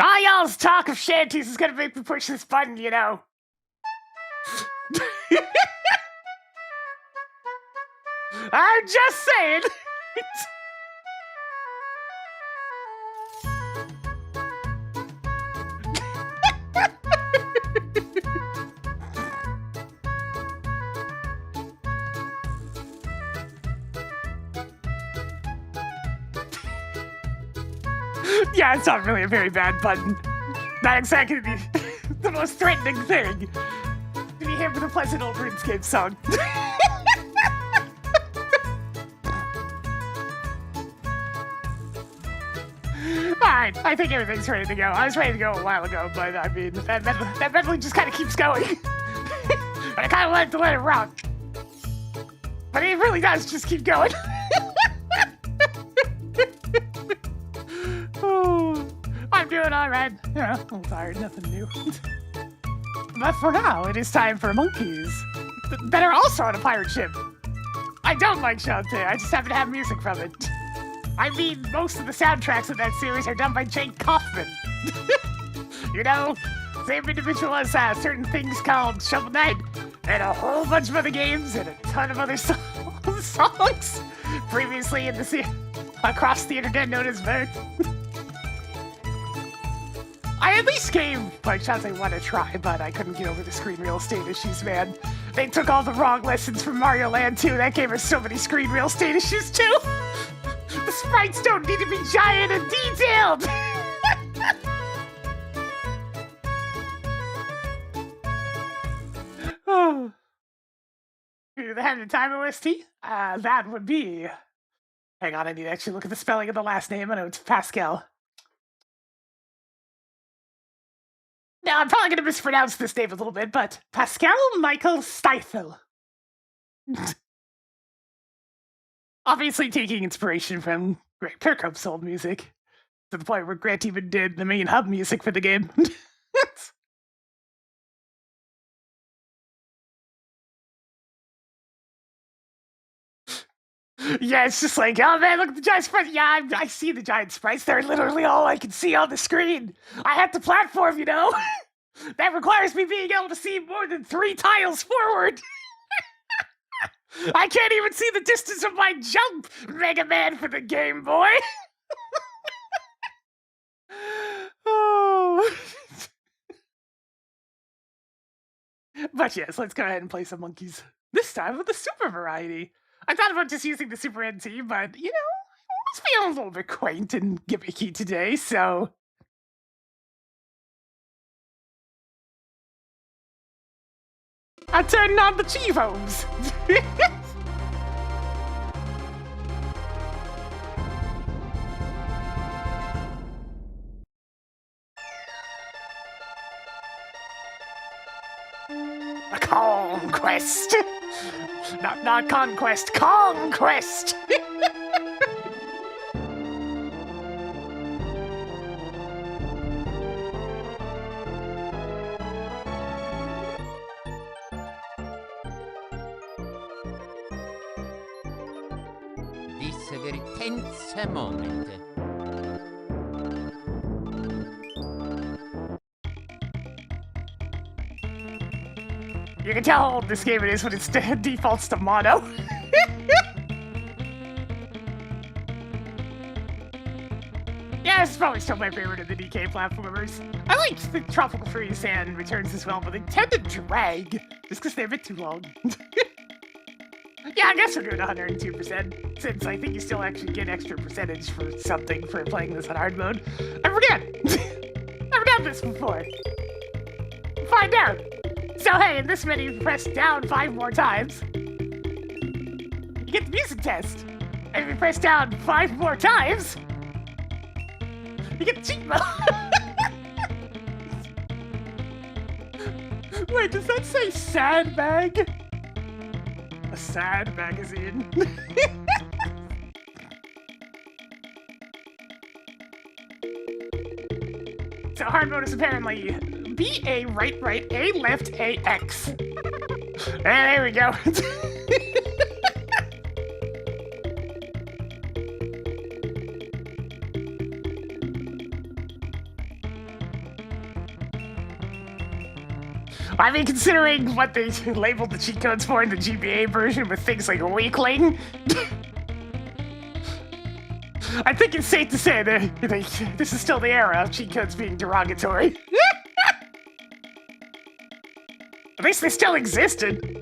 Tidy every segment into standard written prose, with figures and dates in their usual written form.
All y'all's talk of shanties is gonna make me push this button, you know. I'm just saying. Yeah, it's not really a very bad button. Not exactly the most threatening thing. To be hit with a pleasant old RuneScape song. Alright, I think everything's ready to go. I was ready to go a while ago, but I mean, that medley just kind of keeps going. I kind of like to let it rock. But it really does just keep going. Oh, I'm doing alright. Yeah, a little tired, nothing new. But for now, it is time for monkeys that are also on a pirate ship. I don't like Shantae, I just happen to have music from it. I mean, most of the soundtracks of that series are done by Jake Kaufman. You know, same individual as certain things called Shovel Knight, and a whole bunch of other games, and a ton of other songs previously in the across the internet known as Vert. I at least gave my Shantae one a try, but I couldn't get over the screen real estate issues, man. They took all the wrong lessons from Mario Land 2. That gave us so many screen real estate issues, too. The sprites don't need to be giant and detailed! Oh. The head of the time OST? That would be... Hang on, I need to actually look at the spelling of the last name. I know it's Pascal. Now, I'm probably going to mispronounce this name a little bit, but Pascal Michael Steifel. Obviously taking inspiration from Grant Kirkhope's old music, to the point where Grant even did the main hub music for the game. Yeah, it's just like, oh man, look at the giant sprites. Yeah, I see the giant sprites. They're literally all I can see on the screen. I have to platform, you know? That requires me being able to see more than 3 tiles forward. I can't even see the distance of my jump, Mega Man for the Game Boy. Oh. But yes, let's go ahead and play some monkeys. This time with the super variety. I thought about just using the Super NT, but, you know, it's feeling a little bit quaint and gimmicky today, so... I'm turning on the Chivos! A conquest! Not conquest, conquest! This very tense moment. You can tell how old this game it is when it defaults to mono. Yeah, it's probably still my favorite of the DK platformers. I liked the Tropical Freeze and Returns as well, but they tend to drag, just because they're a bit too long. Yeah, I guess we're doing 102%, since I think you still actually get extra percentage for something for playing this on hard mode. I forget! Never done this before. Find out! So hey, in this menu, you press down 5 more times, you get the music test. And if you press down 5 more times, you get the cheat mode. Wait, does that say sad mag? A sad magazine. So hard mode is apparently B, A, right, A, left, A, X. And there we go. I mean, considering what they labeled the cheat codes for in the GBA version with things like weakling, I think it's safe to say that this is still the era of cheat codes being derogatory. At least they still existed.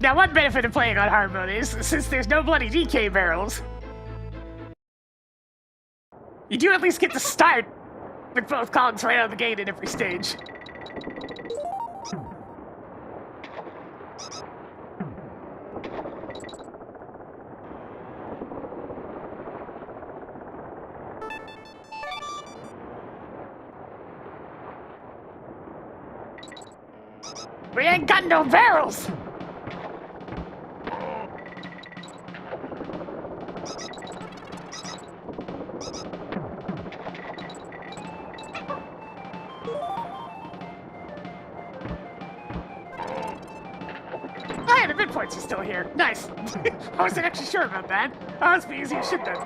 Now, one benefit of playing on hard mode is, since there's no bloody DK barrels, you do at least get to start with both Kongs right out of the gate in every stage. We ain't got no barrels! Hey, the midpoints are still here. Nice. I wasn't actually sure about that. Oh, it's be easy as shit then.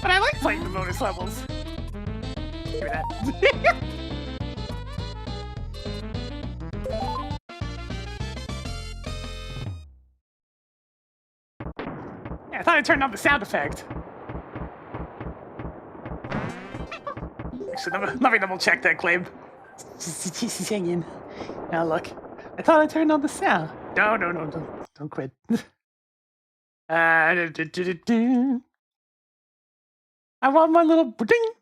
But I like playing the bonus levels. Give me that. Yeah, I thought I turned on the sound effect. Actually, let me double check that claim. She's hanging. Now look, I thought I turned on the sound. No, don't quit. I want my little ding.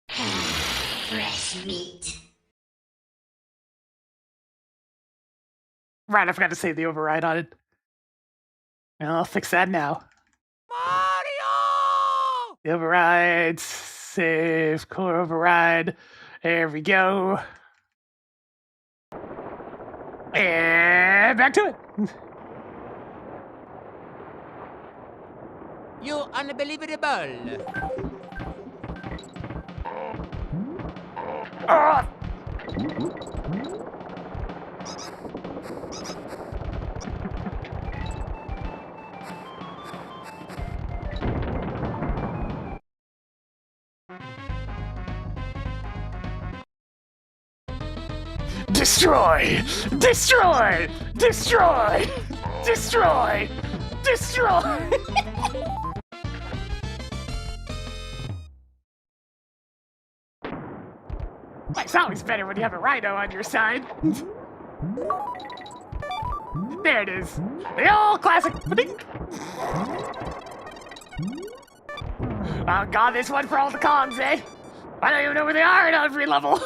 Fresh meat. Right, I forgot to save the override on it. I'll fix that now. Mario! The override, save, core override. There we go. And back to it. You unbelievable! Ah! Destroy! Destroy! Destroy! Destroy! Destroy! It's always better when you have a rhino on your side. There it is. The old classic. Oh god, this one for all the Kongs, eh? I don't even know where they are in every level.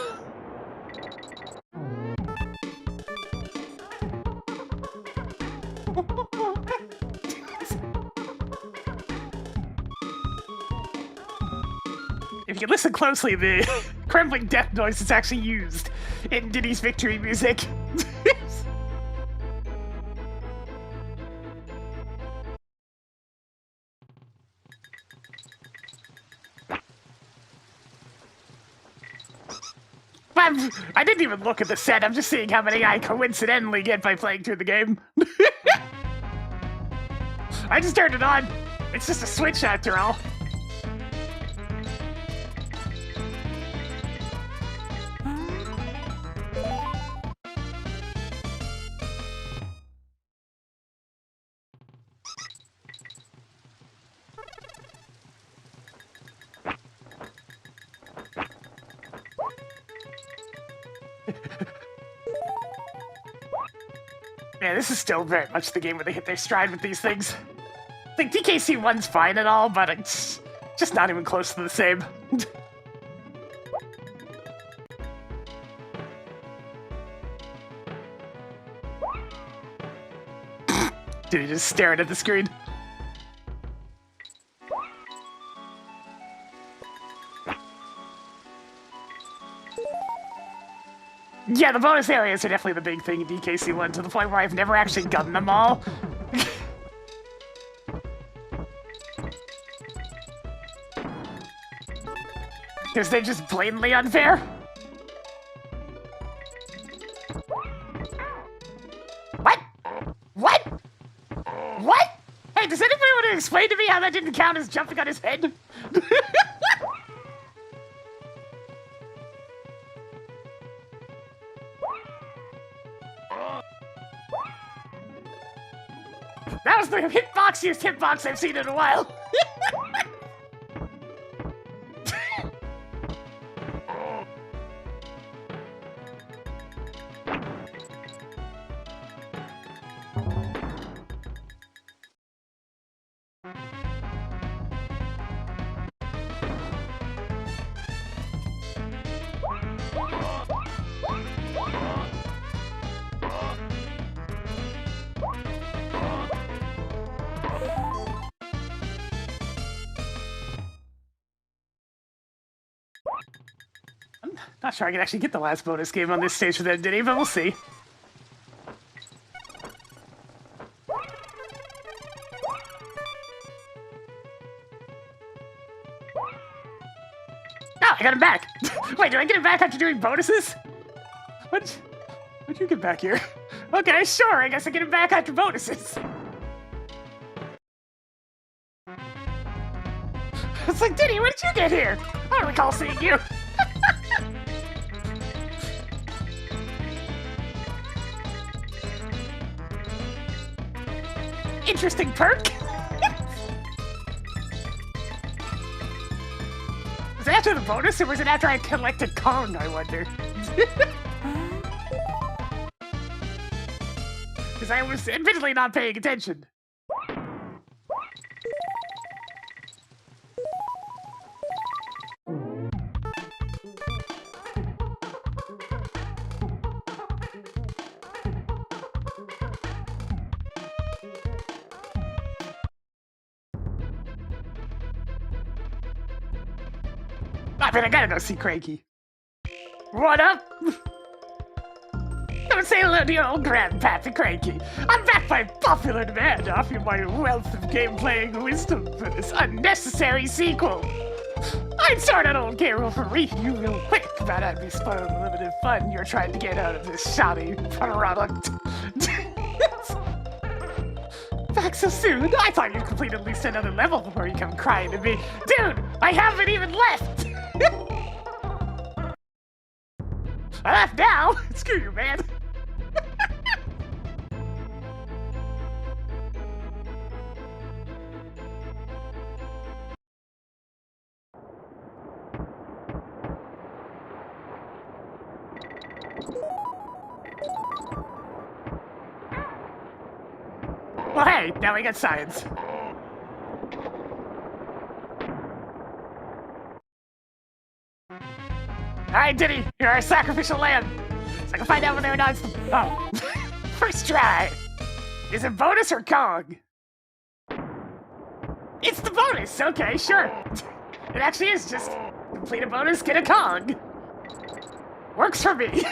If you listen closely, the crumbling death noise is actually used in Diddy's victory music. I didn't even look at the set, I'm just seeing how many I coincidentally get by playing through the game. I just turned it on. It's just a switch after all. Yeah, this is still very much the game where they hit their stride with these things. Like, DKC 1's fine and all, but it's just not even close to the same. Dude, just staring at the screen. Yeah, the bonus areas are definitely the big thing in DKC1, to the point where I've never actually gotten them all. Because they're just blatantly unfair? What? What? What? Hey, does anybody want to explain to me how that didn't count as jumping on his head? That was the hitboxiest hitbox I've seen in a while. I'm not sure I can actually get the last bonus game on this stage for them, Diddy, but we'll see. Oh, I got him back! Wait, do I get him back after doing bonuses? What'd you get back here? Okay, sure, I guess I get him back after bonuses. It's like, Diddy, when did you get here? I don't recall seeing you. Interesting perk. Was it after the bonus, or was it after I collected Kong, I wonder? Because I was admittedly not paying attention. I gotta go see Cranky. What up? Come and say hello to your old grandpappy Cranky. I'm back by popular demand to offer you my wealth of game-playing wisdom for this unnecessary sequel. I'd start an old K-roll for reading you real quick, but I'd be spoiling the limited fun you're trying to get out of this shoddy product. Back so soon? I thought you'd complete at least another level before you come crying to me. Dude, I haven't even left! I left now? Screw you, man. Well, hey, now we got science. Alright, Diddy, you're our sacrificial lamb. So I can find out whether or not it's the... Oh. First try. Is it bonus or Kong? It's the bonus! Okay, sure. It actually is just complete a bonus, get a Kong. Works for me.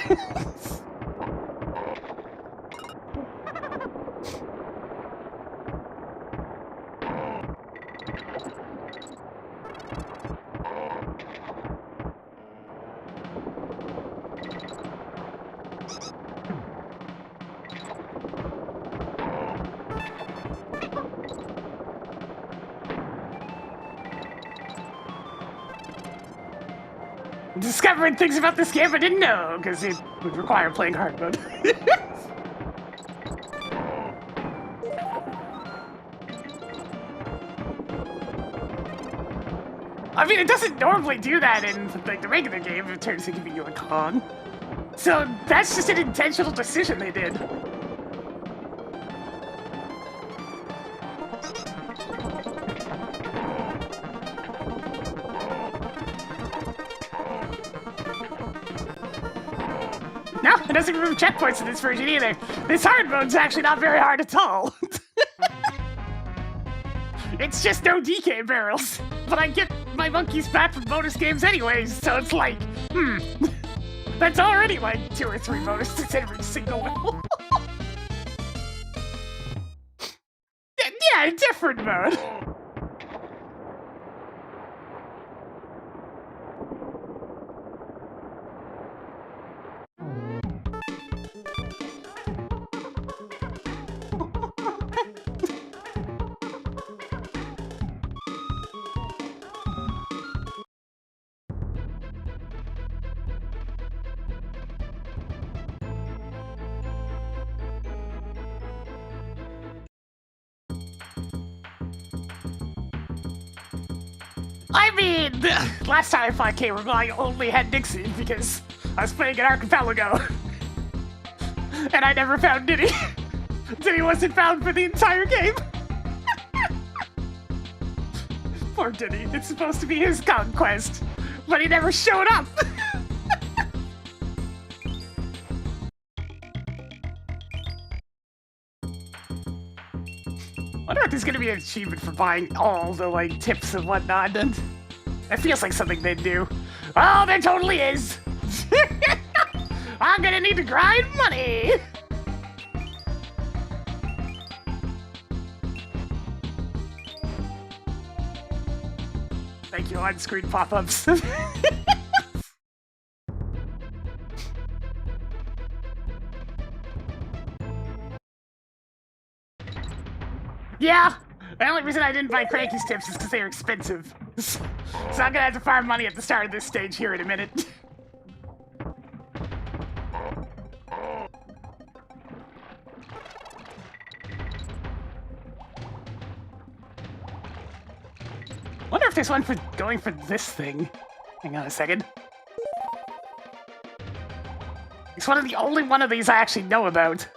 Discovering things about this game I didn't know, because it would require playing hard mode. I mean, it doesn't normally do that in like the regular game. It turns to giving you a Kong. So that's just an intentional decision they did. No, it doesn't remove checkpoints in this version either. This hard mode's actually not very hard at all. It's just no DK barrels. But I get my monkeys back from bonus games anyways, so it's like, that's already like 2 or 3 bonuses every single level. Yeah, different mode. I mean, last time I fought K-Room, I only had Nixon because I was playing at Archipelago. And I never found Diddy. Diddy wasn't found for the entire game. Poor Diddy. It's supposed to be his conquest, but he never showed up. I wonder if there's gonna be an achievement for buying all the, like, tips and whatnot, and that feels like something they'd do. Oh, there totally is! I'm gonna need to grind money! Thank you, on-screen pop-ups. Yeah, the only reason I didn't buy Cranky's tips is because they were expensive. So I'm gonna have to farm money at the start of this stage here in a minute. Wonder if there's one for going for this thing. Hang on a second. It's one of the only one of these I actually know about.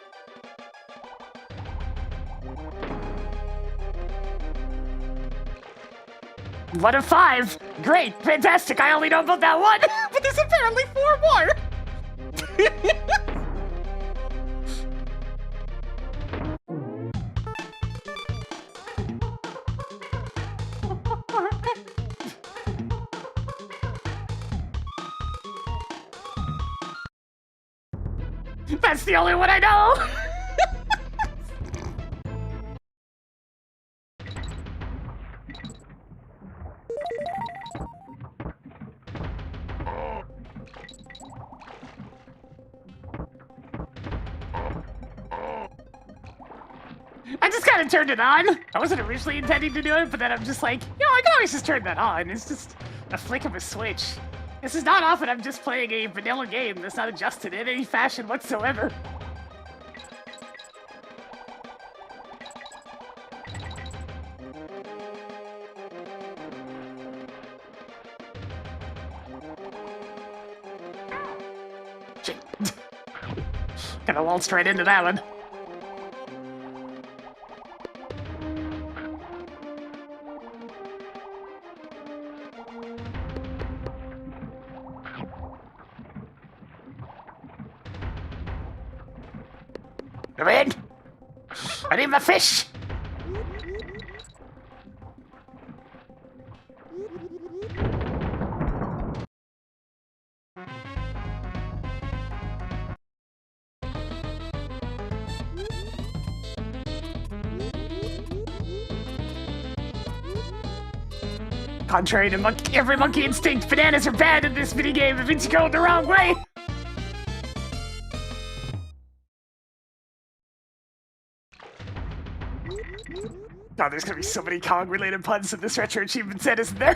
One of 5! Great! Fantastic! I only know about that one! But there's apparently 4 more! That's the only one I know! I just kind of turned it on. I wasn't originally intending to do it, but then I'm just like, you know, I can always just turn that on. It's just a flick of a switch. This is not often I'm just playing a vanilla game that's not adjusted in any fashion whatsoever. Shit. Kinda waltzed right into that one. Come in! I need my fish! Contrary to every monkey instinct, bananas are bad in this minigame if it's going the wrong way! God, there's gonna be so many Kong-related puns in this retro achievement set, isn't there?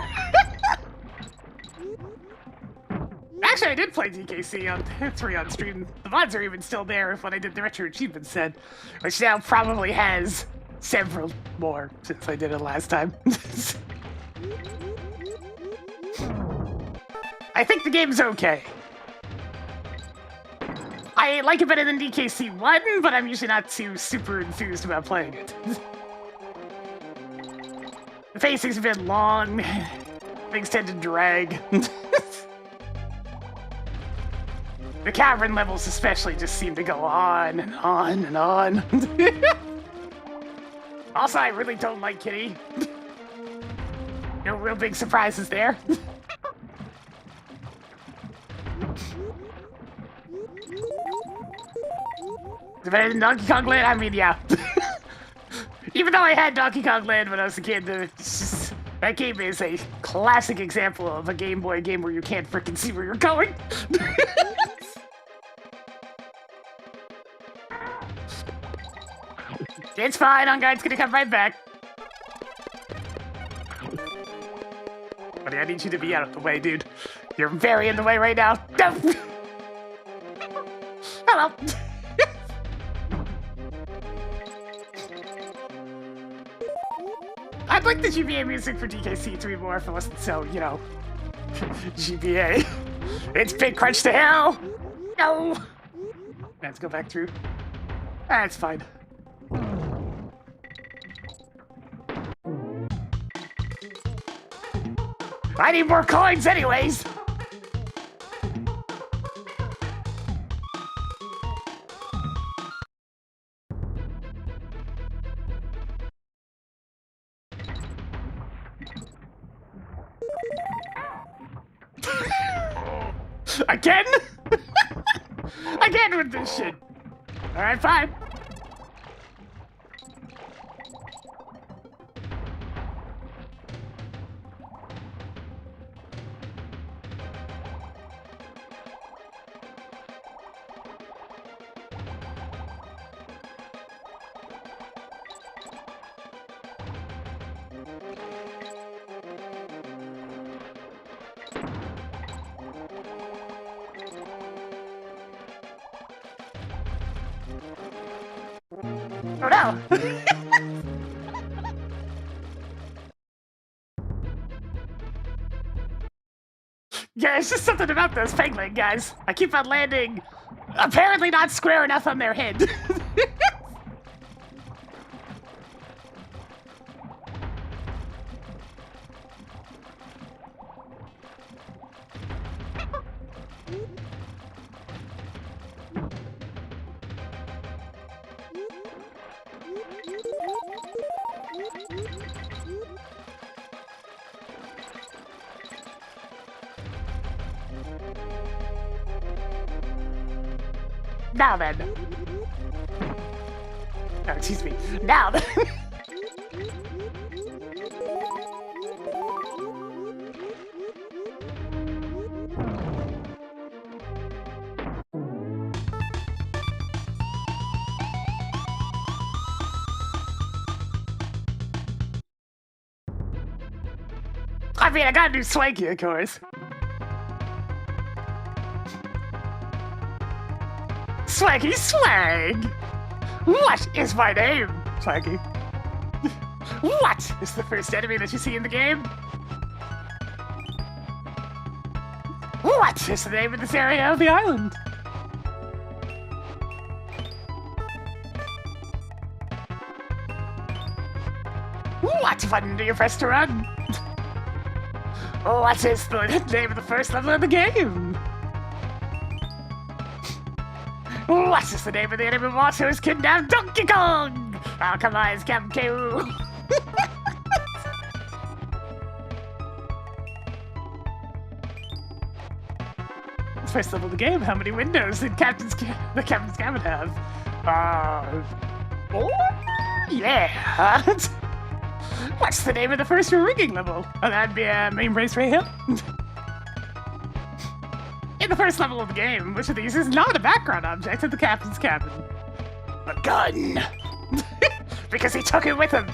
Actually, I did play DKC on 3 on stream. The mods are even still there when I did the retro achievement set, which now probably has several more since I did it last time. I think the game's okay. I like it better than DKC 1, but I'm usually not too super enthused about playing it. The pacing's a bit long, things tend to drag. The cavern levels especially just seem to go on and on and on. Also, I really don't like Kitty. No real big surprises there. Better than Donkey Kong Land? I mean, yeah. Even though I had Donkey Kong Land when I was a kid, that game is a classic example of a Game Boy game where you can't frickin' see where you're going. It's fine, On Guide's gonna come right back. Buddy, I need you to be out of the way, dude. You're very in the way right now. No! Hello. I'd like the GBA music for DKC to be more if it wasn't so, you know, GBA. It's Big Crunch to hell! No! Let's go back through. That's fine. I need more coins anyways! Again? Again with this shit. Alright, fine. Oh no! Yeah, it's just something about those penguin guys. I keep on landing, apparently not square enough on their head. Now then. Oh, excuse me. Now then. I mean, I gotta do swanky, of course. Swaggy Swag! What is my name, Swaggy? What is the first enemy that you see in the game? What is the name of this area of the island? What button do you press to run? What is the name of the first level of the game? What is the name of the enemy boss who has kidnapped Donkey Kong? Alchemized Captain First level of the game, how many windows did the Captain's Cabin have? 4? Yeah! What's the name of the first rigging level? Oh, that'd be Main Brace Ray Hill. In the first level of the game, which of these is not a background object in the Captain's cabin? A gun! Because he took it with him!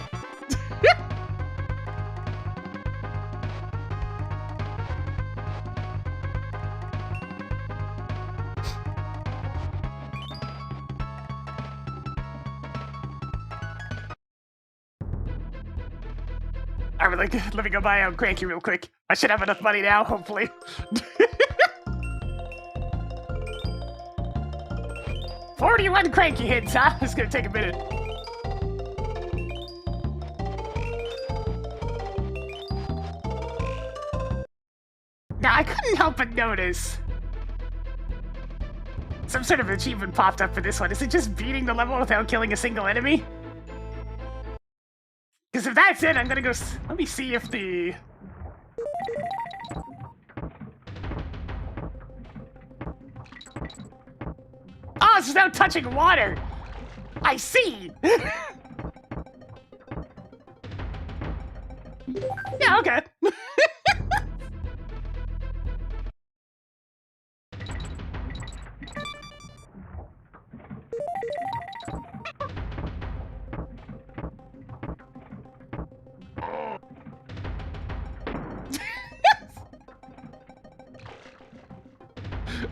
Alright, let me go buy a Cranky real quick. I should have enough money now, hopefully. 41 Cranky hits, huh? It's gonna take a minute. Now, I couldn't help but notice some sort of achievement popped up for this one. Is it just beating the level without killing a single enemy? Because if that's it, I'm gonna go... Let me see if the... Oh, it's without touching water! I see! Yeah, okay.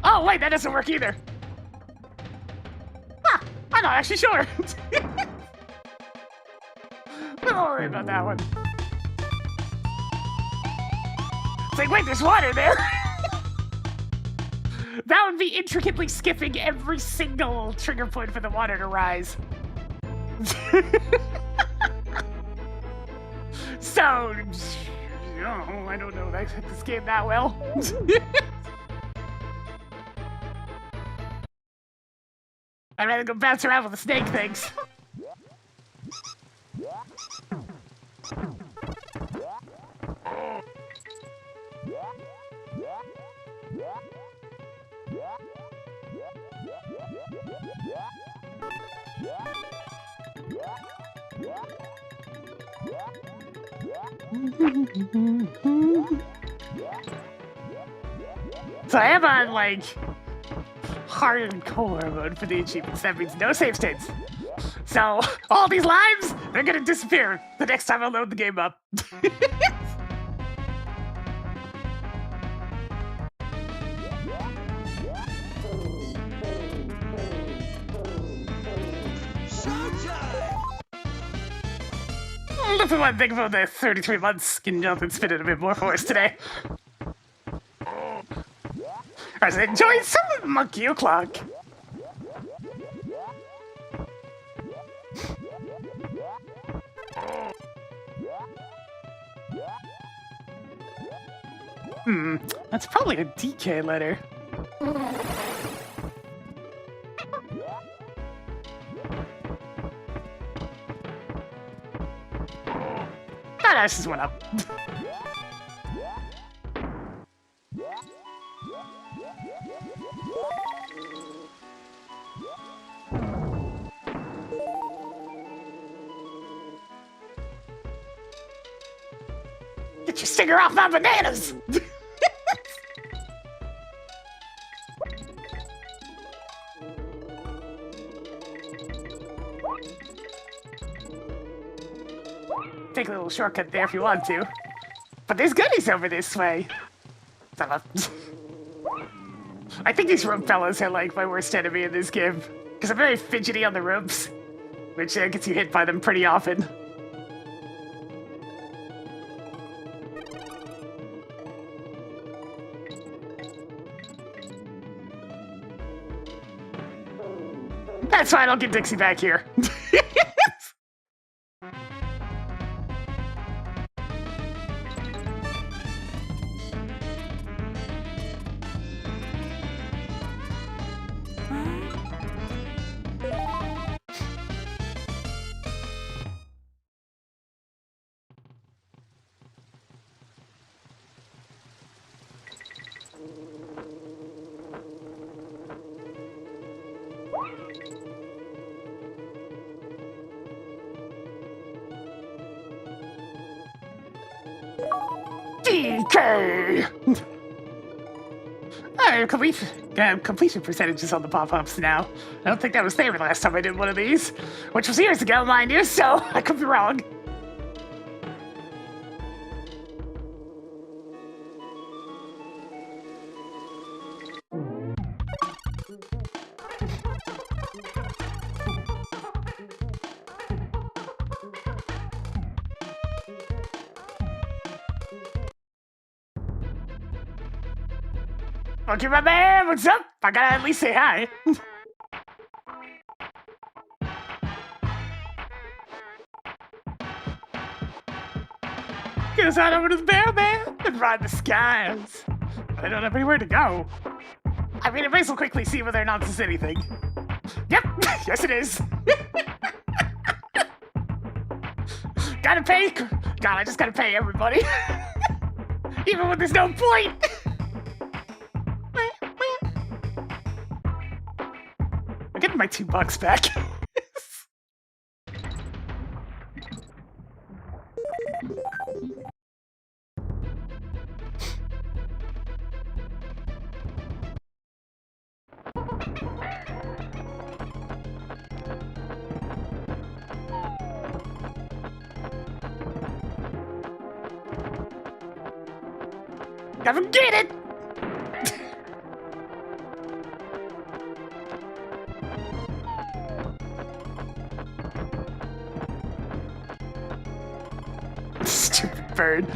Oh, wait, that doesn't work either. Huh, I'm not actually sure. Oh, worry about that one. It's like, wait, there's water there! That would be intricately skipping every single trigger point for the water to rise. So, I don't know this game that well. I'd rather go bounce around with the snake things. So I am on, like, hardcore mode for the achievements. That means no save states. So, all these lives, they're gonna disappear the next time I load the game up. That's one thing about the 33 months can jump and spin it a bit more for us today. I was enjoying some monkey o'clock. That's probably a DK letter. Ah, this is one up. Get your stinger off my bananas! Take a little shortcut there if you want to. But there's goodies over this way. I think these rope fellas are like my worst enemy in this game. Because I'm very fidgety on the ropes. Which gets you hit by them pretty often. That's fine, I'll get Dixie back here. DK! Completion percentages on the pop-ups now. I don't think that was there the last time I did one of these, which was years ago, mind you, so I could be wrong. Okay, my man, what's up? I gotta at least say hi. Guess I'd over to the bear man and ride the skies. But I don't have anywhere to go. I mean, I may as well quickly see whether or not this is anything. Yep, yes it is. Gotta pay. God, I just gotta pay everybody. Even when there's no point. I'm getting my $2 back. Never get it! bird.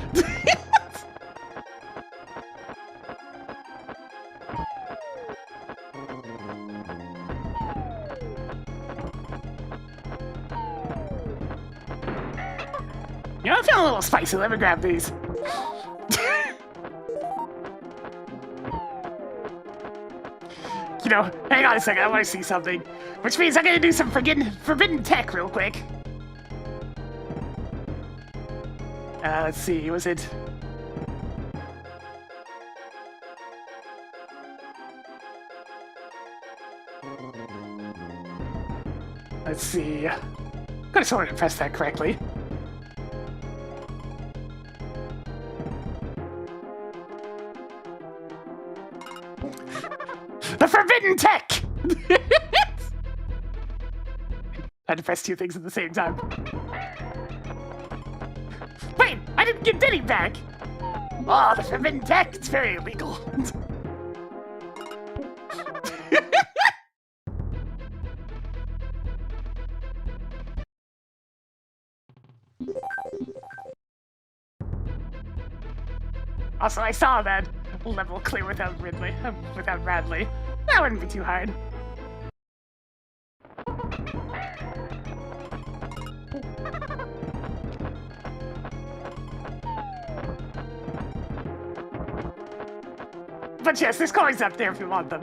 You know, I'm feeling a little spicy. Let me grab these. You know, hang on a second. I want to see something. Which means I'm going to do some forbidden tech real quick. Let's see. Was it... Let's see. I'm going to sort of press that correctly. The forbidden tech! I had to press two things at the same time. Wait, I didn't get Diddy back! Oh, the forbidden tech, it's very illegal. Also, I saw that level clear without Radley. That wouldn't be too hard. But yes, there's coins up there if you want them.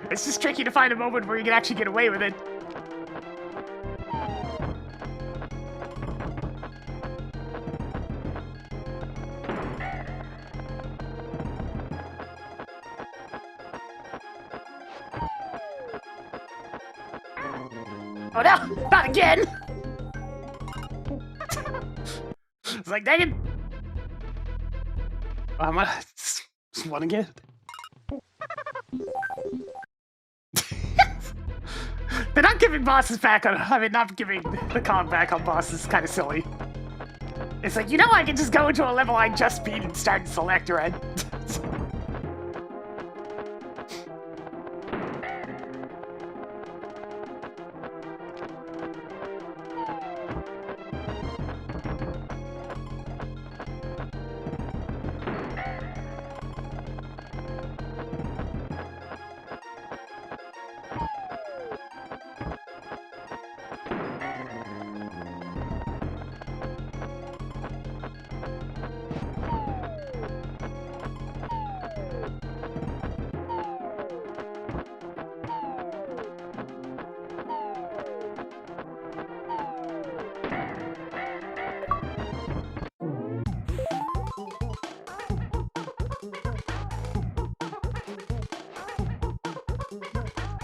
It's just tricky to find a moment where you can actually get away with it. Oh no! Not again! It's like, dang it! I'm gonna just one again. They're not giving bosses back on. I mean, not giving the Kong back on bosses is kind of silly. It's like, you know, I can just go into a level I just beat and start and select red.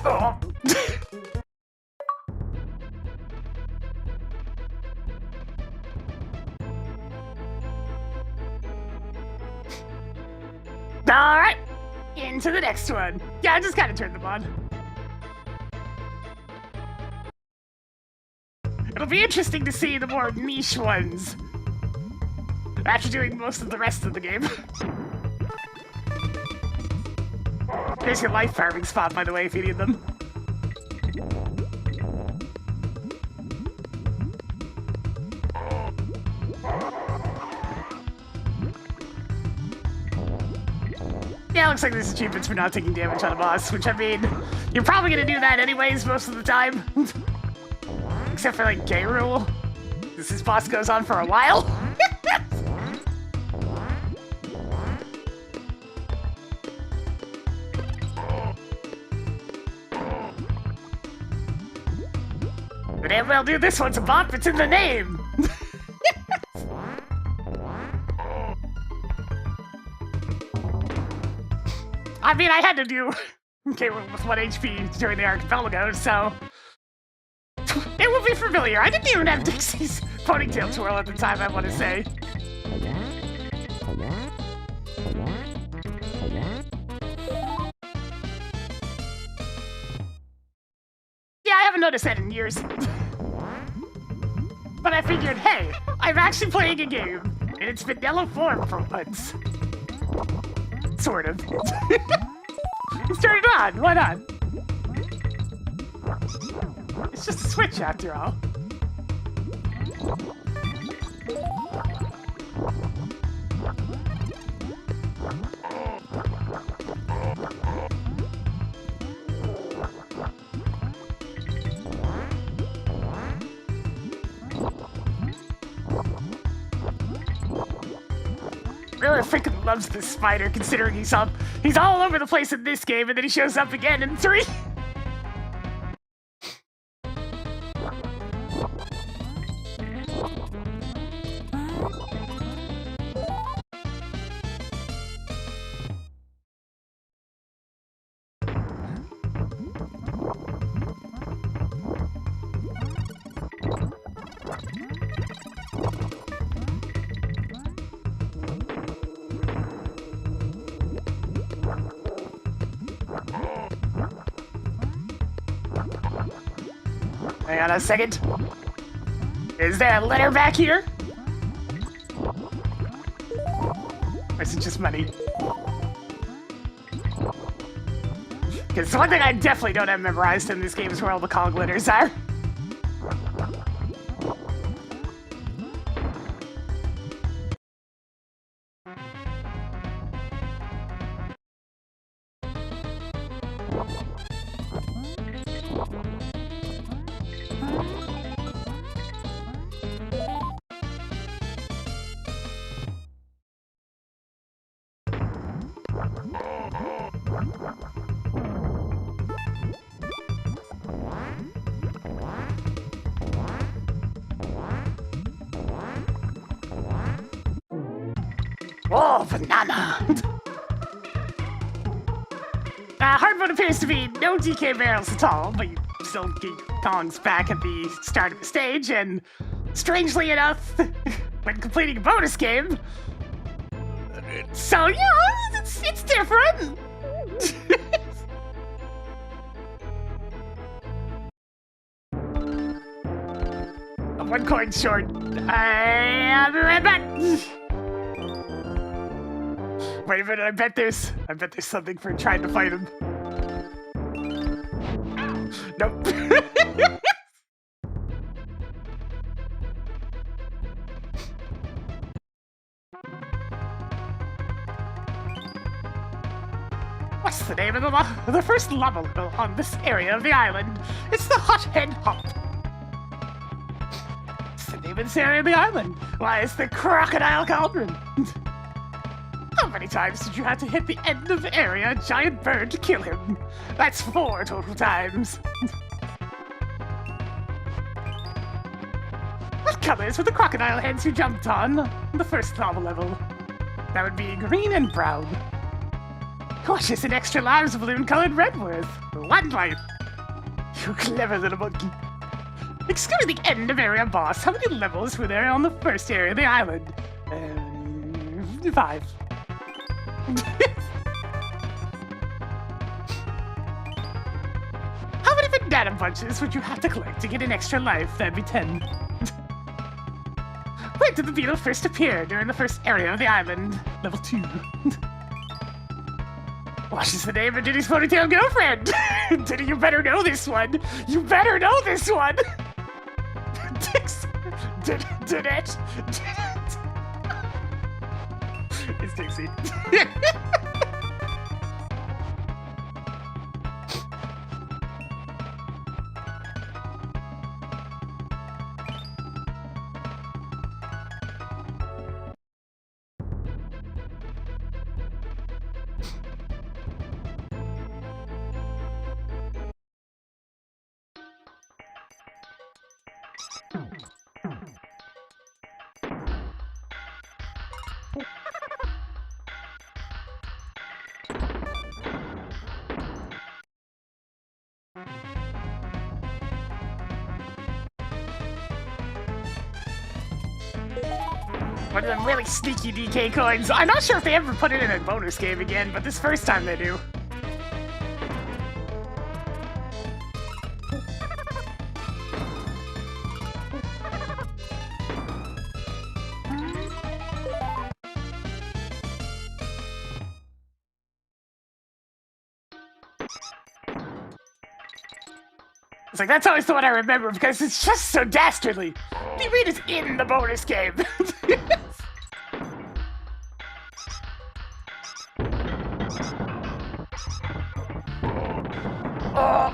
Oh. Alright, into the next one. Yeah, I just gotta turn them on. It'll be interesting to see the more niche ones after doing most of the rest of the game. There's your life farming spot, by the way, if you need them. Yeah, looks like there's achievements for not taking damage on a boss, which, I mean, you're probably gonna do that anyways most of the time. Except for, like, Gay Rule. This boss goes on for a while. But damn well, dude, this one's a bop, it's in the name! I mean, I had to do Gay Rule with 1 HP during the Archipelago, so... It will be familiar. I didn't even have Dixie's ponytail twirl at the time, I want to say. Yeah, I haven't noticed that in years. But I figured, hey, I'm actually playing a game, and it's vanilla form for once. Sort of. Let's turn it on, why not? It's just a Switch, after all. really freaking loves this spider, considering he's all over the place in this game, and then he shows up again in 3. Hang on a second. Is there a letter back here? Or is it just money? Because one thing I definitely don't have memorized in this game is where all the Kong letters are. Oh, banana! Hard mode appears to be no DK barrels at all, but you still get Kong's back at the start of the stage, and strangely enough, when completing a bonus game, so yeah, it's different. I'm 1 coin short. I'll be right back. Wait a minute, I bet there's something for trying to fight him. Nope. What's the name of the first level on this area of the island? It's the Hothead Hop. What's the name of this area of the island? Why, it's the Crocodile Cauldron. How many times did you have to hit the end of the area giant bird to kill him? That's 4 total times. What colors were the crocodile heads you jumped on the first lava level? That would be green and brown. What is an extra lives balloon-colored red worth? 1 life. You clever little monkey. Excluding the end of area boss, how many levels were there on the first area of the island? 5. How many banana bunches would you have to collect to get an extra life? That'd be 10. Where did the beetle first appear during the first area of the island? Level 2. What is the name of Diddy's ponytail girlfriend? Diddy, you better know this one. You better know this one. Did it? It's Dixie. One of them really sneaky DK coins. I'm not sure if they ever put it in a bonus game again, but this first time they do. It's like, that's always the one I remember because it's just so dastardly. The read is in the bonus game. Oh.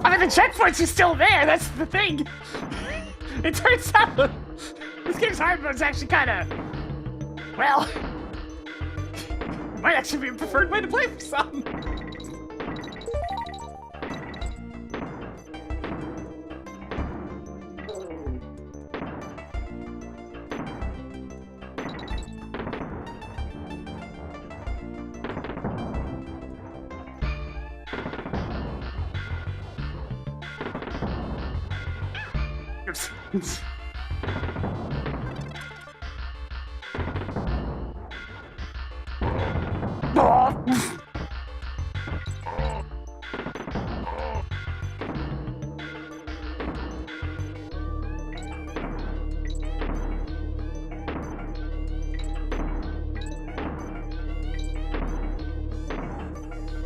I mean, the checkpoints are still there, that's the thing. It turns out this game's hard mode's actually kind of, well, might actually be a preferred way to play for some. Oops.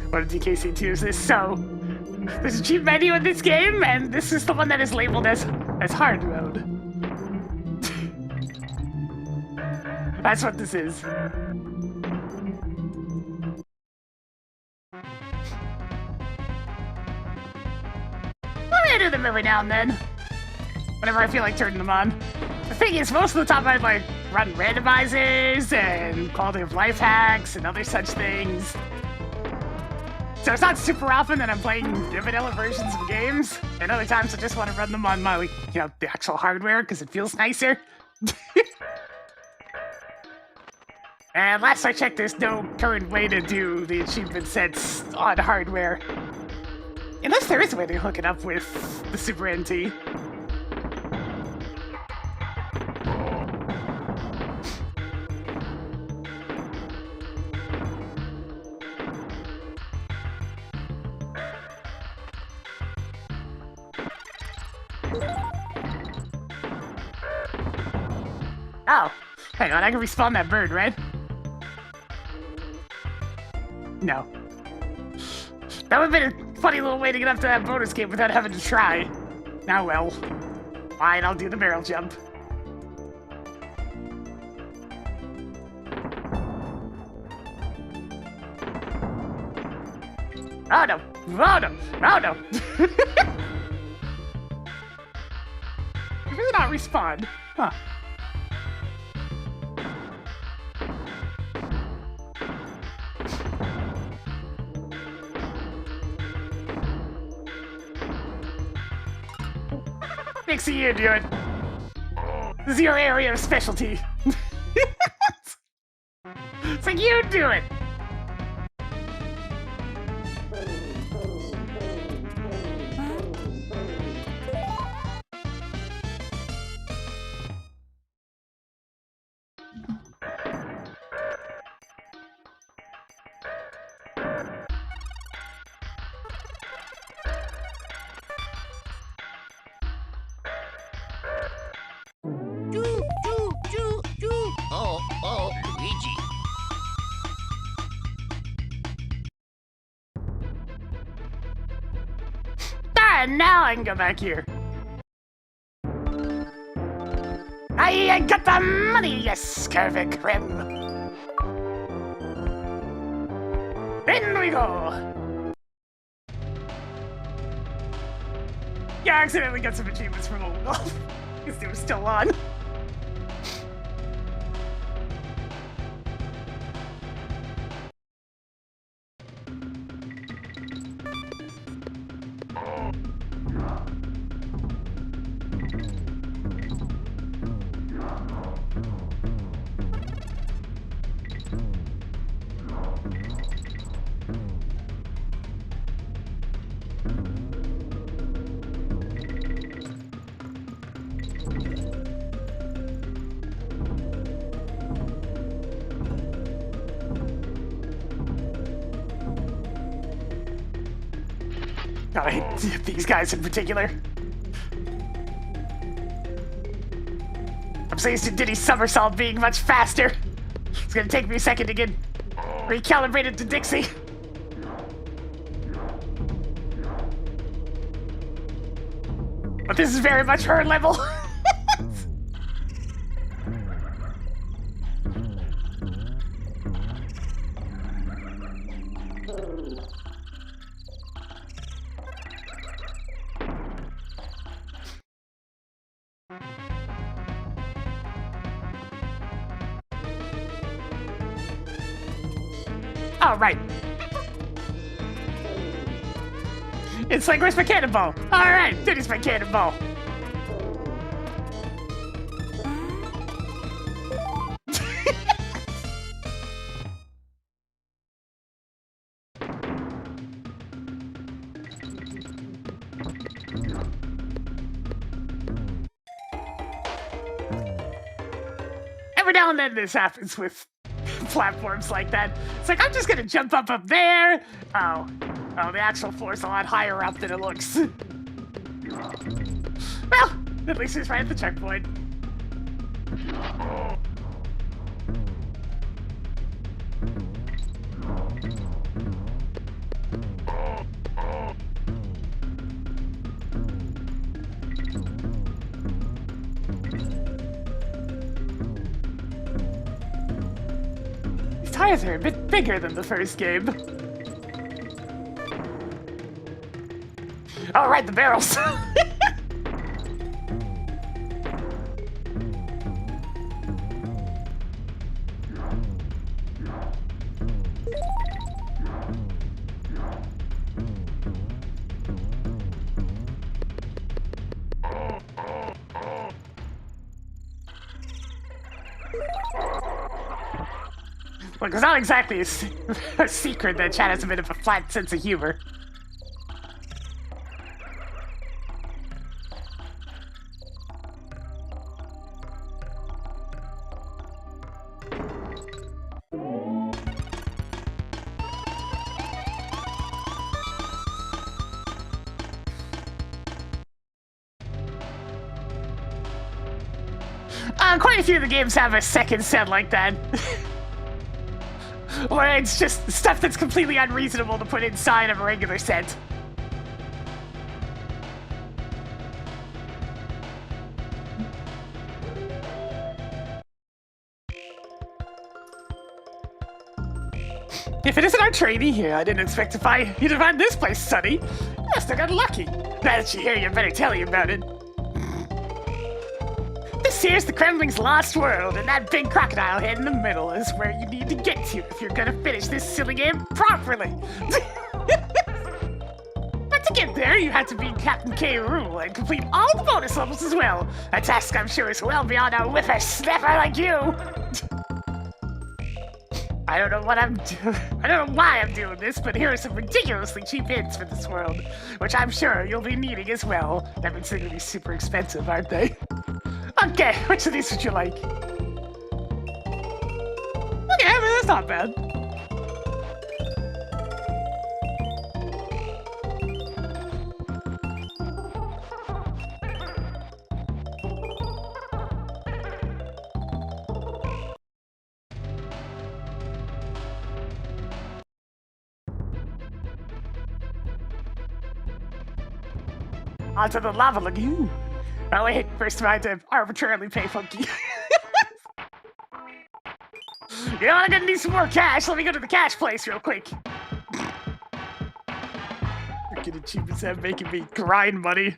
What a DKC2 is this? So, there's a cheap menu in this game, and this is the one that is labeled as hard mode. That's what this is. I do them every now and then, whenever I feel like turning them on. The thing is, most of the time I like run randomizers and quality of life hacks and other such things. So it's not super often that I'm playing vanilla versions of games, and other times I just want to run them on my, the actual hardware because it feels nicer. And last I checked, there's no current way to do the achievement sets on hardware. Unless there is a way to hook it up with the Super NT. Oh, hang on, I can respawn that bird, right? No. That would've been a funny little way to get up to that bonus game without having to try. Now well. Fine, I'll do the barrel jump. Oh no! Oh no! Oh no! Really not respawn. Huh. Nixie, you do it. This is your area of specialty. It's like you do it. Oh, Luigi. And now I can go back here. I got the money, you scurvy crim. In we go. Yeah, I accidentally got some achievements from old golf because they were still on. God, I hate these guys in particular. I'm so used to Diddy's somersault being much faster. It's gonna take me a second to get recalibrated to Dixie. But this is very much her level. Oh, right. It's like, where's my cannonball? All right, there's my cannonball. Every now and then this happens with platforms like that. It's like, I'm just gonna jump up there. Oh, the actual floor's a lot higher up than it looks. Well, at least it's right at the checkpoint. These tires are a bit bigger than the first game. Oh, right, the barrels. Look, it's not exactly a secret that Chad has a bit of a flat sense of humor. Quite a few of the games have a second set like that. Where it's just stuff that's completely unreasonable to put inside of a regular set. If it isn't our trainee here, I didn't expect you to find this place sunny. You must have got lucky. Now that you're here, you better tell you about it. This here's the Kremling's lost world, and that big crocodile head in the middle is where you need to get to if you're gonna finish this silly game properly. But to get there, you have to beat Captain K. Rool and complete all the bonus levels as well. A task I'm sure is well beyond a whippersnapper like you. I don't know what I don't know why I'm doing this, but here are some ridiculously cheap hints for this world, which I'm sure you'll be needing as well. That means they're gonna be super expensive, aren't they? Okay, which of these would you like? Okay, I mean, that's not bad. Onto the lava lagoon. Oh wait, first I had to arbitrarily pay Funky. You know, I'm gonna need some more cash. Let me go to the cash place real quick. Freaking achievements have making me grind money.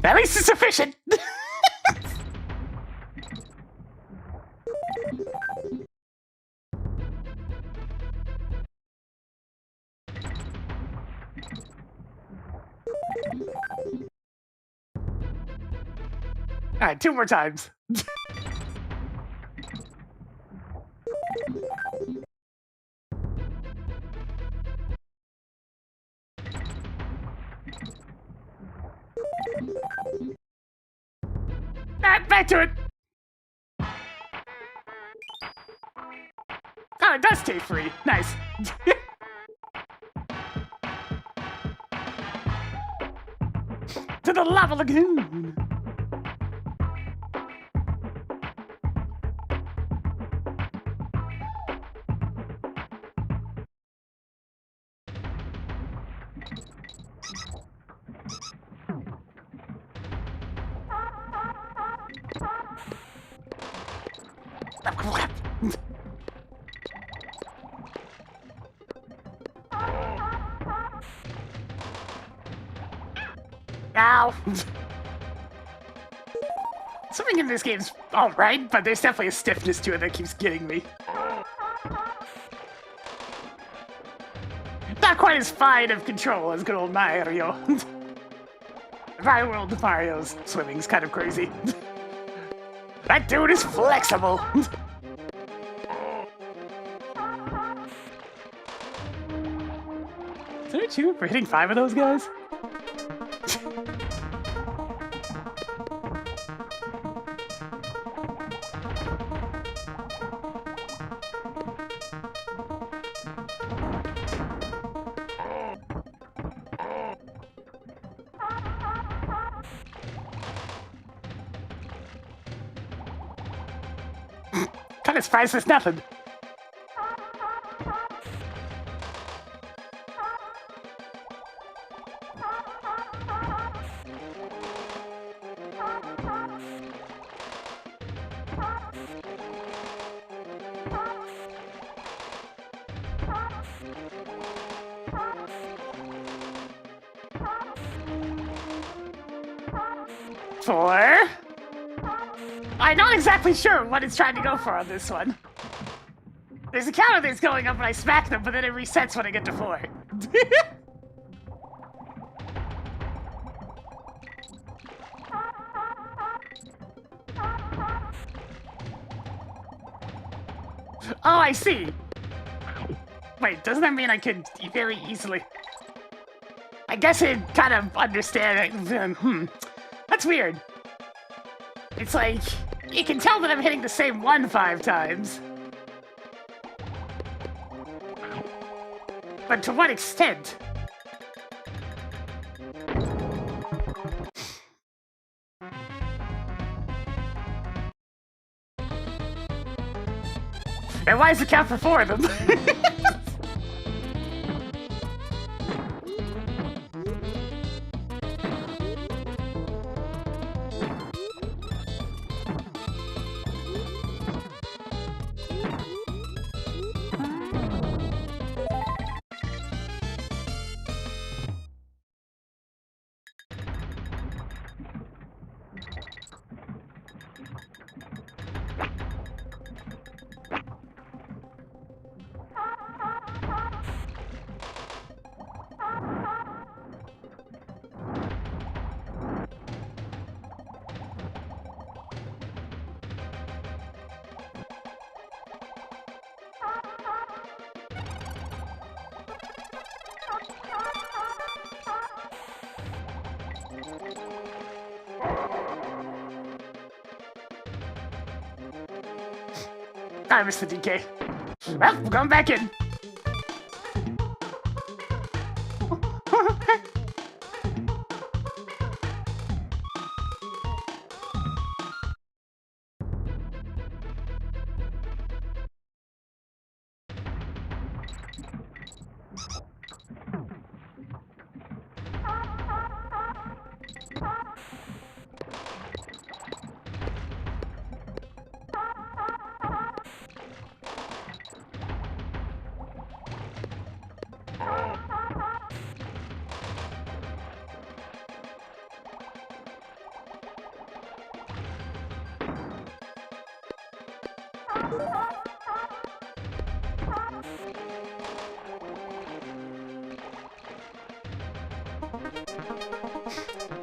At least it's sufficient. All right, 2 more times. Back to it. Oh, it does stay free. Nice. the lava lagoon! Ow! Something in this game's alright, but there's definitely a stiffness to it that keeps getting me. Not quite as fine of control as good old Mario. My world Mario's swimming's kind of crazy. That dude is flexible! Is there a 2 for hitting 5 of those guys? Kinda surprised there's nothing. Four. I'm not exactly sure what it's trying to go for on this one. There's a counter that's going up when I smack them, but then it resets when I get to 4. Oh, I see. Wait, doesn't that mean I could very easily... I guess it kind of understand it. That's weird. It's like, you can tell that I'm hitting the same one 5 times. But to what extent? And why does it count for 4 of them? I missed the DK. Well, we're going back in.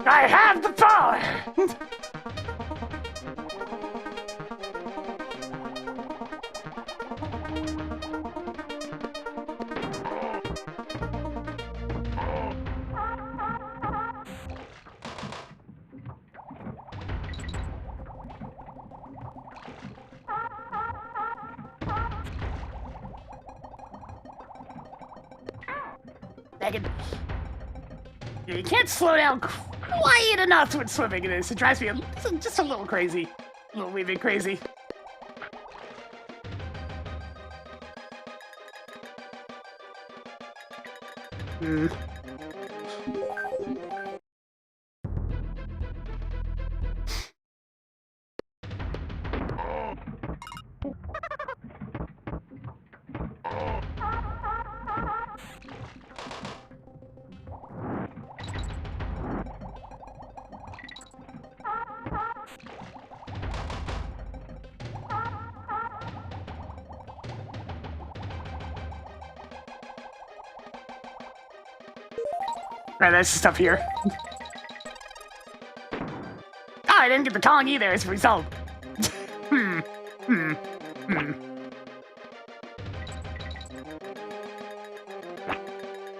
I have the power! Megan. You can't slow down quiet enough when swimming in this. It drives me just a little crazy. A little wee bit crazy. Right, that's stuff here. Oh, I didn't get the Kong either as a result.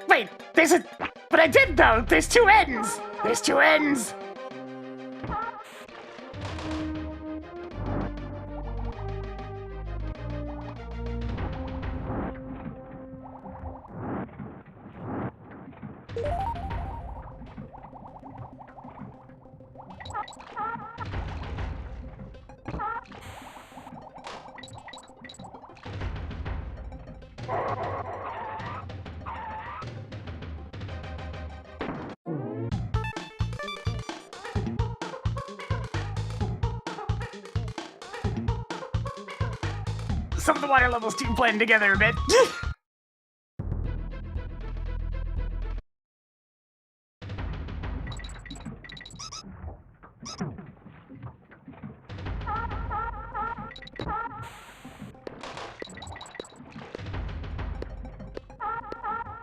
Wait, there's a... But I did, though! There's two ends! There's two ends! Some of the water levels do blend together a bit.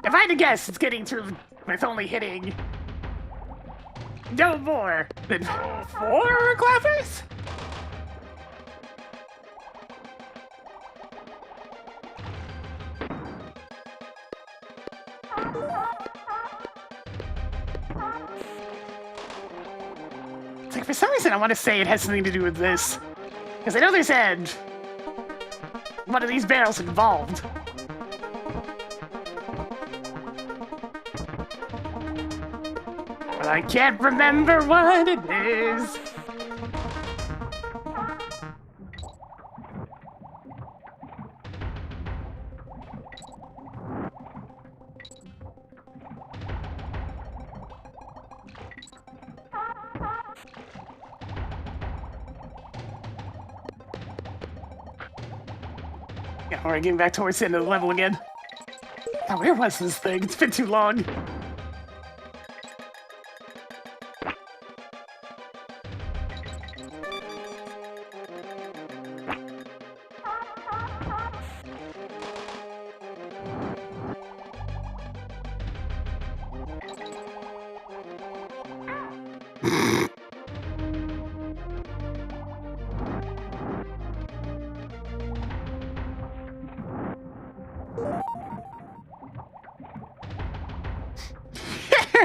If I had to guess, it's getting through with only hitting no more than 4 clappers? It's like, for some reason, I want to say it has something to do with this. Because I know they said one of these barrels involved. But I can't remember what it is. Yeah, we're getting back towards the end of the level again. God, where was this thing? It's been too long.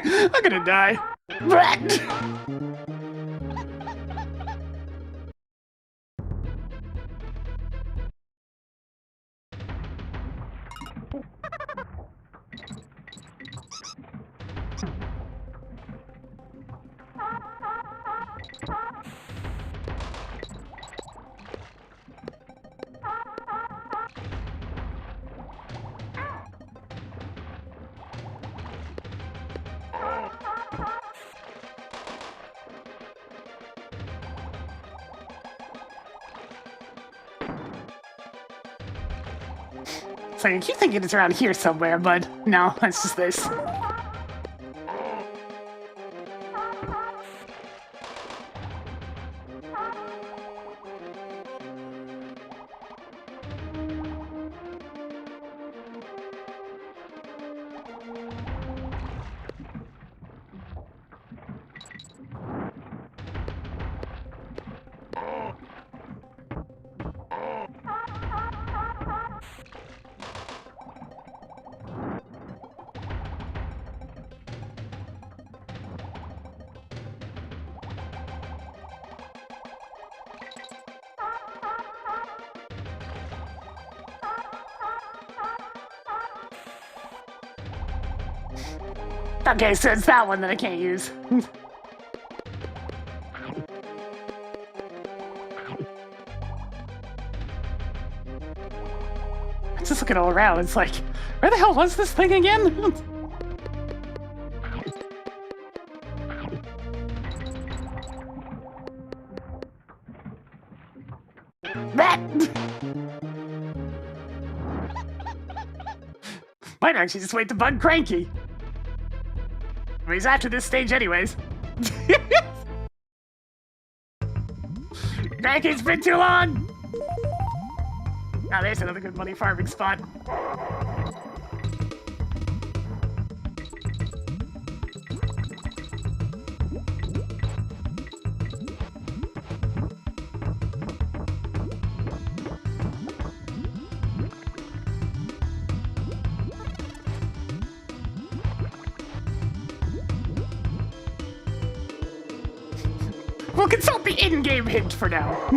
I'm gonna die. So I keep thinking it's around here somewhere, but no, it's just this. Okay, so it's that one that I can't use. Just looking all around, it's like, where the hell was this thing again? That! Might actually just wait to bug Cranky. I mean, he's after this stage anyways. Cranky, it's been too long! Now there's another good money farming spot. We'll consult the in-game hint for now.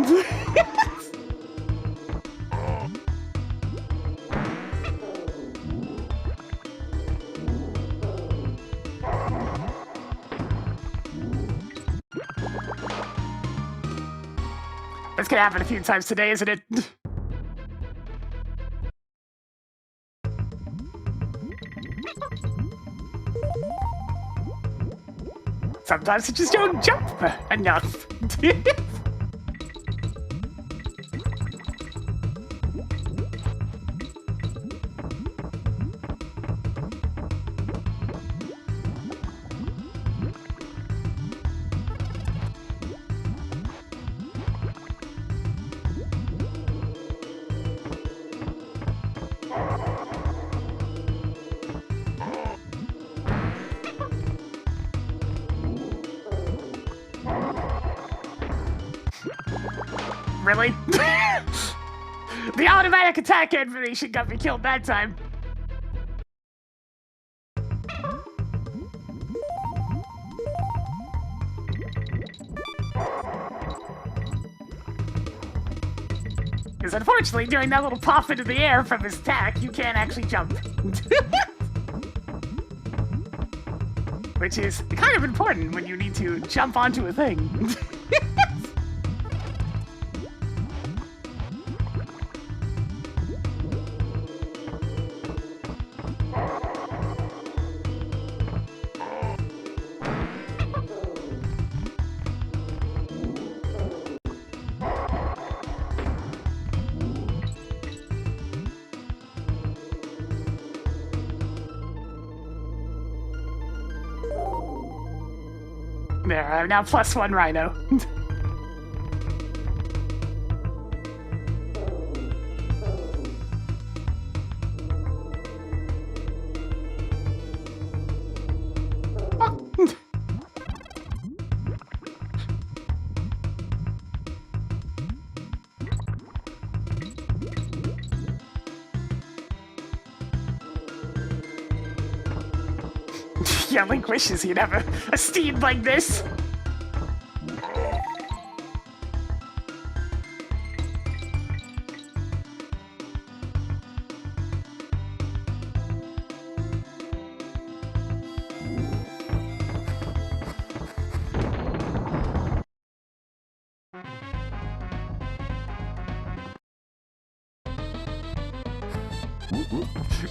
This could happen a few times today, isn't it? Sometimes you just don't jump enough. Really? The automatic attack animation got me killed that time. Because unfortunately, doing that little pop into the air from his attack, you can't actually jump. Which is kind of important when you need to jump onto a thing. There, I'm now +1 Rhino. Yeah, Link wishes he'd have a steed like this.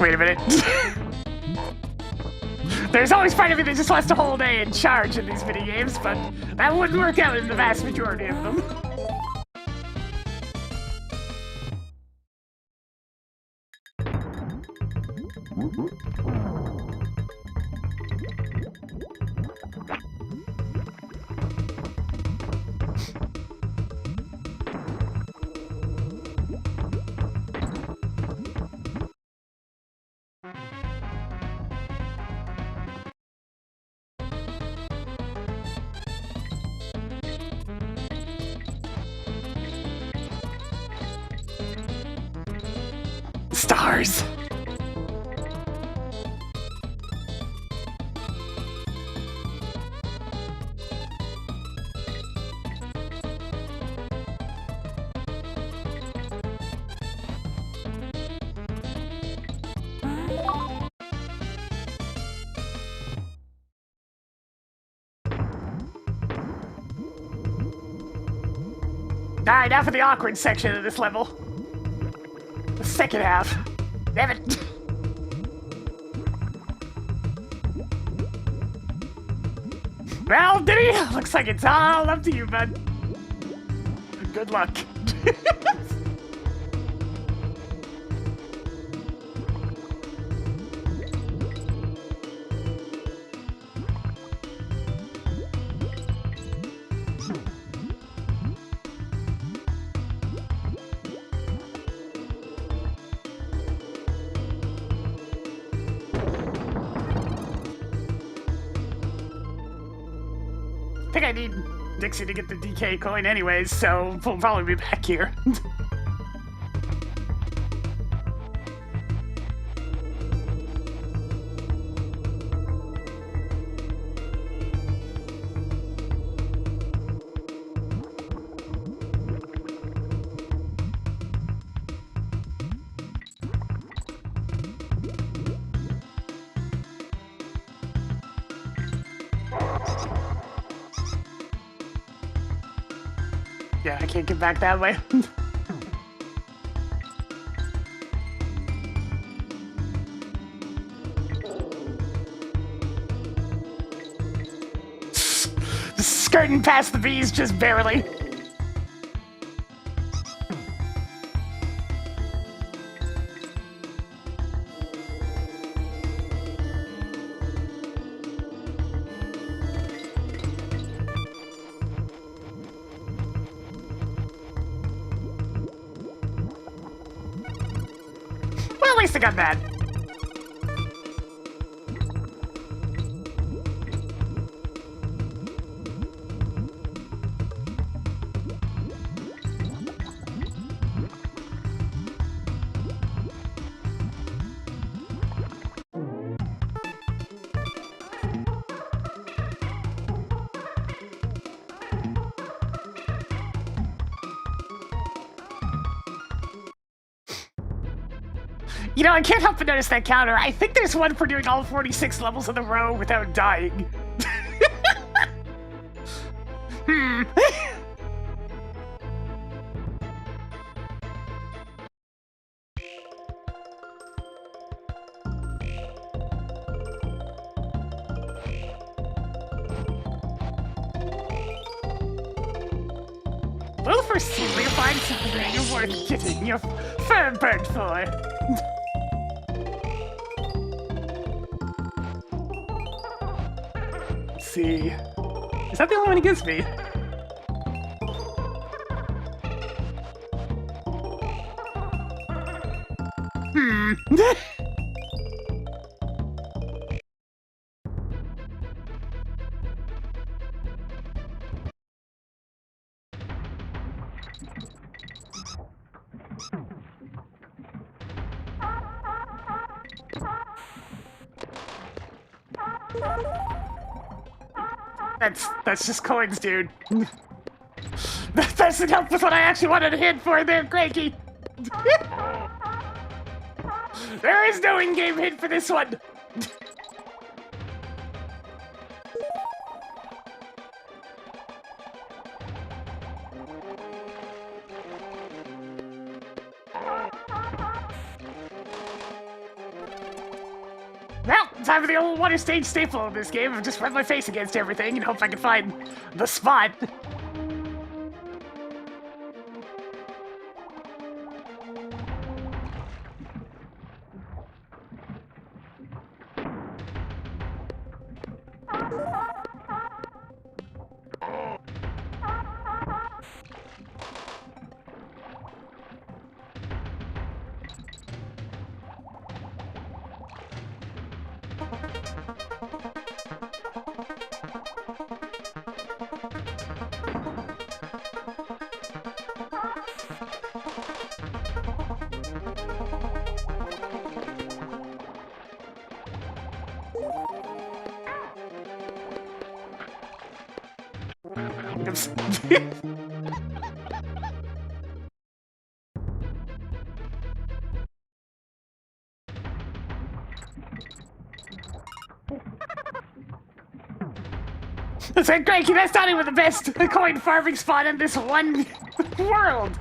Wait a minute. There's always part of me that just wants to hold A and charge in these minigames, but that wouldn't work out in the vast majority of them. Stars! Alright, now for the awkward section of this level. The second half. Damn it! Well, Diddy, looks like it's all up to you, bud. Good luck. I think I need Dixie to get the DK coin anyways, so we'll probably be back here. Yeah, I can't get back that way. Skirting past the bees just barely. Well, at least I got that. You know, I can't help but notice that counter. I think there's one for doing all 46 levels in a row without dying. We'll first see if we can find something you're worth getting your fur burnt for. Let's see. Is that the only one he gives me? That's just coins, dude. That doesn't help with what I actually wanted to hit for there, Cranky. There is no in-game hit for this one. Well, time for the old water stage staple of this game. I've just run my face against everything and hope I can find the spot. Oops. That's like, Cranky, that's not even the best coin farming spot in this one world.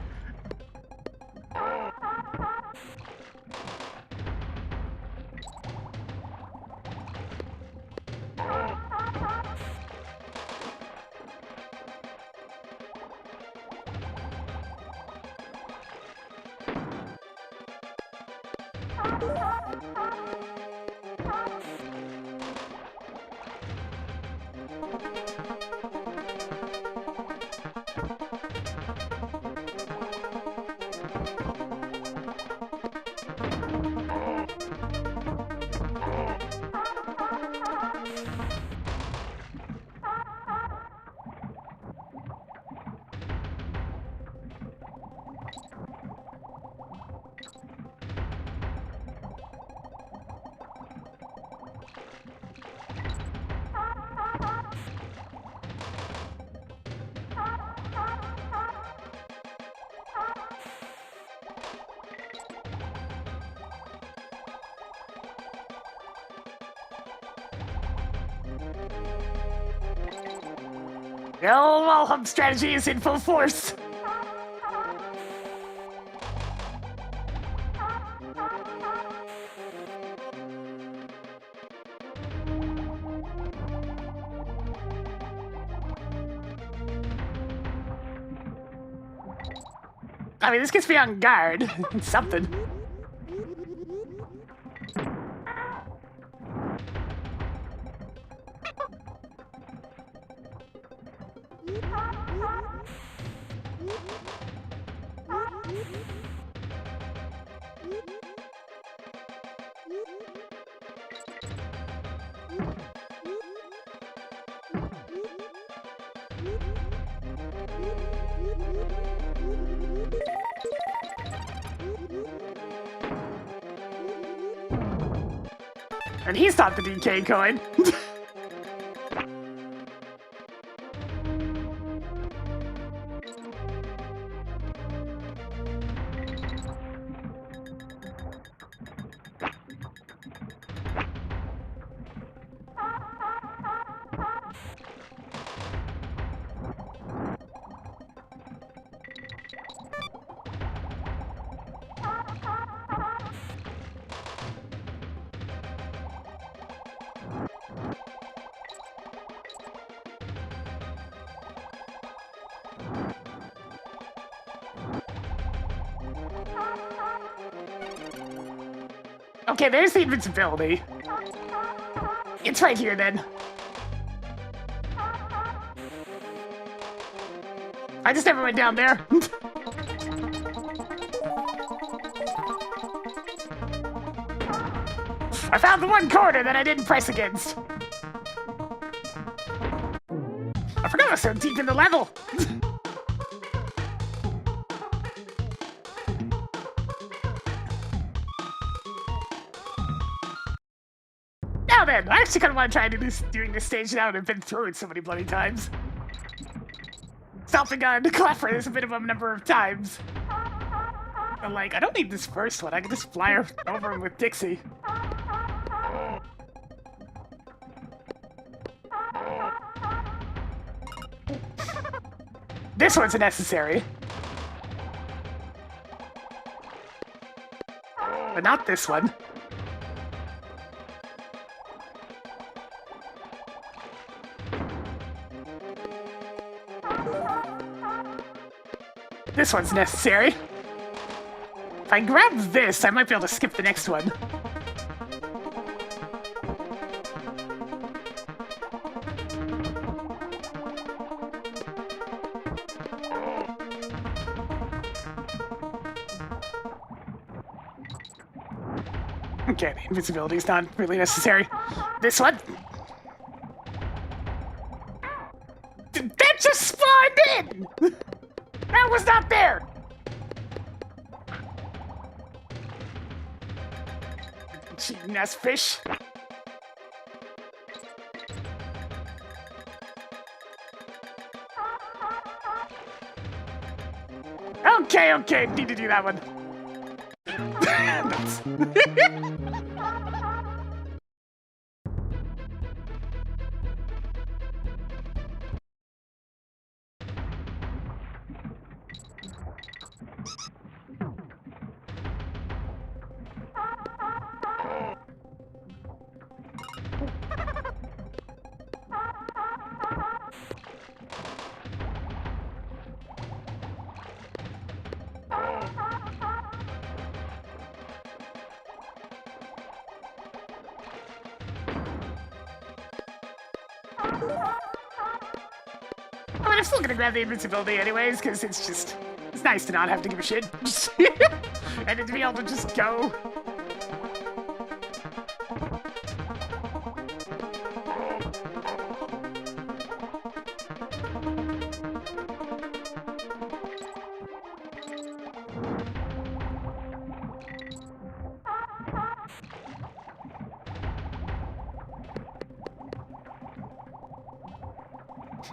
The old wall hump strategy is in full force. I mean, this gets me on guard. It's something. And he's not the DK coin. Okay, there's the invincibility. It's right here, then. I just never went down there. I found the one corner that I didn't press against. I forgot I was so deep in the level. Now then, I actually kind of want to try to do doing this stage now, and I've been through it so many bloody times. Stomping on the Cleffer this a minimum number of times. I'm like, I don't need this first one. I can just fly over him with Dixie. This one's necessary. But not this one. This one's necessary. If I grab this, I might be able to skip the next one. Okay, the invincibility is not really necessary. This one. That just spawned in! That was not there! Cheating ass fish. Okay, need to do that one. I mean, I'm still gonna grab the invincibility anyways, because it's nice to not have to give a shit. And to be able to just go.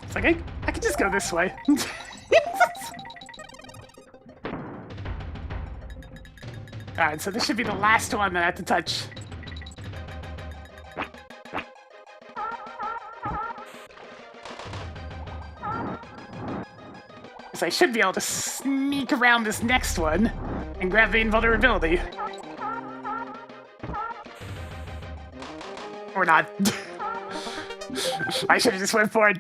It's like, I can just go this way. Alright, so this should be the last one that I have to touch. So I should be able to sneak around this next one and grab the invulnerability. Or not. I should have just went for it.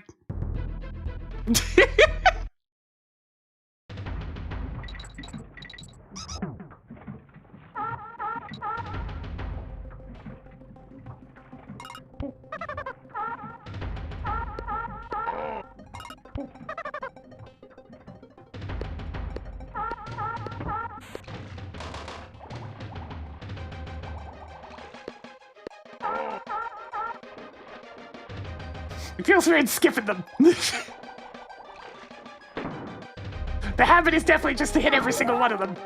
It feels weird skipping them. The habit is definitely just to hit every single one of them.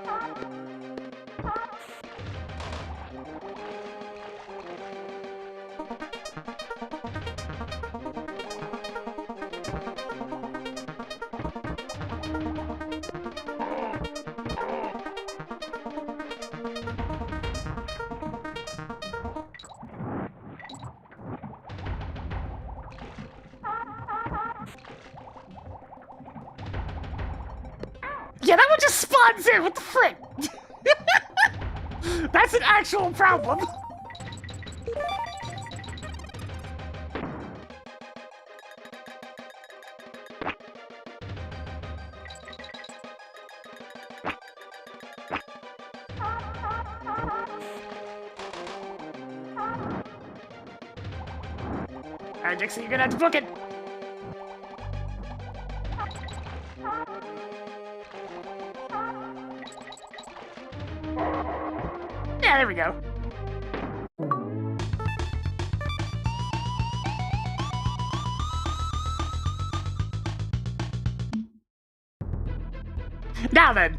Yeah, that one just spawns in. What the frick? That's an actual problem. Alright, Dixie, you're gonna have to book it. Yeah, there we go. Now then.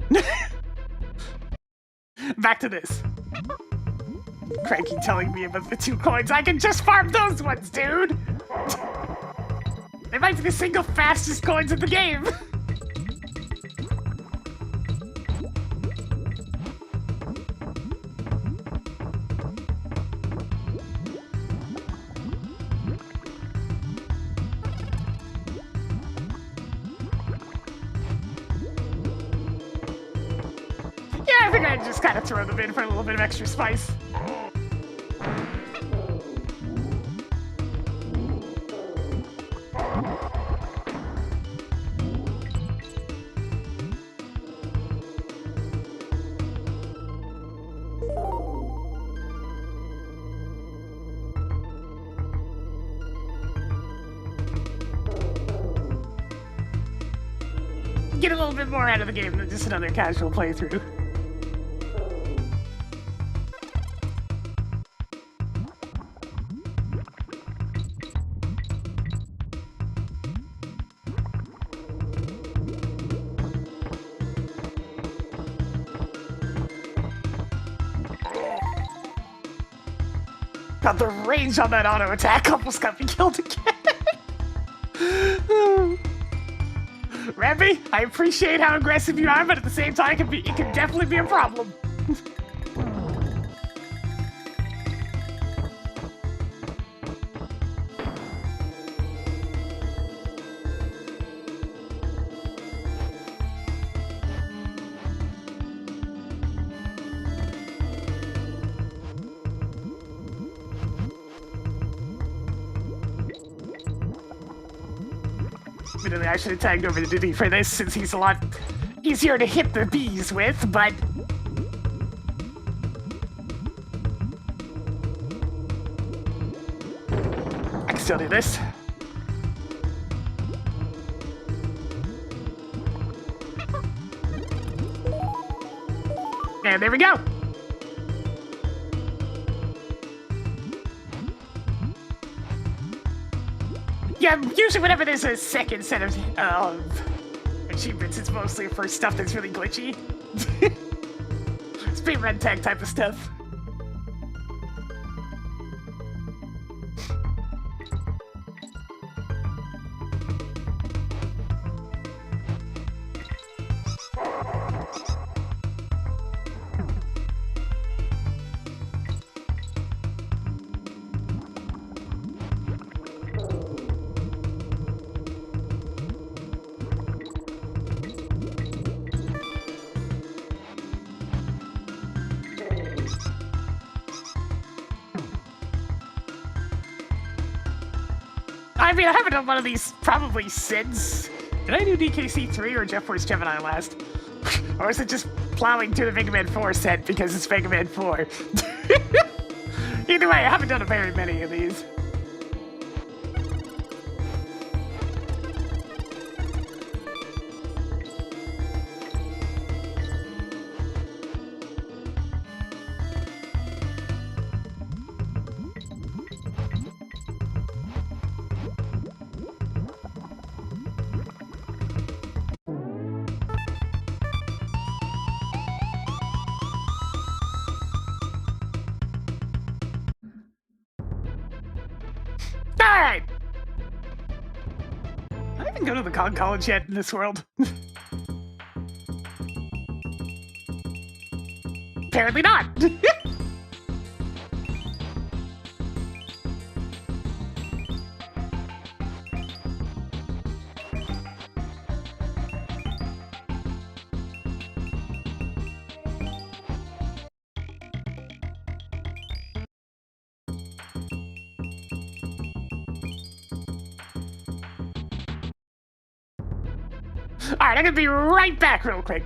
Back to this. Cranky telling me about the 2 coins. I can just farm those ones, dude! They might be the single fastest coins in the game. I think I'd just kind of throw them in for a little bit of extra spice. Get a little bit more out of the game than just another casual playthrough. God, the range on that auto attack almost got me killed again. Rampy, I appreciate how aggressive you are, but at the same time, it can definitely be a problem. Admittedly, I should have tagged over to Diddy for this, since he's a lot easier to hit the bees with, but... I can still do this. And there we go. Yeah, usually whenever there's a second set of achievements, it's mostly for stuff that's really glitchy. Speed red tag type of stuff. I mean, I haven't done one of these probably since. Did I do DKC 3 or Jet Force Gemini last? Or is it just plowing to the Mega Man 4 set because it's Mega Man 4? Either way, I haven't done very many of these. Alright! I didn't go to the Kong College yet in this world. Apparently not! Alright, I'm gonna be right back real quick.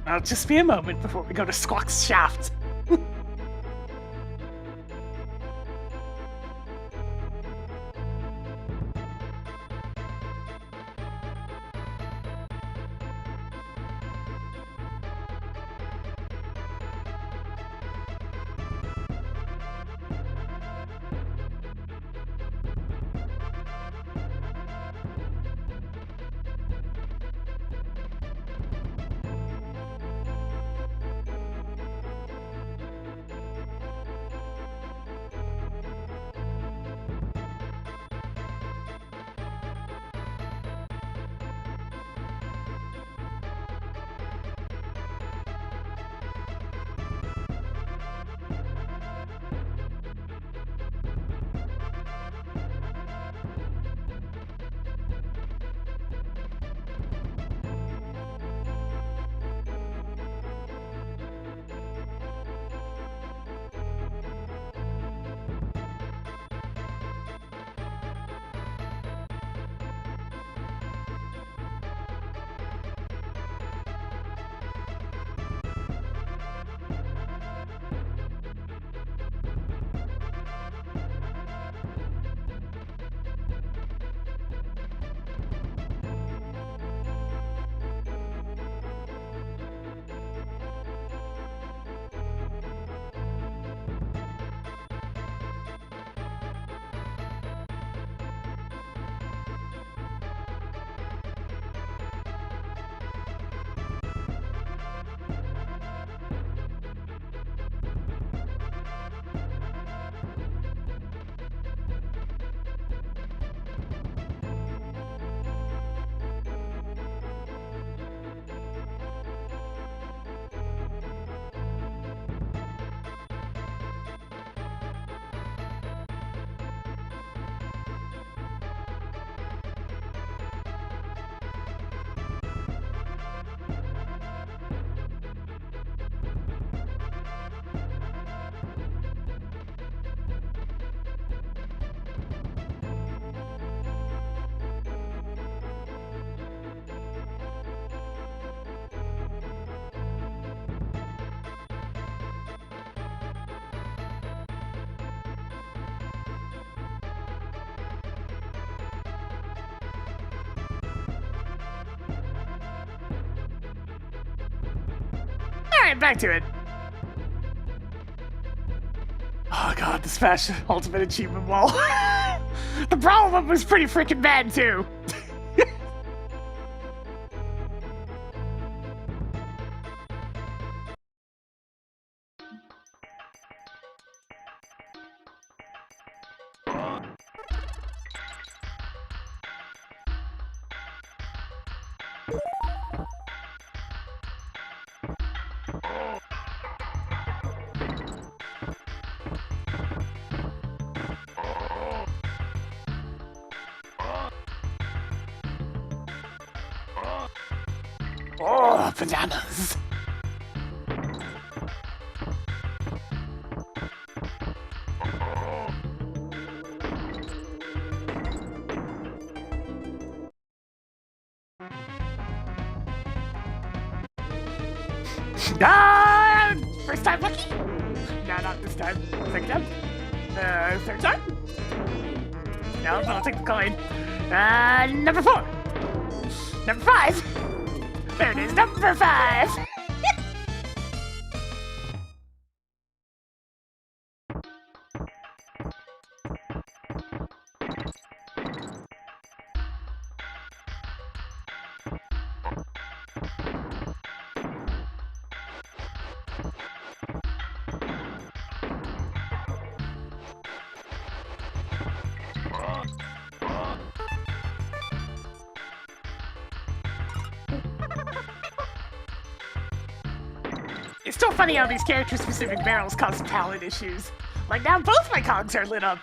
I'll just be a moment before we go to Squawk's shaft. Alright, back to it. god, the Smash Ultimate Achievement wall. The problem was pretty freaking bad, too. Oh, bananas. Ah! First time lucky? No, not this time. Second time? Third time? No, but I'll take the coin. Number 4. Number 5. There it is, number 5. It's still funny how these character-specific barrels cause palette issues. Like now both my cogs are lit up.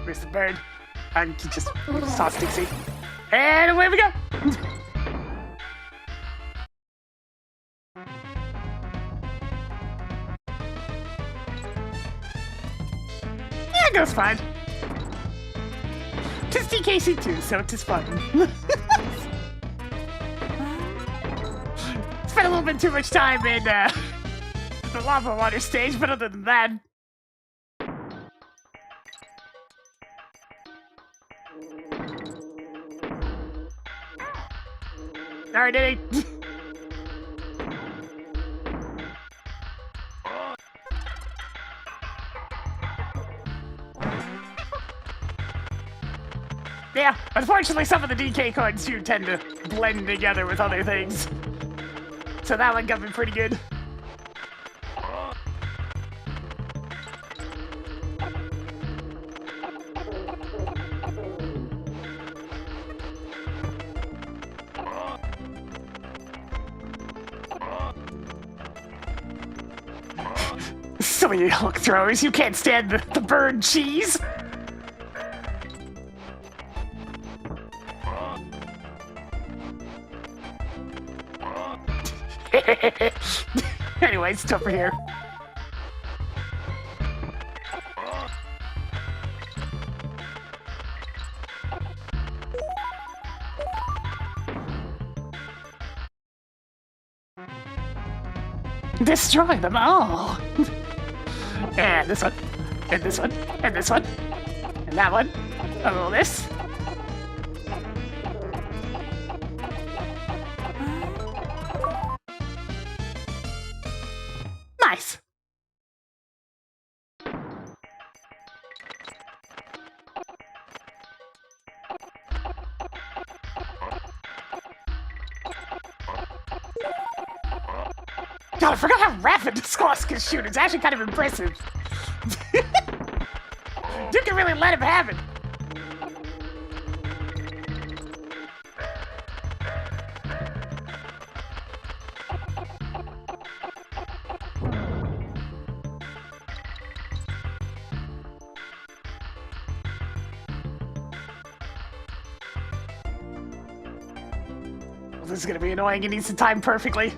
Where's the bird? And just toss Dixie. And away we go! Yeah, it goes fine. Tis DKC too, so it is fun. Spent a little bit too much time in the lava water stage, but other than that, alright, Diddy. Yeah, unfortunately some of the DK coins do tend to blend together with other things. So that one got me pretty good. Some of you hook throwers, you can't stand the bird cheese. Anyway, it's over here. Destroy them all. And this one, and this one, and this one, and that one. A little this. Nice. God, I forgot how rapid the squash can shoot. It's actually kind of impressive. You can really let him have it. Well, this is gonna be annoying. It needs to time perfectly.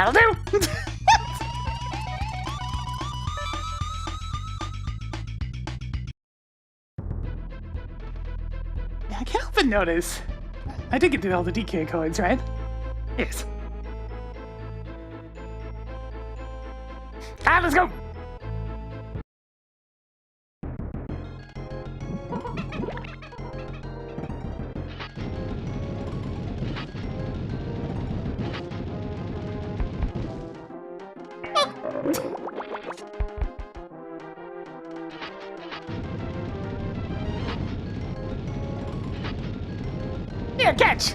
That'll do! I can't help but notice. I did get all the DK coins, right? Yes. Ah, let's go! Here, catch!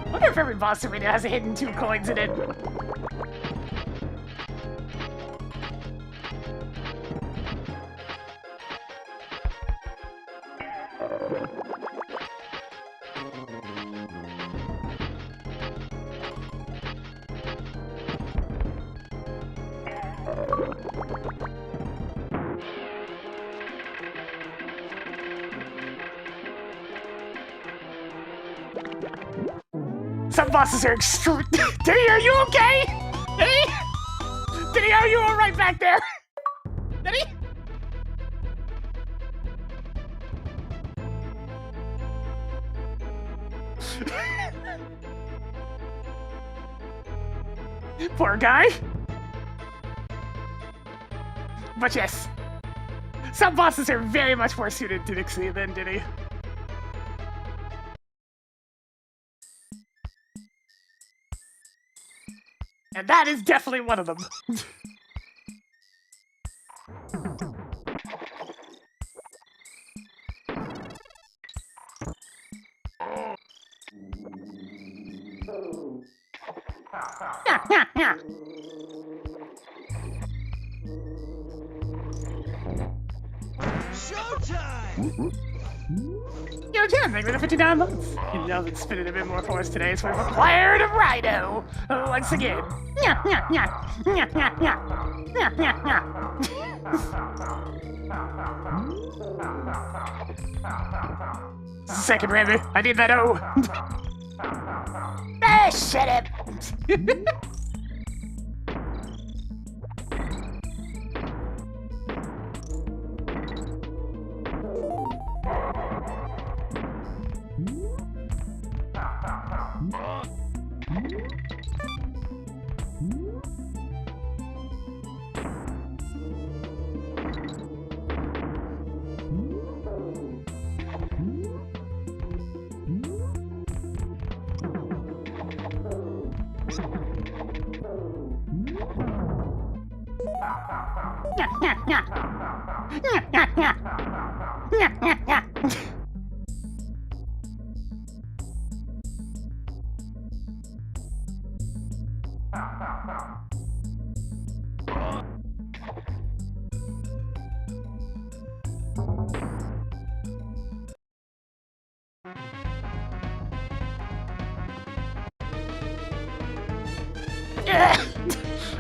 I wonder if every boss arena has a hidden 2 coins in it. Some bosses are extreme. Diddy, are you okay? Diddy? Diddy, are you alright back there? Diddy? Poor guy. But yes, some bosses are very much more suited to Dixie than Diddy. And that is definitely one of them. Yeah. Showtime! Yo, Jen, thank you for the 59 months. You know it's spinning a bit more for us today, so we've acquired a Rhino once again. Second rabbit, I need that O. Ah, shut up.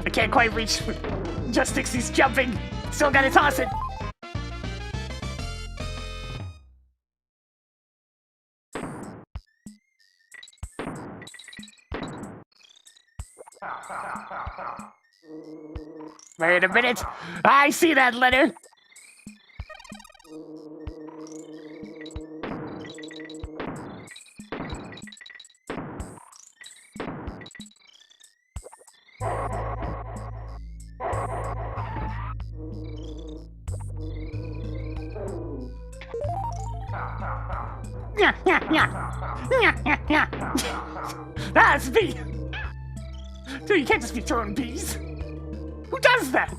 I can't quite reach with just Dixie's jumping. Still gotta toss it. Wait a minute. I see that letter. That's B. Dude, you can't just be throwing bees. Who does that?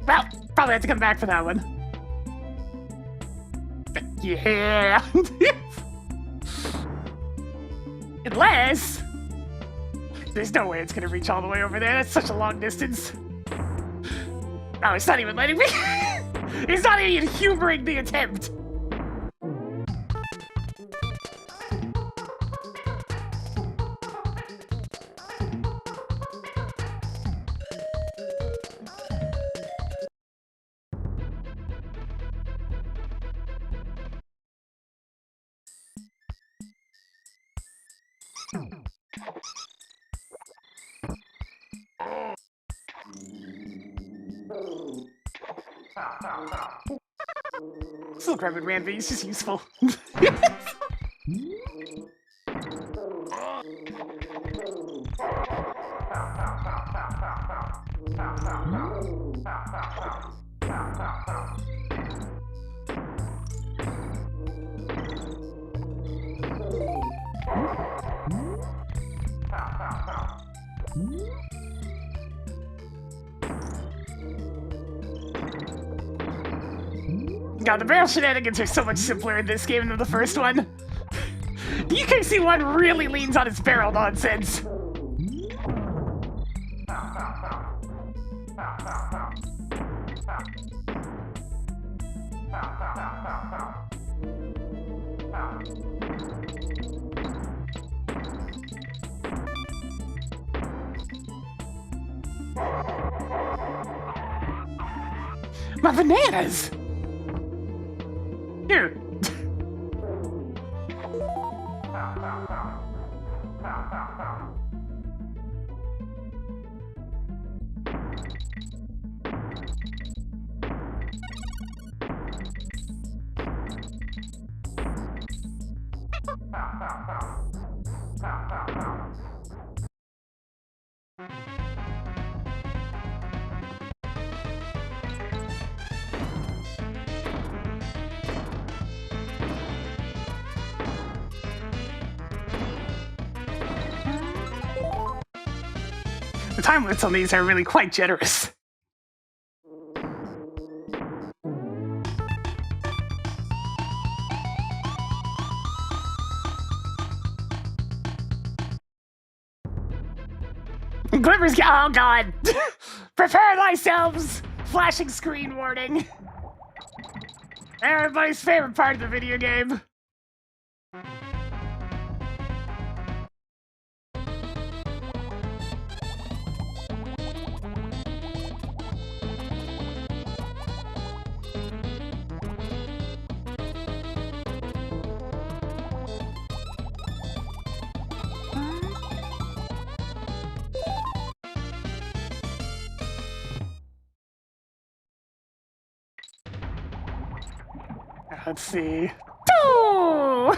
Well, probably have to come back for that one. Yeah. Unless... There's no way it's gonna reach all the way over there. That's such a long distance. Oh, it's not even letting me. He's not even humoring the attempt. Still grabbing man, but he's just useful. God, the barrel shenanigans are so much simpler in this game than the first one. The UKC one really leans on its barrel nonsense. My bananas! Here. The time limits on these are really quite generous. Glimmers, oh god! Prepare thyselves! Flashing screen warning. Everybody's favorite part of the video game. Let's see. Oh!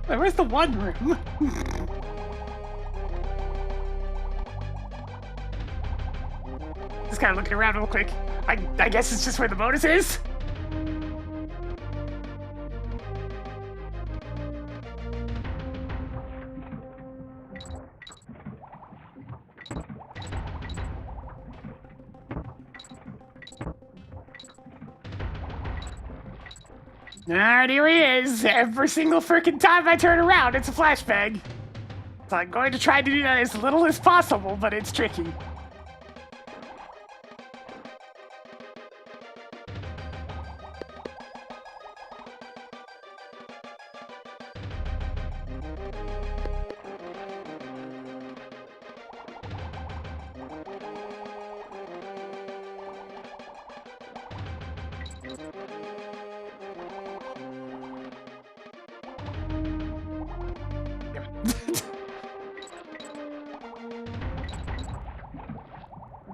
Where's the one room? Just kind of looking around real quick. I guess it's just where the bonus is? Alright, here he is. Every single freaking time I turn around, it's a flashbang. So I'm going to try to do that as little as possible, but it's tricky.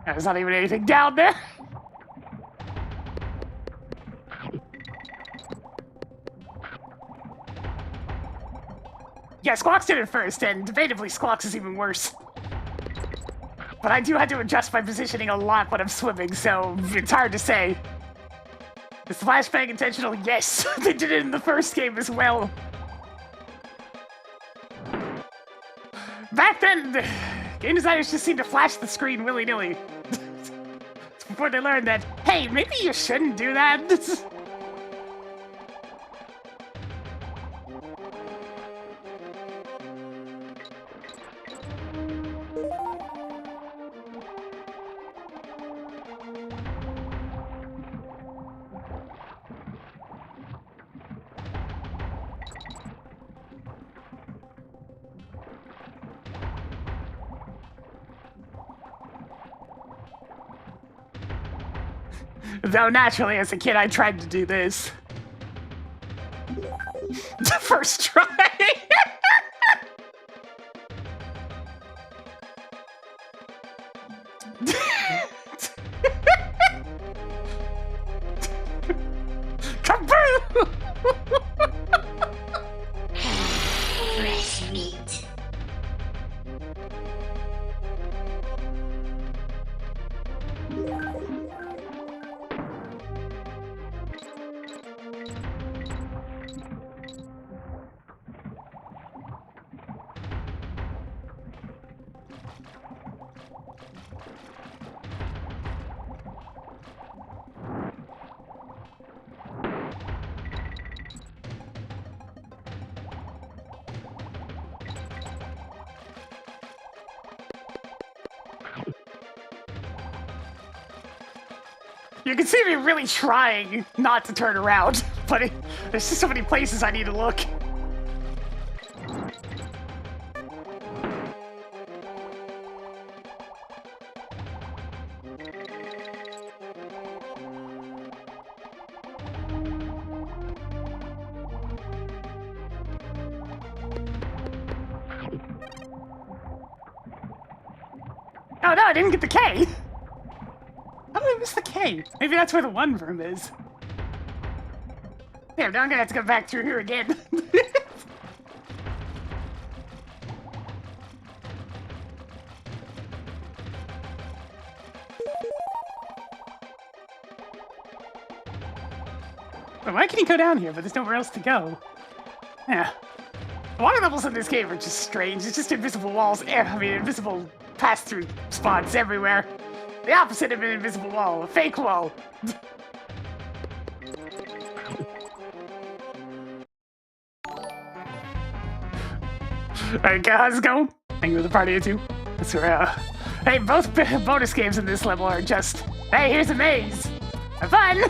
There's not even anything down there. Yeah, Squawks did it first, and debatably Squawks is even worse. But I do have to adjust my positioning a lot when I'm swimming, so it's hard to say. Is the flashbang intentional? Yes, they did it in the first game as well. Back then, the game designers just seemed to flash the screen willy-nilly. Before they learned that, hey, maybe you shouldn't do that. Though naturally, as a kid, I tried to do this. The first try! Kaboom! Fresh meat. You can see me really trying not to turn around, but there's just so many places I need to look. Oh no, I didn't get the K! How did I miss the K? Maybe that's where the one room is. Damn, now I'm gonna have to go back through here again. But why can he go down here, but there's nowhere else to go? Yeah. The water levels in this game are just strange. It's just invisible walls. I mean, invisible pass-through spots everywhere. The opposite of an invisible wall, a fake wall. Alright, how's it going? Hang with the party of two. That's where, hey, both bonus games in this level are just, hey, here's a maze. Have fun!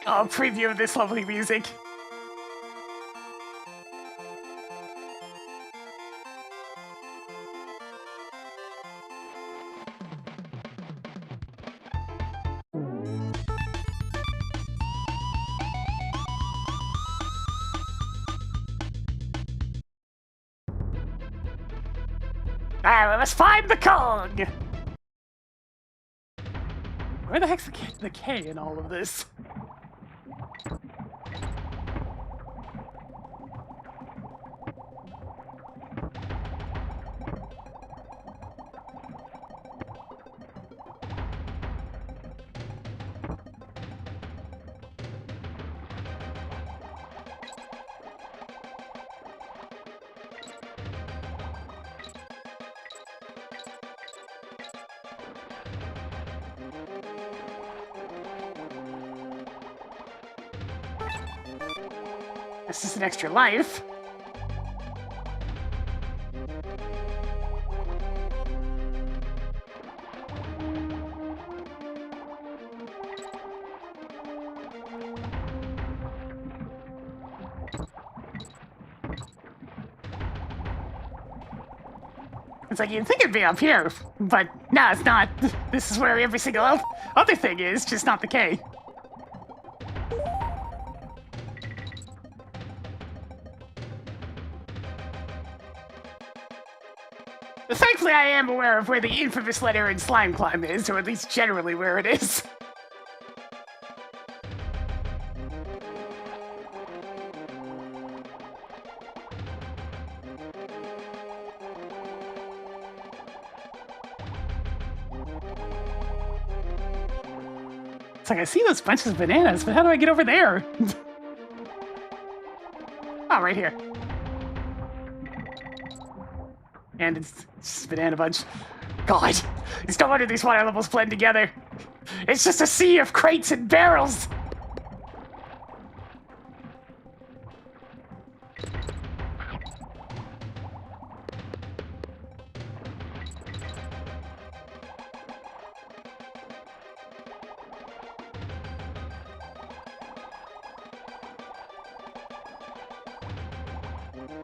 Oh, preview of this lovely music. Alright, well, let's find the Kong! Where the heck's the K in all of this? This is an extra life. It's like you'd think it'd be up here, but no, it's not. This is where every single other thing is, just not the K. Thankfully, I am aware of where the infamous letter in Slime Climb is, or at least generally where it is. It's like, I see those bunches of bananas, but how do I get over there? Oh, right here. And it's just a banana bunch. God, it's no wonder these water levels blend together. It's just a sea of crates and barrels.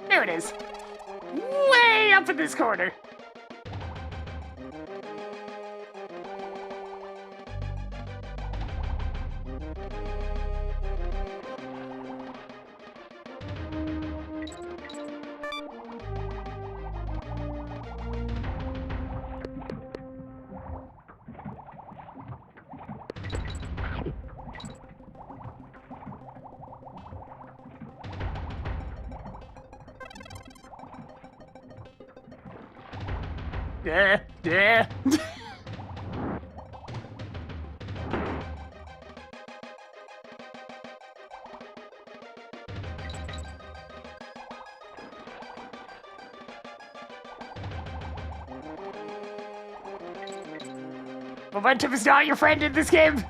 There it is. Way up in this corner. Yeah. Momentum is not your friend in this game.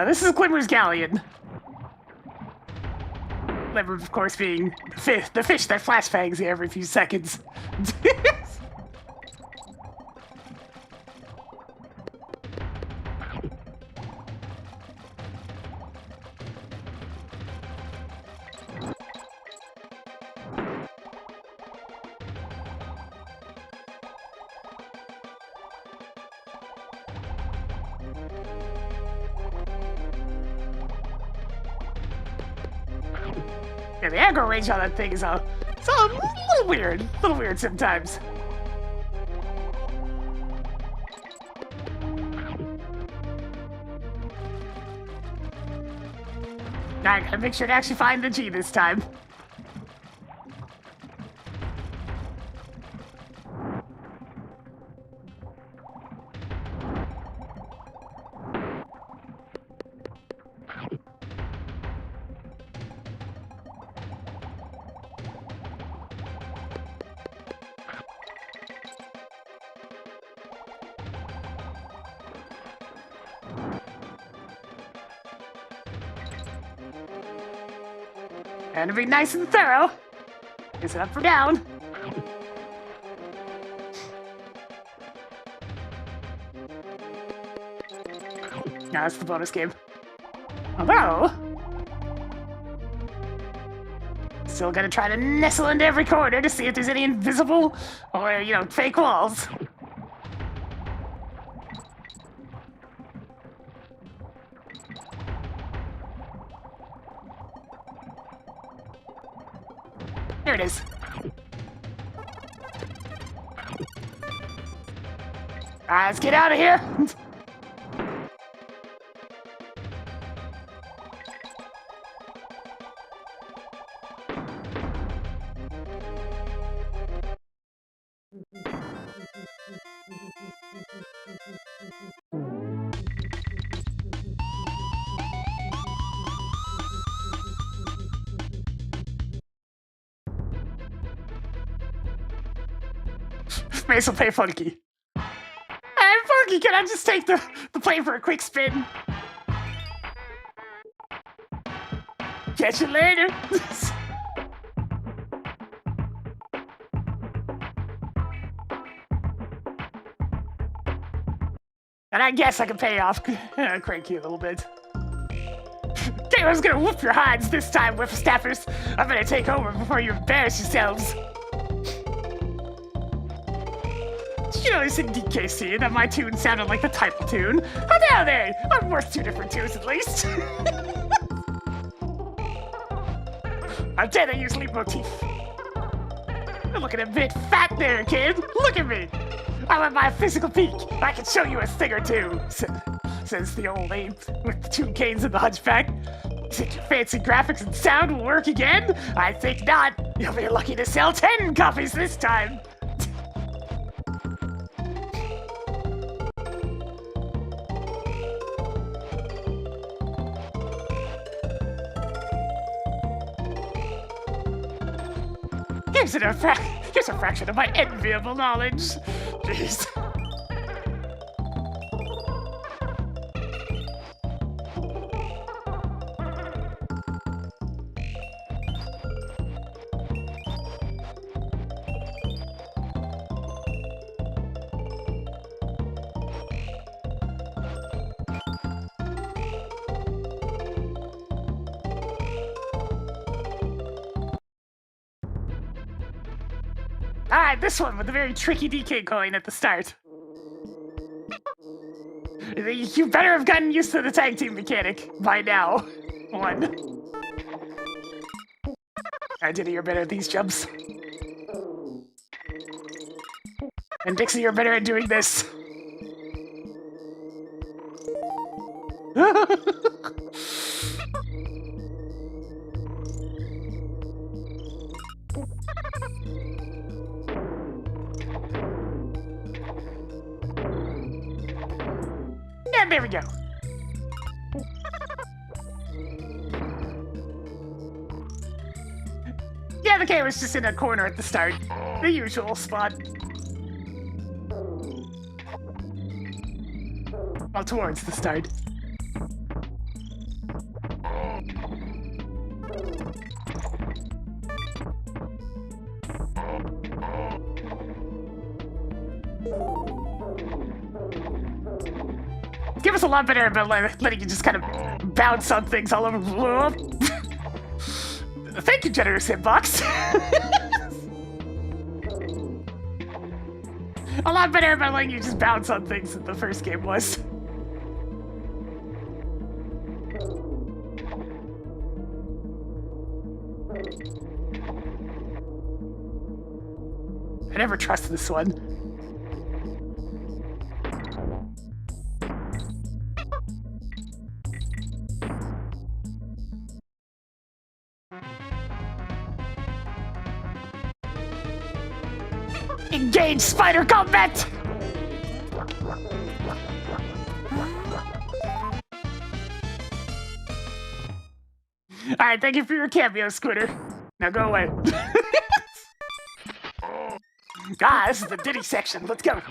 This is Glimmer's Galleon. Glimmer, of course, being the fish that flashbangs you every few seconds. Yeah, the aggro range on that thing is a little weird sometimes. I gotta make sure to actually find the G this time. And to be nice and thorough, is it up or down? Now that's the bonus game. Although, still gonna try to nestle into every corner to see if there's any invisible or, fake walls. There it is. Alright, let's get out of here. Mace will pay Funky. Hey, Funky, can I just take the plane for a quick spin? Catch you later. And I guess I can pay off Cranky a little bit. Gamer's gonna whoop your hides this time, whipperstaffers. I'm gonna take over before you embarrass yourselves. You notice in DKC that my tune sounded like the title tune? Oh, now there! I'm worth 2 different tunes at least. I'm dead, I use leitmotif. You're looking a bit fat there, kid. Look at me. I'm at my physical peak. I can show you a thing or two, says the old ape with the 2 canes and the hunchback. You think your fancy graphics and sound will work again? I think not. You'll be lucky to sell 10 copies this time. Here's a fraction of my enviable knowledge. Jeez. Alright, this one with a very tricky DK coin at the start. You better have gotten used to the tag team mechanic by now. 1. Diddy, you're better at these jumps. And Dixie, you're better at doing this. And there we go. Yeah, the K was just in a corner at the start. The usual spot. Well, towards the start. Give us a lot better about letting you just kind of bounce on things all over. Thank you, generous hitbox. A lot better about letting you just bounce on things than the first game was. I never trust this one. Engage spider combat! Alright, thank you for your cameo, Squitter. Now go away. This is the Diddy section. Let's go.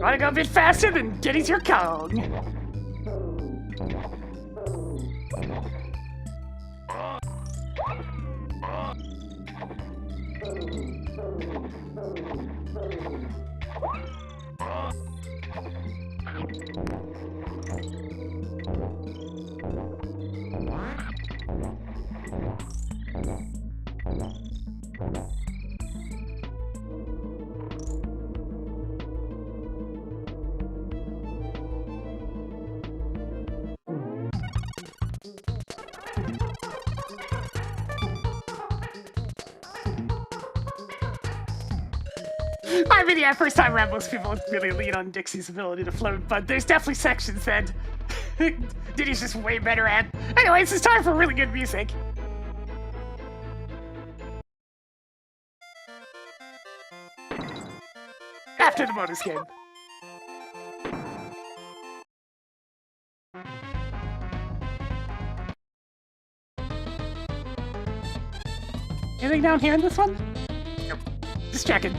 Wanna go a bit faster? Then Diddy's your Kong. I mean, yeah, first time around, most people really lean on Dixie's ability to float, but there's definitely sections that Diddy's just way better at. Anyways, it's time for really good music. After the bonus game. Anything down here in this one? Nope. Just checking.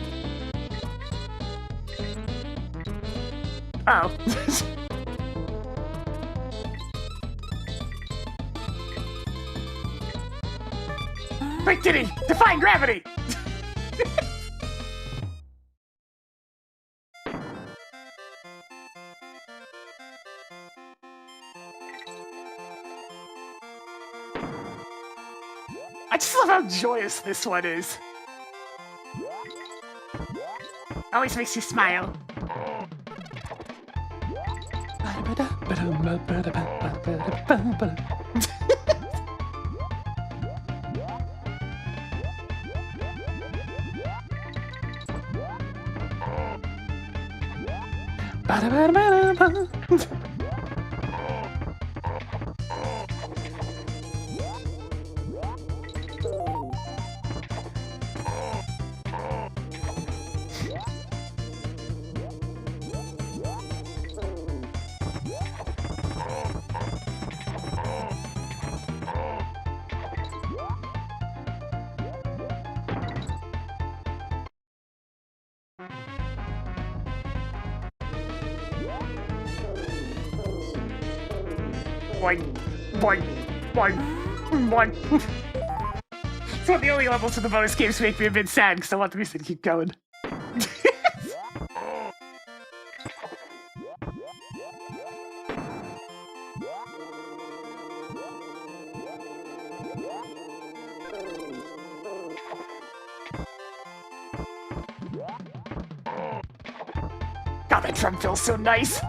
Oh. Quick, Kitty! Defy gravity! I just love how joyous this one is. Always makes you smile. Boing, boing, boing, boing. It's one of the only levels of the bonus games make me a bit sad because I want the music to keep going. God, that drum feels so nice.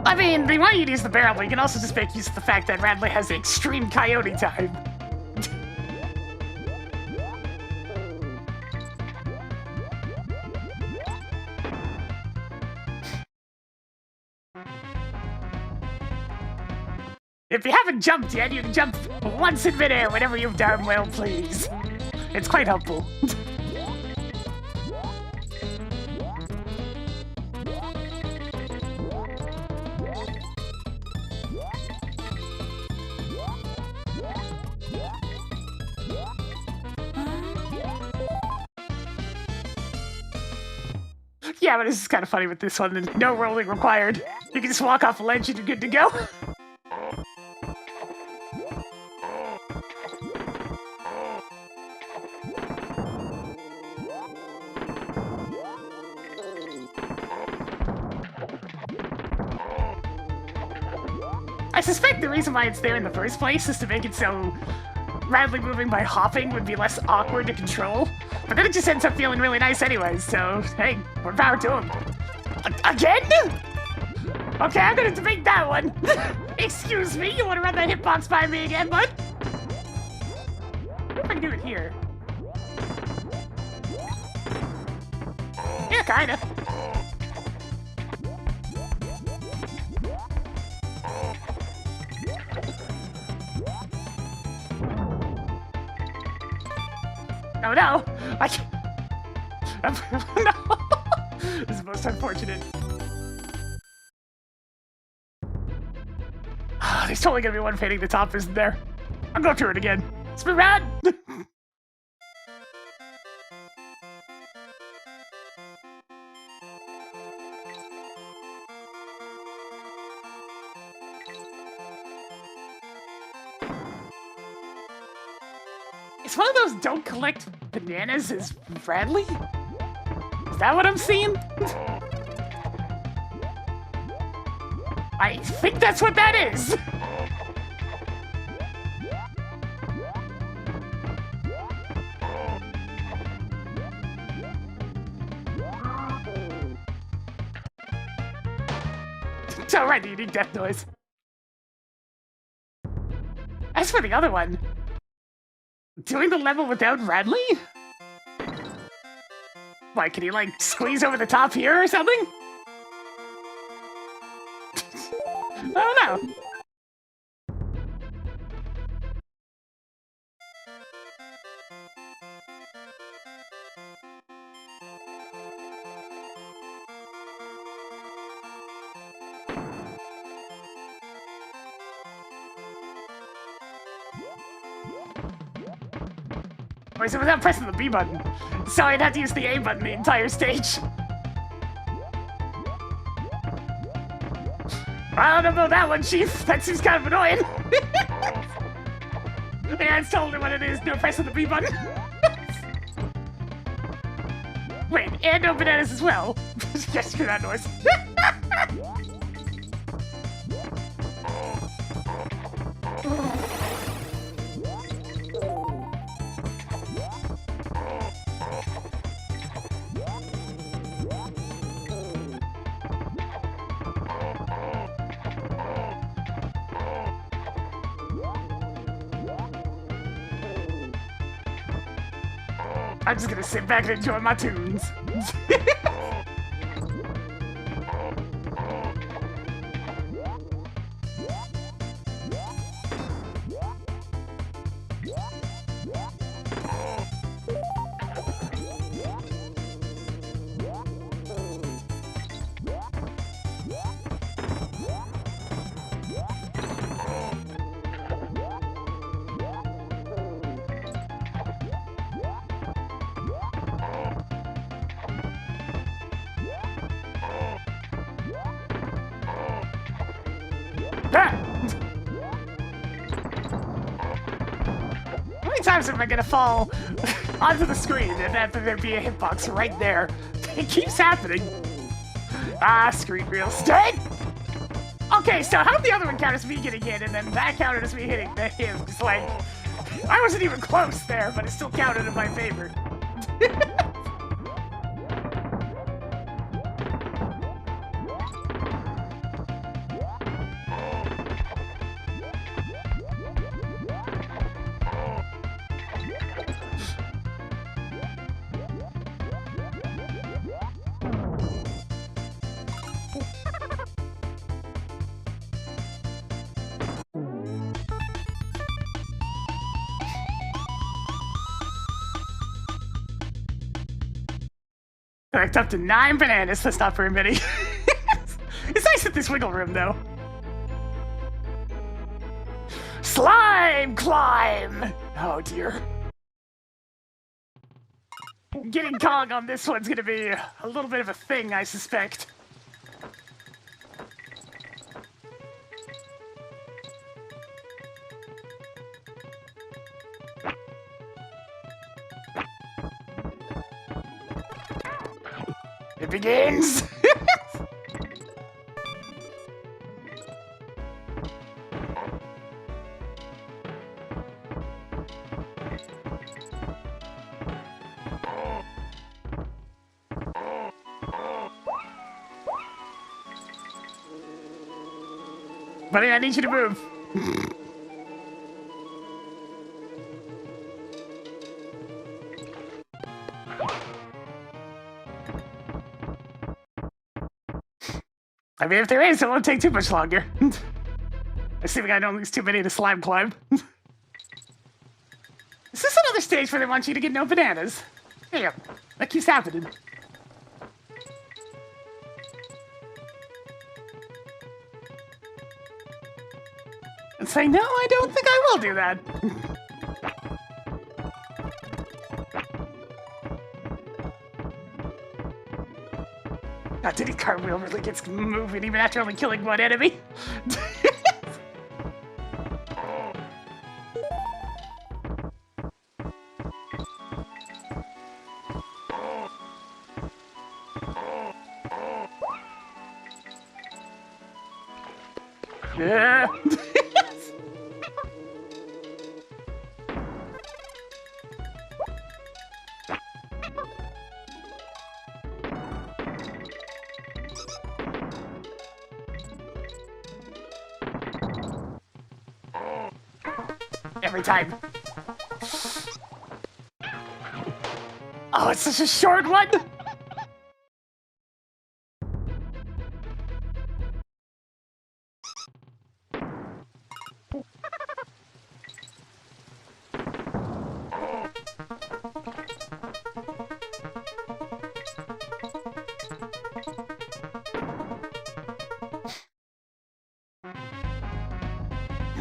I mean, they want you to use the barrel, but you can also just make use of the fact that Radley has extreme coyote time. If you haven't jumped yet, you can jump once in midair whenever you darn well please. It's quite helpful. Yeah, but this is kind of funny with this one. There's no rolling required. You can just walk off a ledge and you're good to go. I suspect the reason why it's there in the first place is to make it so Radley moving by hopping would be less awkward to control. But then it just ends up feeling really nice anyways, so hey, more power to him. Again? Okay, I'm gonna debate that one. Excuse me, you wanna run that hitbox by me again, bud? What if I can do it here? Yeah, kinda. Oh no! I can't. No! This is most unfortunate. There's totally gonna be one fading the top, isn't there? I'll go through it again. It's been rad! It's one of those don't collect bananas is Bradley? Is that what I'm seeing? I think that's what that is! It's alright, the unique death noise. As for the other one, doing the level without Radley? Why, can he, like, squeeze over the top here or something? I don't know. Wait, so without pressing the B button, so I'd have to use the A button the entire stage. I don't know about that one, Chief. That seems kind of annoying. Yeah, it's totally what it is. No pressing the B button. Wait, and no bananas as well. Just for that noise. I'm just gonna sit back and enjoy my tunes. Ah! How many times am I gonna fall onto the screen and have there be a hitbox right there? It keeps happening. Ah, screen real estate! Okay, so how the other one count as me getting hit, and then that counted as me hitting him? It's like, I wasn't even close there, but it still counted in my favor. Collect up to 9 bananas. That's not very many. It's nice at this wiggle room, though. Slime climb! Oh, dear. Getting Kong on this one's gonna be a little bit of a thing, I suspect. It begins! Buddy, I need you to move. I mean, if there is, it won't take too much longer. Assuming I don't lose too many to slime climb. Is this another stage where they want you to get no bananas? Yeah, that keeps happening. And say, no, I don't think I will do that. God, Diddy Cartwheel really gets moving even after only killing one enemy. Yeah. Every time. Oh, it's such a short one!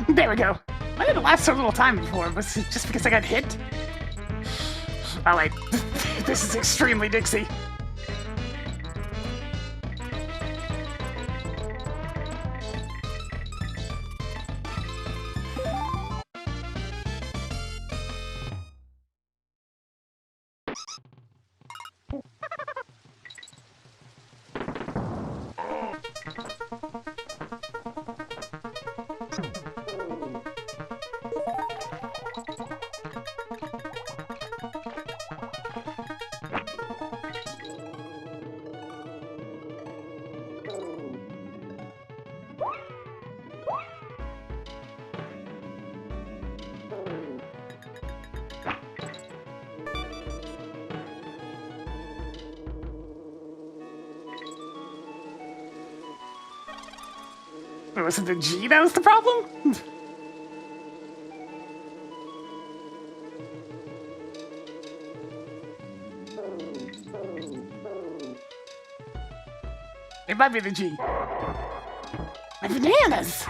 There we go. Why did it last so little time before? Was it just because I got hit? Oh wait, this is extremely Dixie. Was it the G that was the problem? It might be the G. My bananas!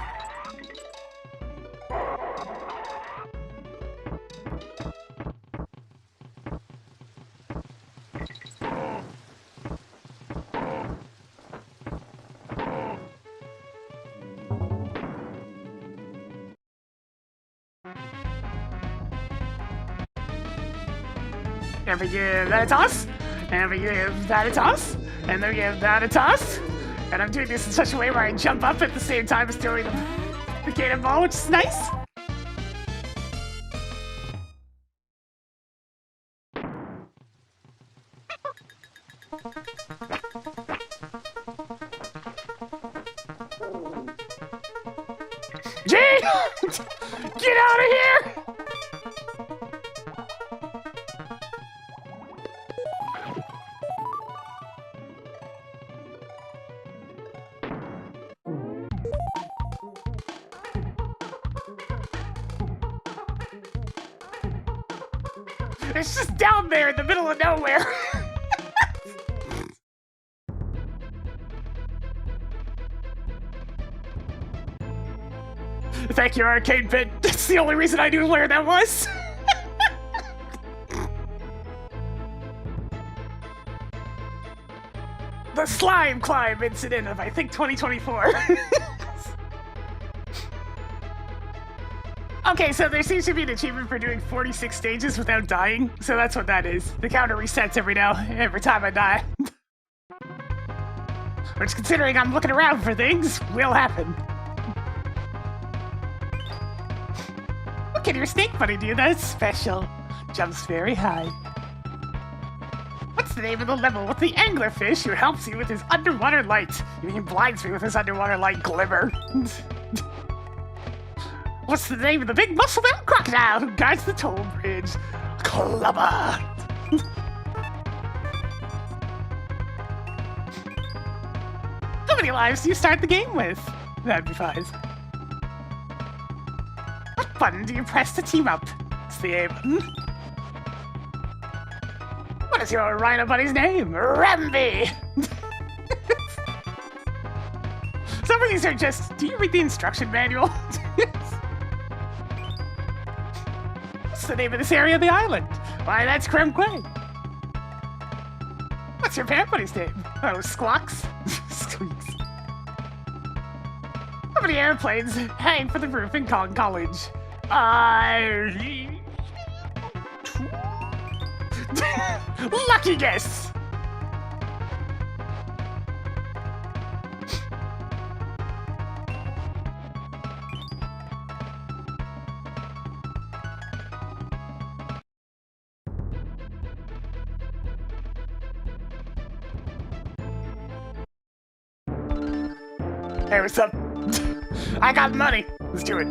And we give that a toss, and we give that a toss, and then we give that a toss. And I'm doing this in such a way where I jump up at the same time as doing the cannonball, which is nice. Gee! Get out of here! It's just down there in the middle of nowhere. Thank you, Arcade Pit. That's the only reason I knew where that was. The slime climb incident of, I think, 2024. Okay, so there seems to be an achievement for doing 46 stages without dying, so that's what that is. The counter resets every time I die. Which, considering I'm looking around for things, will happen. What can your snake buddy do that's special? Jumps very high. What's the name of the level with the anglerfish who helps you with his underwater light? You mean blinds me with his underwater light glimmer? What's the name of the big muscle-bound crocodile who guards the toll bridge? Clubber! How many lives do you start the game with? That'd be 5. What button do you press to team up? It's the A button. What is your rhino buddy's name? Ramby! Some of these are just... Do you read the instruction manual? What's the name of this area of the island? Why, that's Kremquay. What's your parent buddy's name? Oh, Squawks? Squeaks. How many airplanes hang for the roof in Kong College? Lucky guess! Hey, what's up? I got money. Let's do it.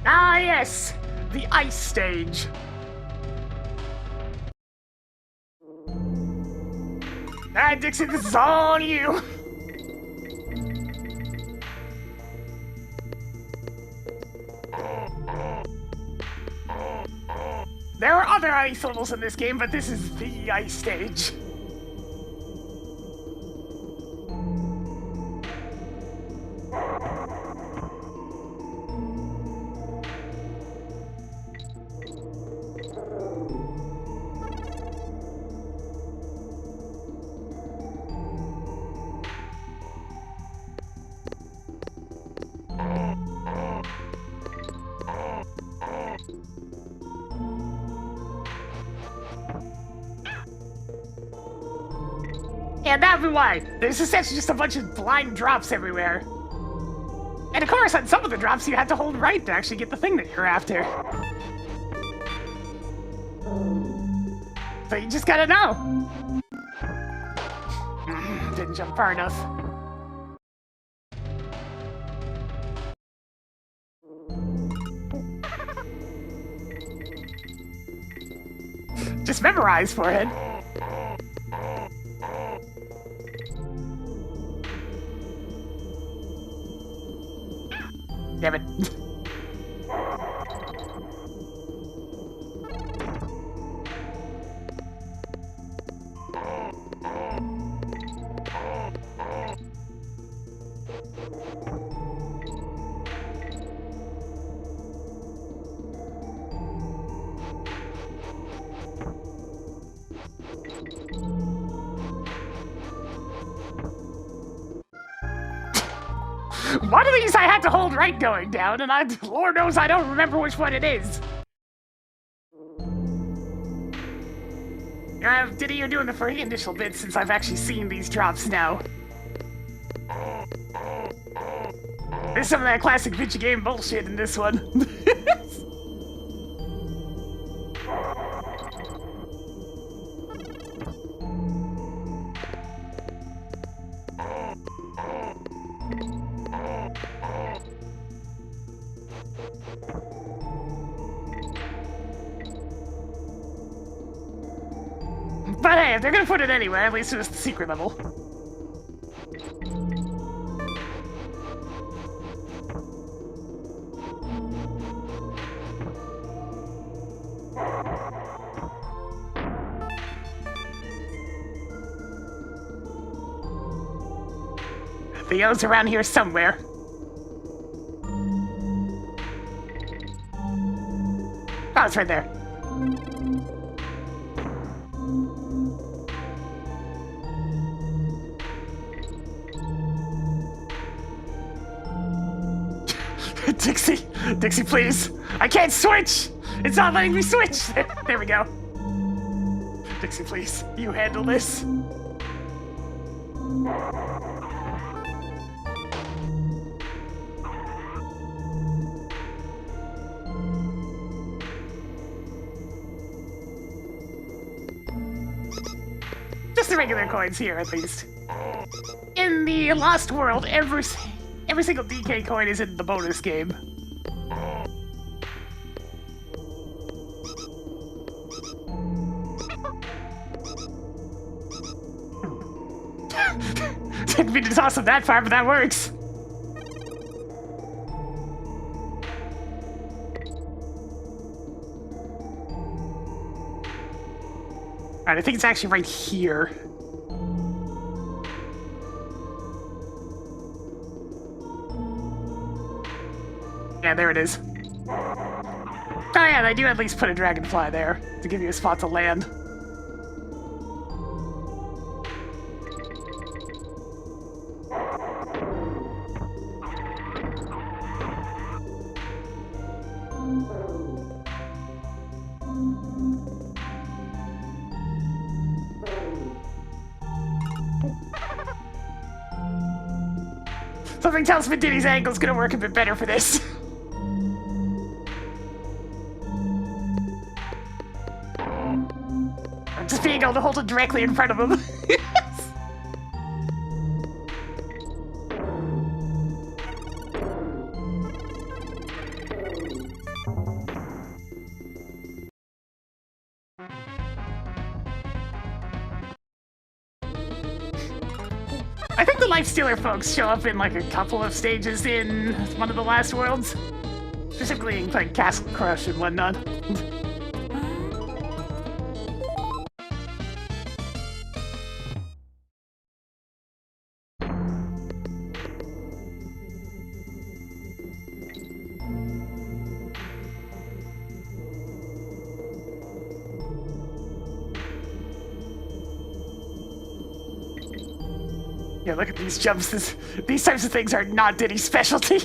Ah, yes! The ice stage. Alright, Dixie, this is all on you. There are other ice levels in this game, but this is the ice stage. Yeah, that'd be why. There's essentially just a bunch of blind drops everywhere. And of course, on some of the drops, you have to hold right to actually get the thing that you're after. So you just gotta know. Didn't jump far enough. Just memorize, forehead. Damn it. One of these I had to hold right going down, and Lord knows I don't remember which one it is. Diddy, you're doing the free initial bit since I've actually seen these drops now. There's some of that classic video game bullshit in this one. But hey, if they're gonna put it anywhere, at least it was the secret level. Theo's around here somewhere. Oh, it's right there. Dixie, please. I can't switch. It's not letting me switch. There we go. Dixie, please. You handle this. Just the regular coins here, at least. In the Lost World, every single DK coin is in the bonus game. Didn't mean to toss him that far, but that works. Alright, I think it's actually right here. Yeah, there it is. Oh yeah, they do at least put a dragonfly there to give you a spot to land. Something tells me Diddy's angle's gonna work a bit better for this. I'm just being able to hold it directly in front of him. I think the Lifestealer folks show up in like a couple of stages in one of the last worlds. Specifically in like Castle Crush and whatnot. Yeah, look at these jumps. These types of things are not Diddy's specialty.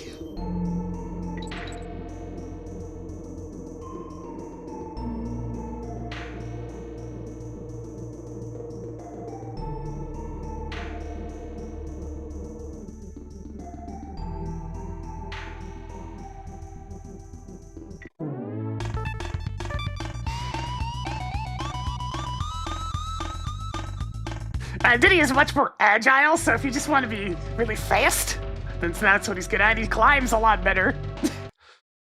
Diddy is much more agile, so if you just want to be really fast, then that's what he's good at. He climbs a lot better.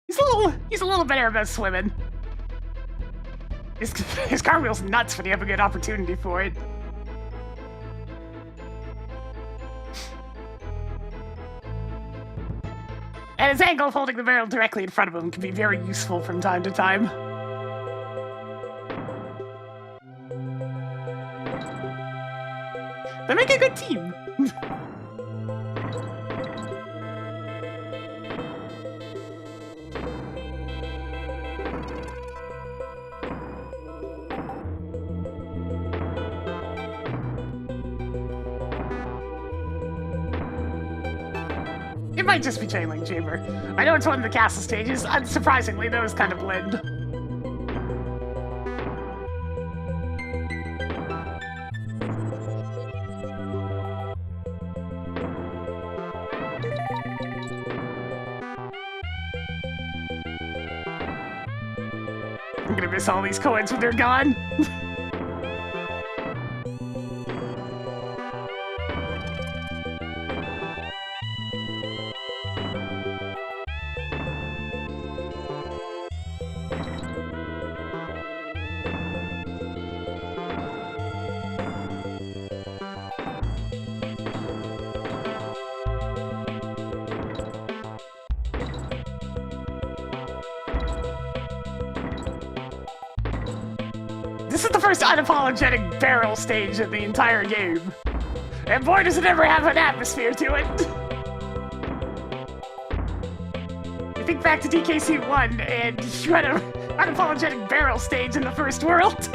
he's a little better about swimming. His cartwheel's nuts when you have a good opportunity for it. And his angle of holding the barrel directly in front of him can be very useful from time to time. They make a good team. It might just be Chain Link Chamber. I know it's one of the castle stages. Unsurprisingly, those kind of blend. I'm gonna miss all these coins when they're gone. This is the first unapologetic barrel stage in the entire game. And boy, does it ever have an atmosphere to it. You think back to DKC1 and you had an unapologetic barrel stage in the first world.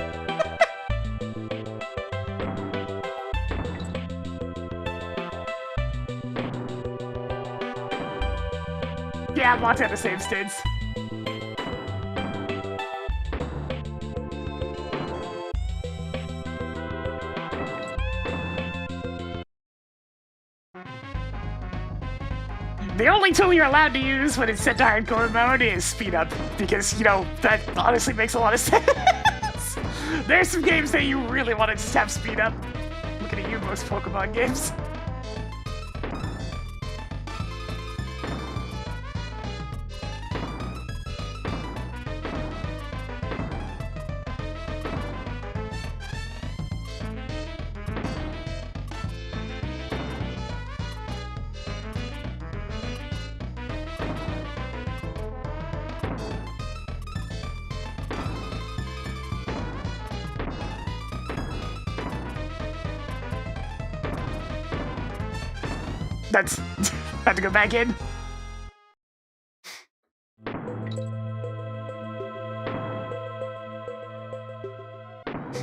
Yeah, Montana save states. The only tool you're allowed to use when it's set to hardcore mode is speed up, because, you know, that honestly makes a lot of sense. There's some games that you really want to just have speed up. Looking at you, most Pokemon games. That's... had to go back in.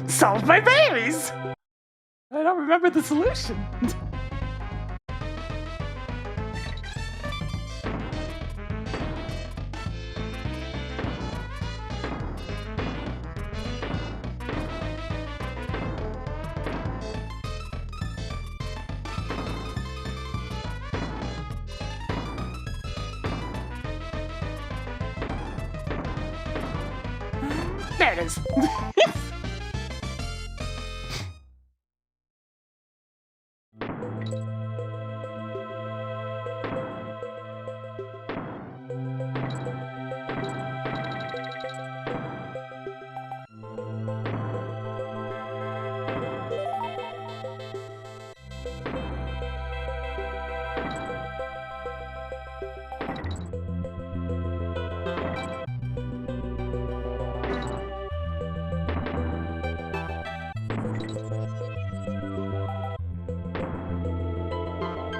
Solve my babies! I don't remember the solution. There it is.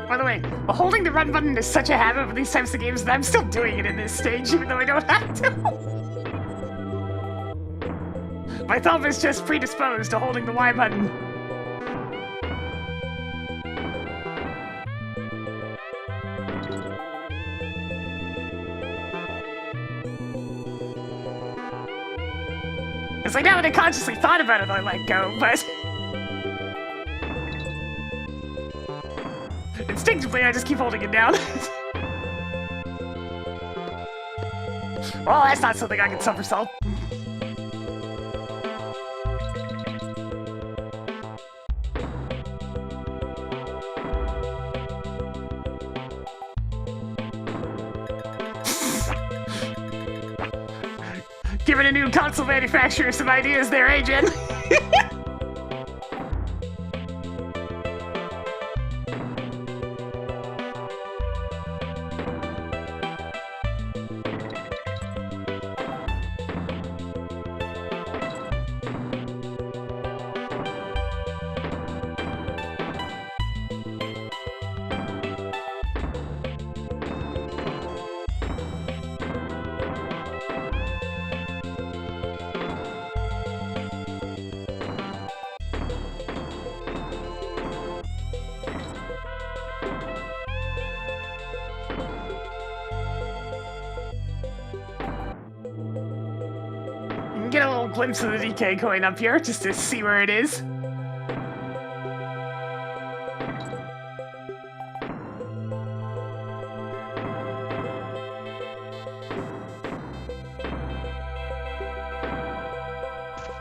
By the way, holding the run button is such a habit with these types of games that I'm still doing it in this stage, even though I don't have to. My thumb is just predisposed to holding the Y button. It's like now that I consciously thought about it, I let go, but... instinctively, I just keep holding it down. Well, that's not something I can somersault. Giving a new console manufacturer some ideas there, eh, Jen? Get a little glimpse of the DK coin up here, just to see where it is.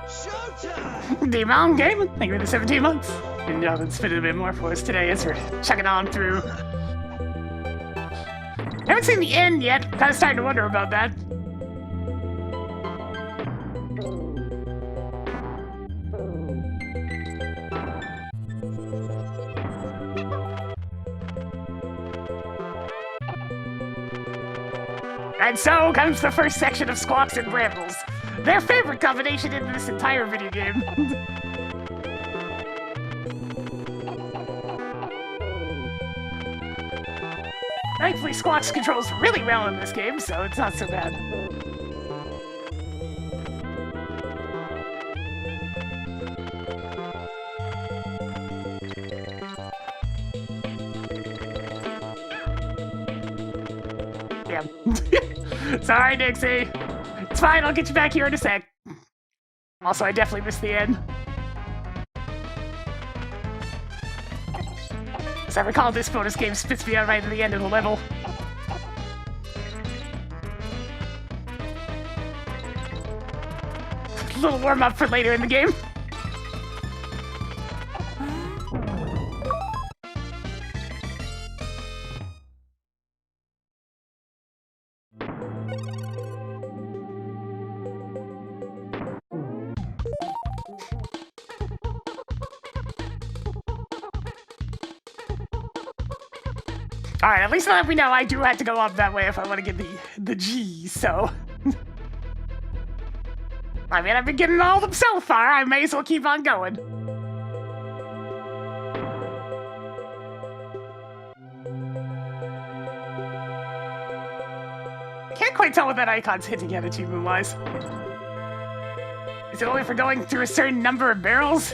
Showtime! D-Mom Game, thank you for the 17 months. And Jonathan spit a bit more for us today as we're checking on through. Haven't seen the end yet, kind of starting to wonder about that. And so comes the first section of Squawks and Brambles. Their favorite combination in this entire video game. Thankfully, Squawks controls really well in this game, so it's not so bad. Yeah. Sorry, Dixie. It's fine, I'll get you back here in a sec. Also, I definitely missed the end. As I recall, this bonus game spits me out right at the end of the level. A little warm-up for later in the game. Alright, at least now that we know I do have to go up that way if I want to get the G, so... I mean, I've been getting all of them so far, I may as well keep on going. Can't quite tell what that icon's hitting at achievement-wise. Is it only for going through a certain number of barrels?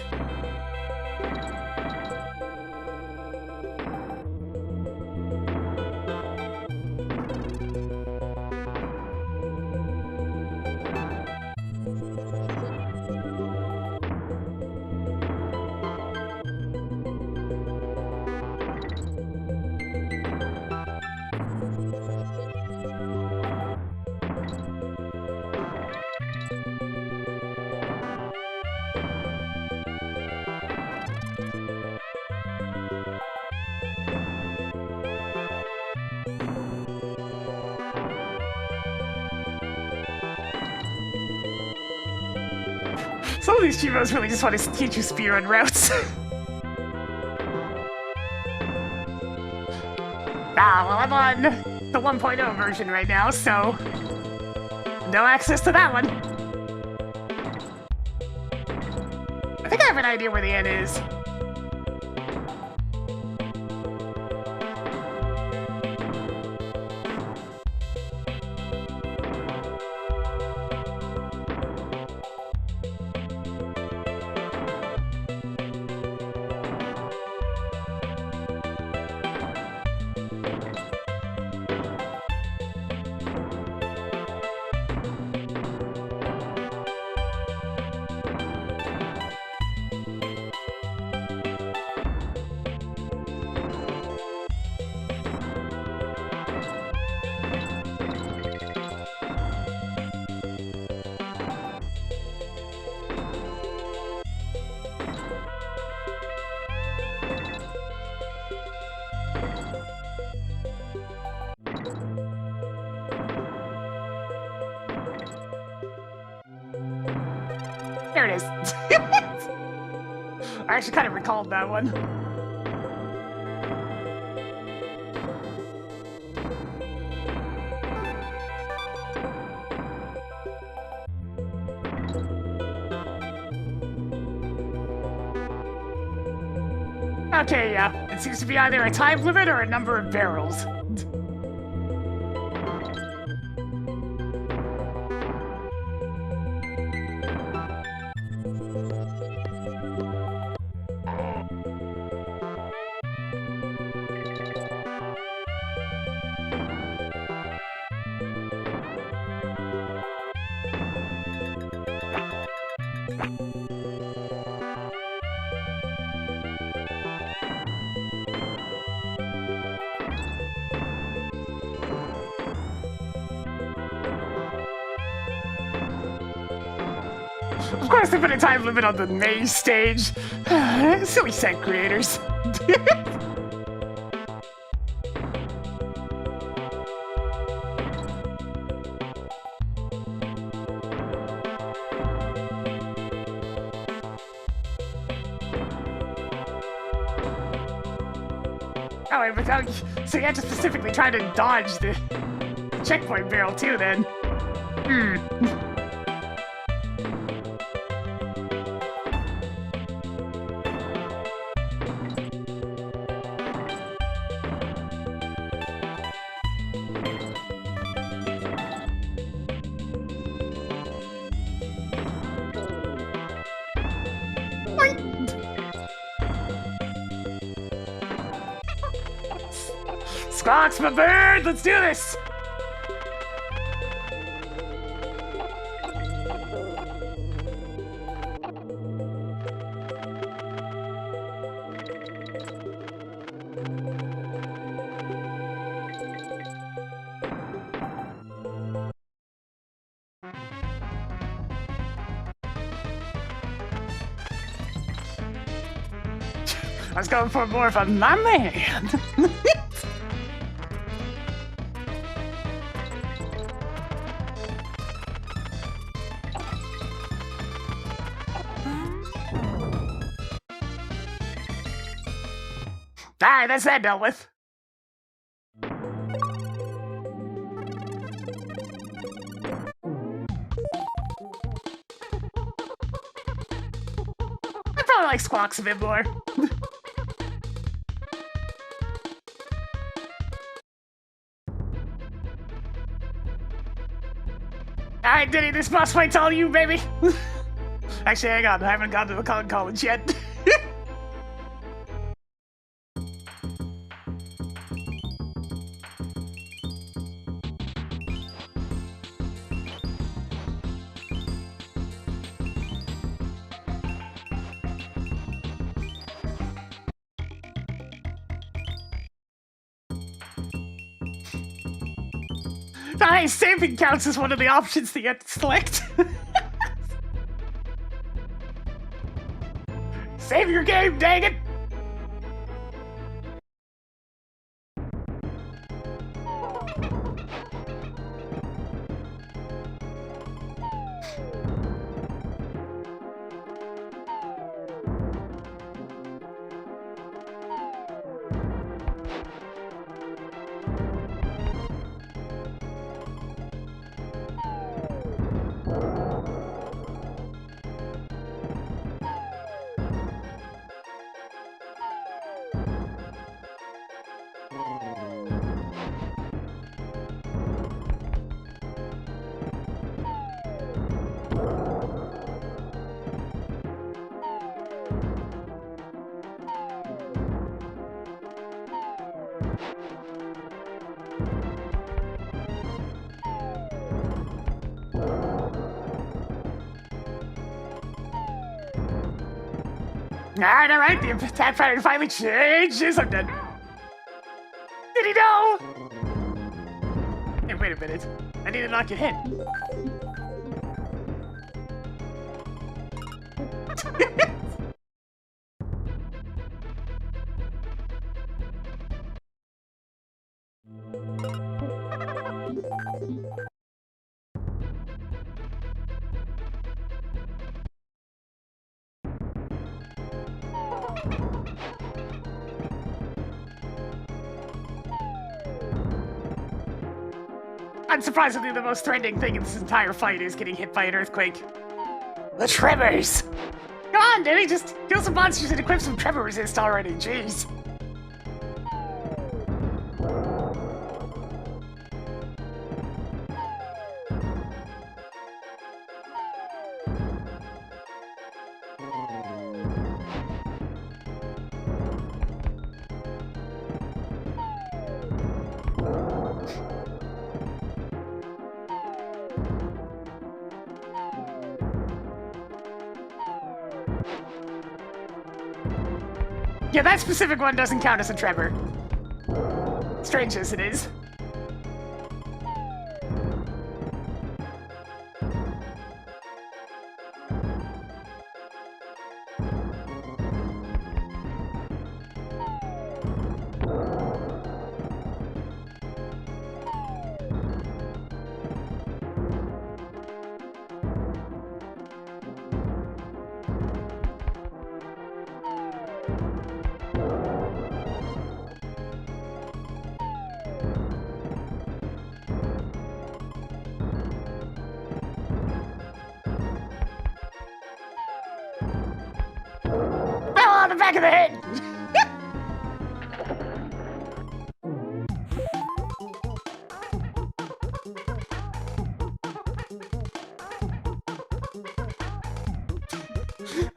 Some of these Chivos really just want to teach you speedrun routes. Well, I'm on the 1.0 version right now, so no access to that one. I think I have an idea where the end is. There it is. I actually kind of recalled that one. Okay, yeah. It seems to be either a time limit or a number of barrels. Of course, they put a time limit on the maze stage. Silly set creators. Oh, wait, but so you had to specifically try to dodge the checkpoint barrel too, then. Squawks, my bird! Let's do this! I was going for more of a my man. Alright, that's that dealt with. I probably like Squawks a bit more. Alright, Diddy, this boss fight's all you, baby! Actually, hang on, I haven't gone to the Kong College yet. Nice! Saving counts as one of the options that you have to select. Save your game, dang it! Alright, the attack pattern finally changes. I'm done. Did he know? Hey, wait a minute. I need to knock your head. Unsurprisingly, the most threatening thing in this entire fight is getting hit by an earthquake. The tremors! Come on, Diddy, just kill some monsters and equip some tremor resist already, jeez. Yeah, that specific one doesn't count as a tremor. Strange as it is. On the back of the head!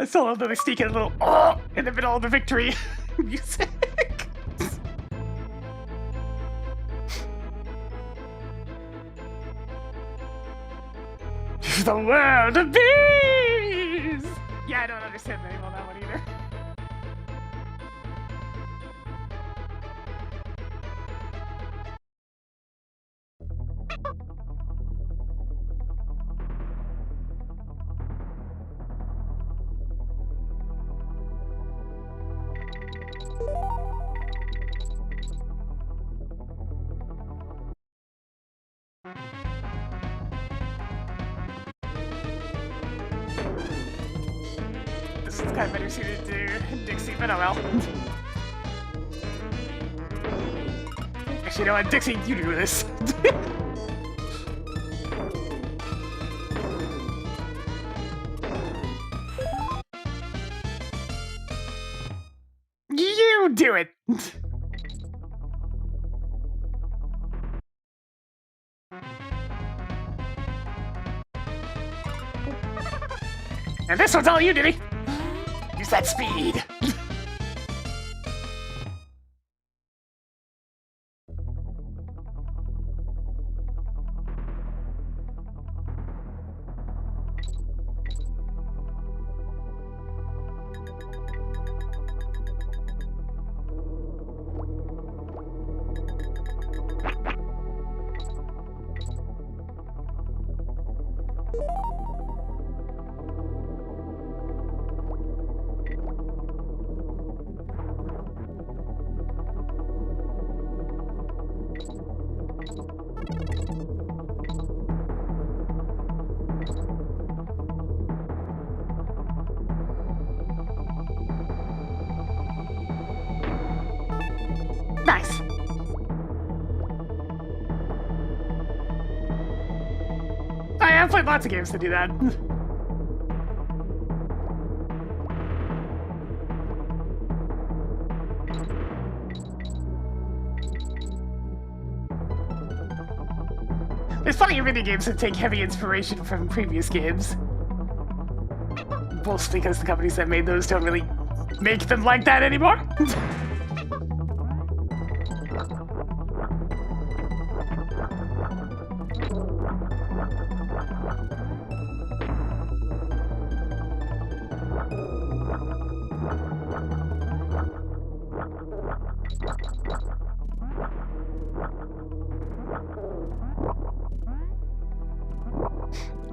I still love that they sneak in a little in the middle of the victory music. The world of bees! Yeah, I don't understand the name on that one either. This is kind of better suited to Dixie, but oh well. Actually, you know what, Dixie, you do this. You do it. And this one's all you, Diddy. Use that speed. Nice. I've played lots of games to do that. There's plenty of indie games that take heavy inspiration from previous games. Both because the companies that made those don't really make them like that anymore.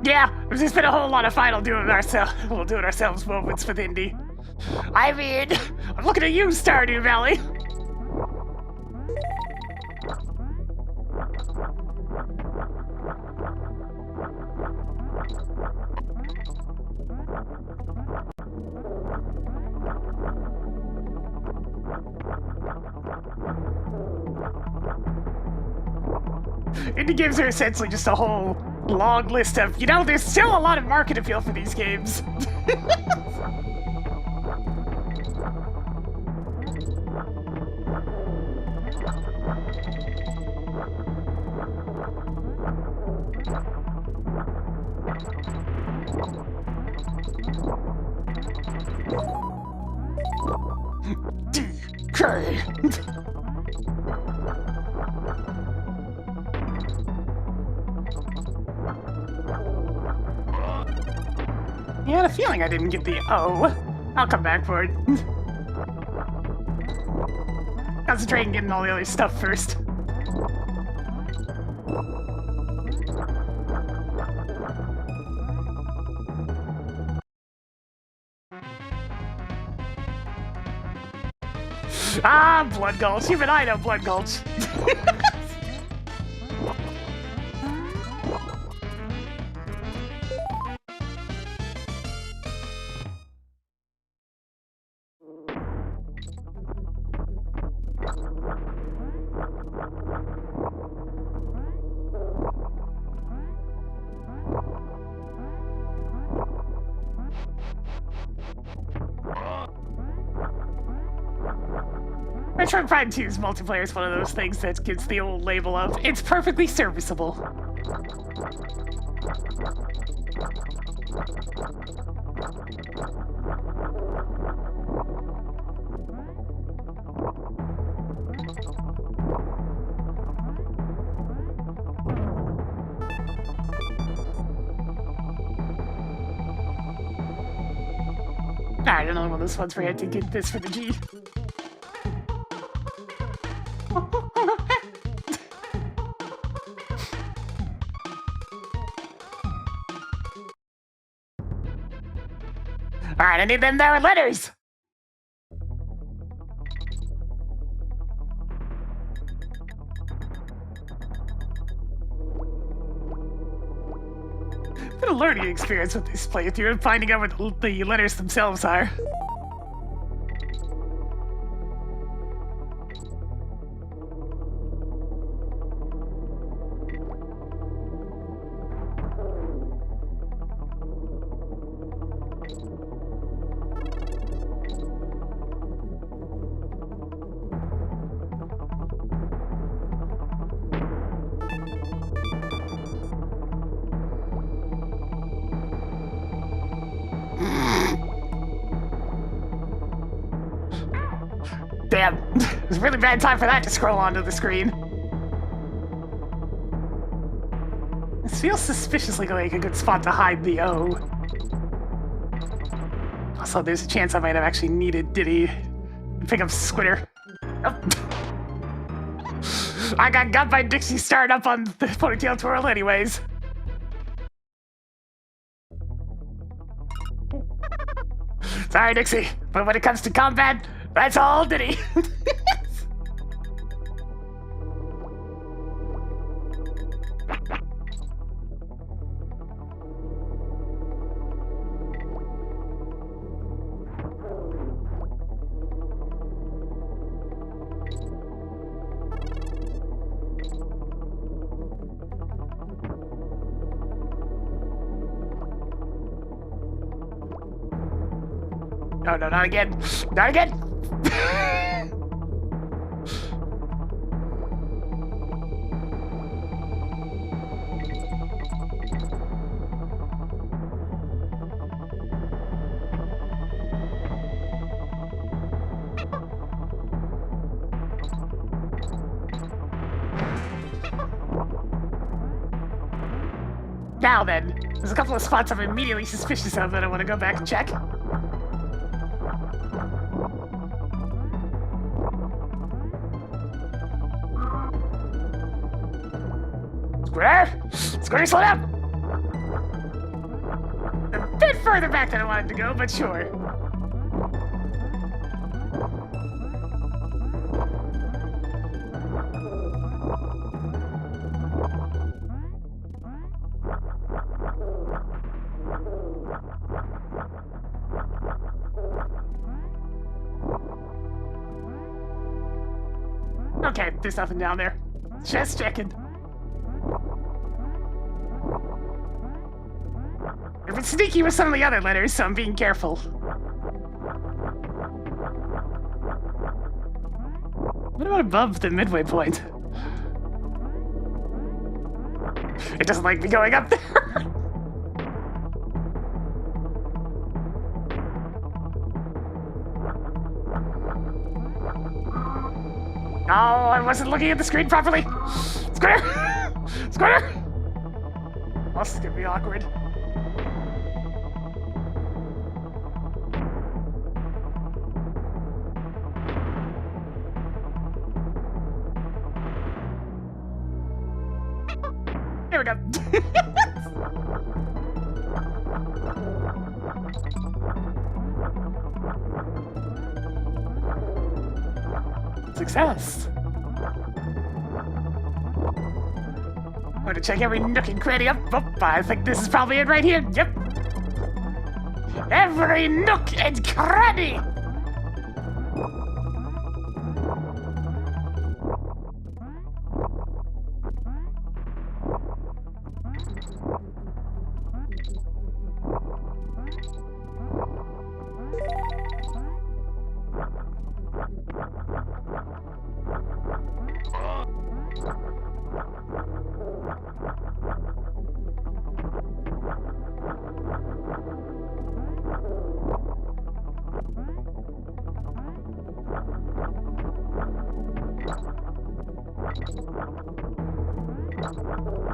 Yeah, there's just been a whole lot of fun. We'll do it ourselves moments with indie. I mean, I'm looking at you, Stardew Valley. Indie games are essentially just a whole long list of, there's still a lot of market appeal for these games. Okay. I had a feeling I didn't get the O. I'll come back for it. Concentrate on getting all the other stuff first. Ah, Blood Gulch. Even I know Blood Gulch. Metroid Prime 2's multiplayer is one of those things that gets the old label of, it's perfectly serviceable. Alright, another one of those ones where I had to get this for the G. Alright, I need them there letters! It's been a learning experience with this playthrough and finding out what the letters themselves are. Damn, it was a really bad time for that to scroll onto the screen. This feels suspiciously like a good spot to hide the O. Also, there's a chance I might have actually needed Diddy to pick up Squitter. Oh. I got by Dixie started up on the Ponytail Twirl anyways. Sorry, Dixie, but when it comes to combat, that's all Diddy. No, no, not again. Not again. Now then, there's a couple of spots I'm immediately suspicious of that I want to go back and check. Square, slow down! A bit further back than I wanted to go, but sure. Okay, there's nothing down there. Just checking. but sneaky with some of the other letters, so I'm being careful. What about above the midway point? It doesn't like me going up there. No, I wasn't looking at the screen properly. Square! Square! Oh, this is gonna be awkward. There we go. Success. I'm gonna check every nook and cranny up. Oh, I think this is probably it right here. Yep. Every nook and cranny.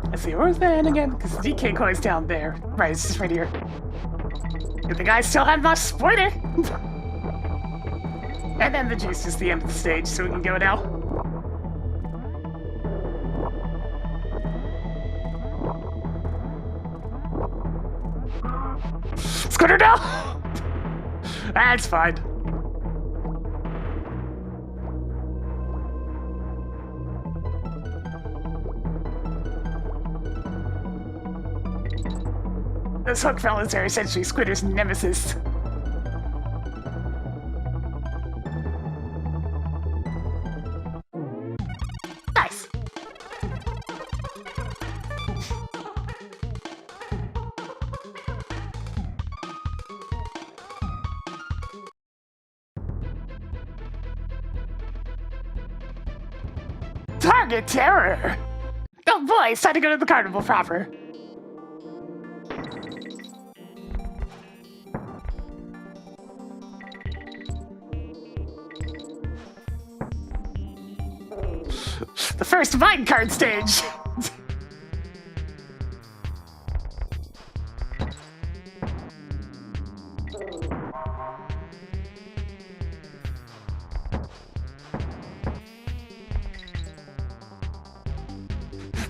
Let's see, where's the end again? Because the DK coin's down there. Right, it's just right here. Good thing I still have my spoiler! And then the juice is the end of the stage, so we can go now. Scooter, no! That's fine. Those hook fellas are essentially Squidder's nemesis. Nice! Target terror! Oh boy, it's time to go to the carnival proper. The first minecart stage!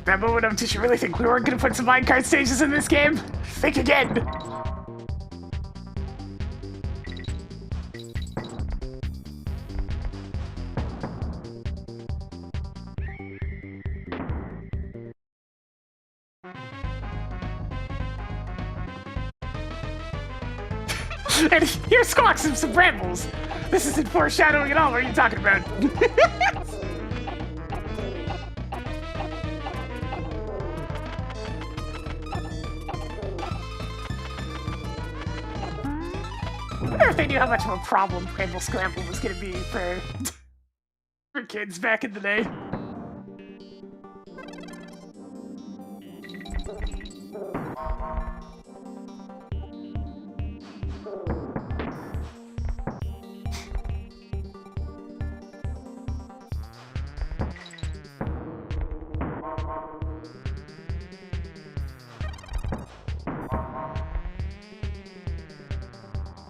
That moment of, did you really think we weren't gonna put some minecart stages in this game? Think again! And here's Squawks and some brambles. This isn't foreshadowing at all. What are you talking about? I wonder if they knew how much of a problem Bramble Scramble was going to be for kids back in the day.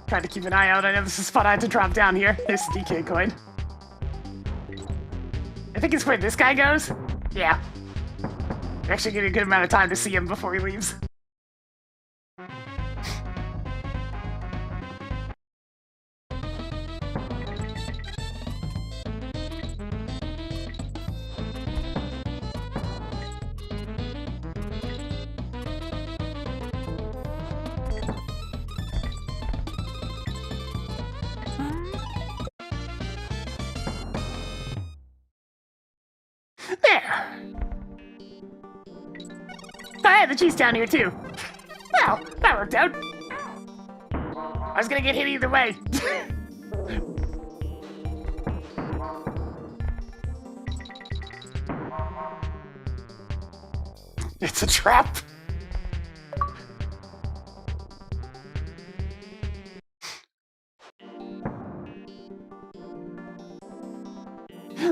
Trying to keep an eye out. I know this is a spot I had to drop down here. There's the DK coin. I think it's where this guy goes. Yeah. We're actually getting a good amount of time to see him before he leaves. There! I had the cheese down here too. Well, that worked out. I was gonna get hit either way. It's a trap.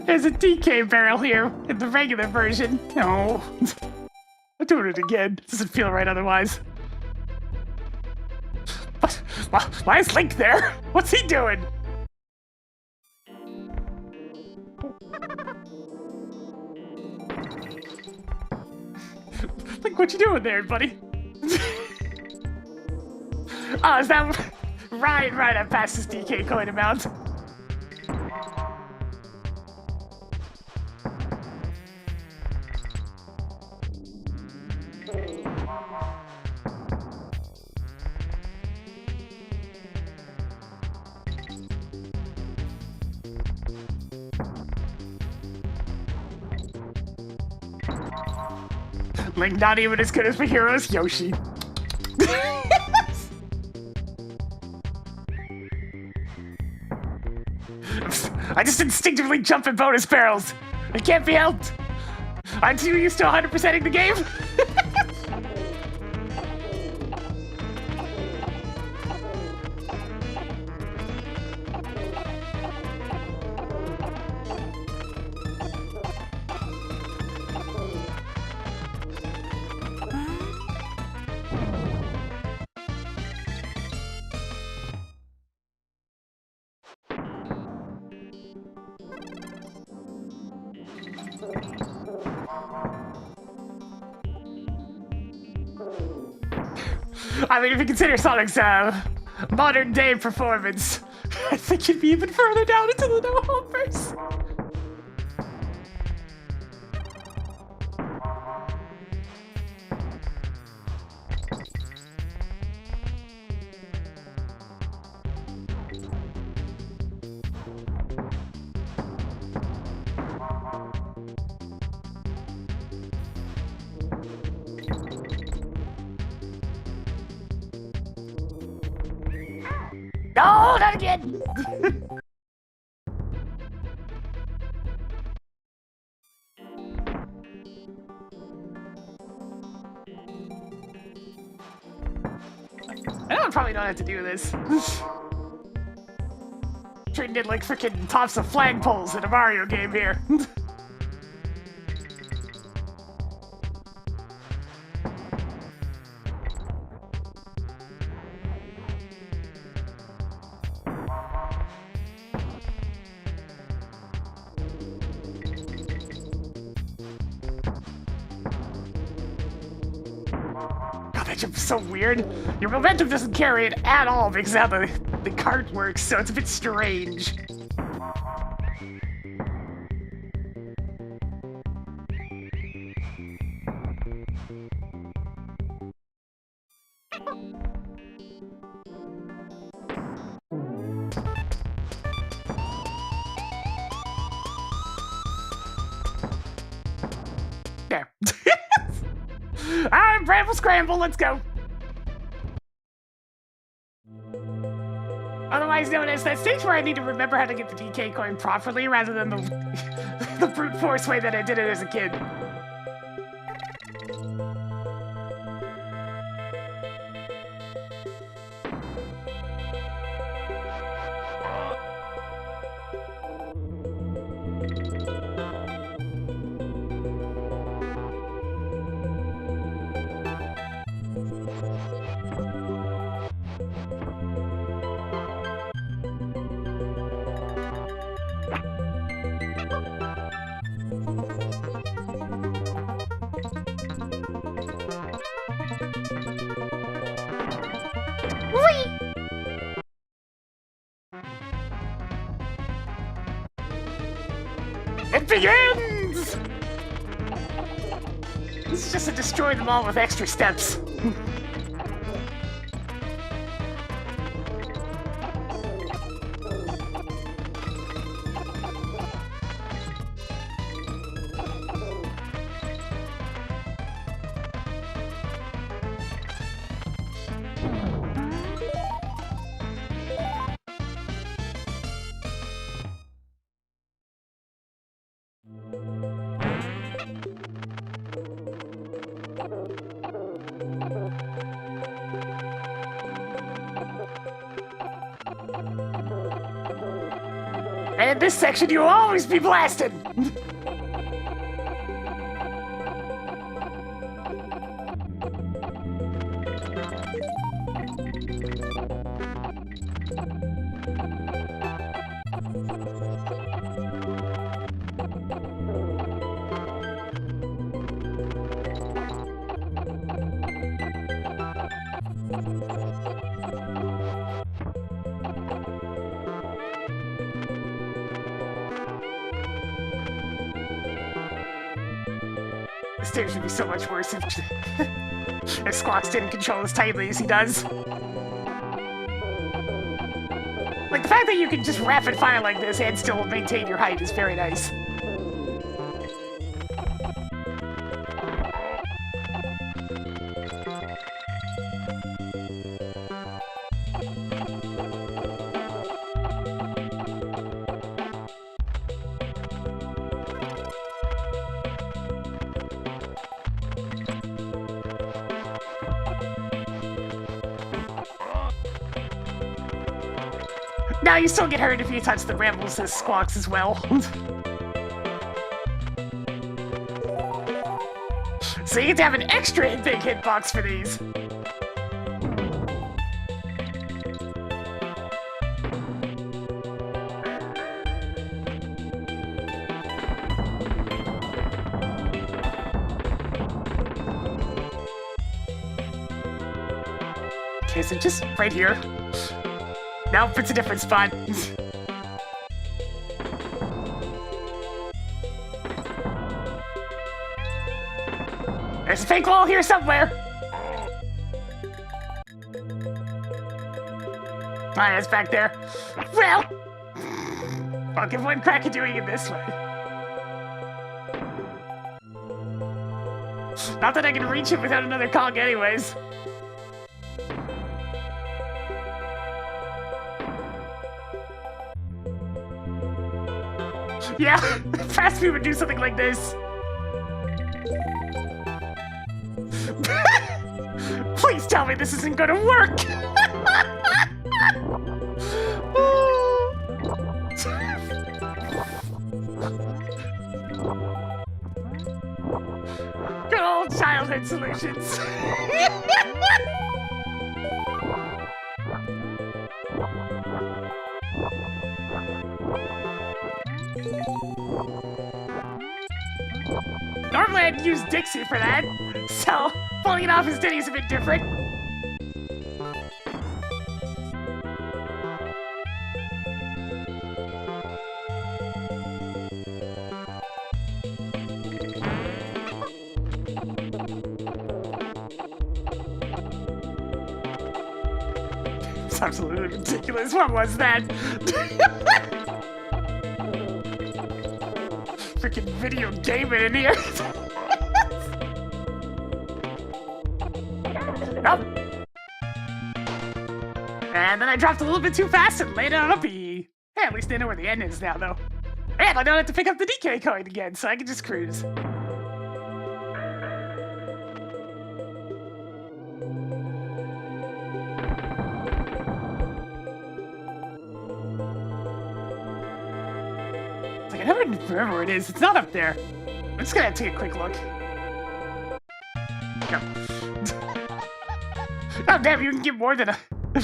There's a DK barrel here in the regular version. No. I'm doing it again. Doesn't feel right otherwise. Why is Link there? What's he doing? Link, what you doing there, buddy? Oh, is that... Right, I passed this DK coin amount. Link not even as good as my heroes, Yoshi. I just instinctively jump at bonus barrels. It can't be helped. I'm too used to 100%ing the game. I mean, if you consider Sonic's modern day performance, I think you'd be even further down into the no-hoppers. No, not again! I probably don't have to do this. Treating it like freaking tops of flagpoles in a Mario game here. That jump's so weird. Your momentum doesn't carry it at all because of how the cart works, so it's a bit strange. There. Alright, Bramble Scramble, let's go! Otherwise known as that stage where I need to remember how to get the DK coin properly rather than the brute force way that I did it as a kid. It begins! This is just to destroy them all with extra steps. And in this section, you'll always be blasted! The stage would be so much worse if Squawks didn't control as tightly as he does. Like, the fact that you can just rapid fire like this and still maintain your height is very nice. Now you still get hurt if you touch the brambles as Squawks as well. So you get to have an extra big hitbox for these. Okay, so just right here. Nope, it's a different spot. There's a fake wall here somewhere! Alright, it's back there. Well, I'll give one crack at doing it this way. Not that I can reach it without another Kong anyways. Yeah, fast food would do something like this. Please tell me this isn't gonna work. Good old childhood solutions. Normally I'd use Dixie for that, so pulling it off his titty is a bit different. It's absolutely ridiculous. What was that? Freaking video gaming in here. Nope. And then I dropped a little bit too fast and landed on a B. Hey, at least I know where the end is now, though. And I don't have to pick up the DK coin again, so I can just cruise. I never remember where it is. It's not up there. I'm just gonna take a quick look. No. Oh, damn, you can get more than a...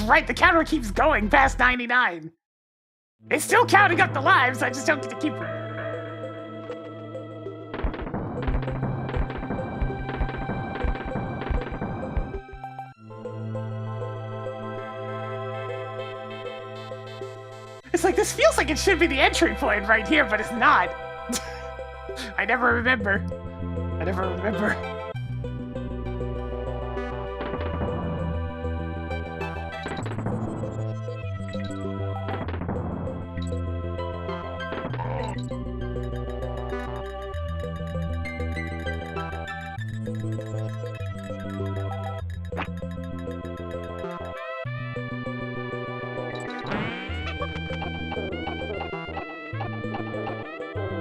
Right, the counter keeps going past 99. It's still counting up the lives, I just don't get to keep them. It's like, this feels like it should be the entry point right here, but it's not. I never remember. I never remember.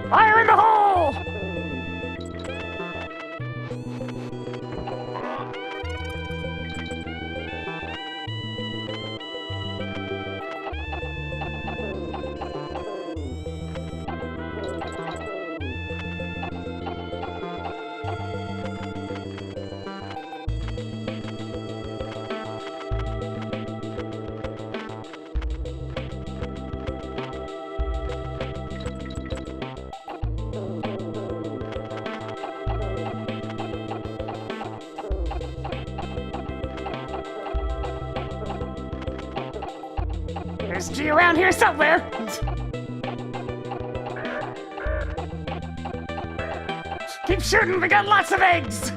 Fire in the hole! G around here somewhere. Keep shooting, we got lots of eggs.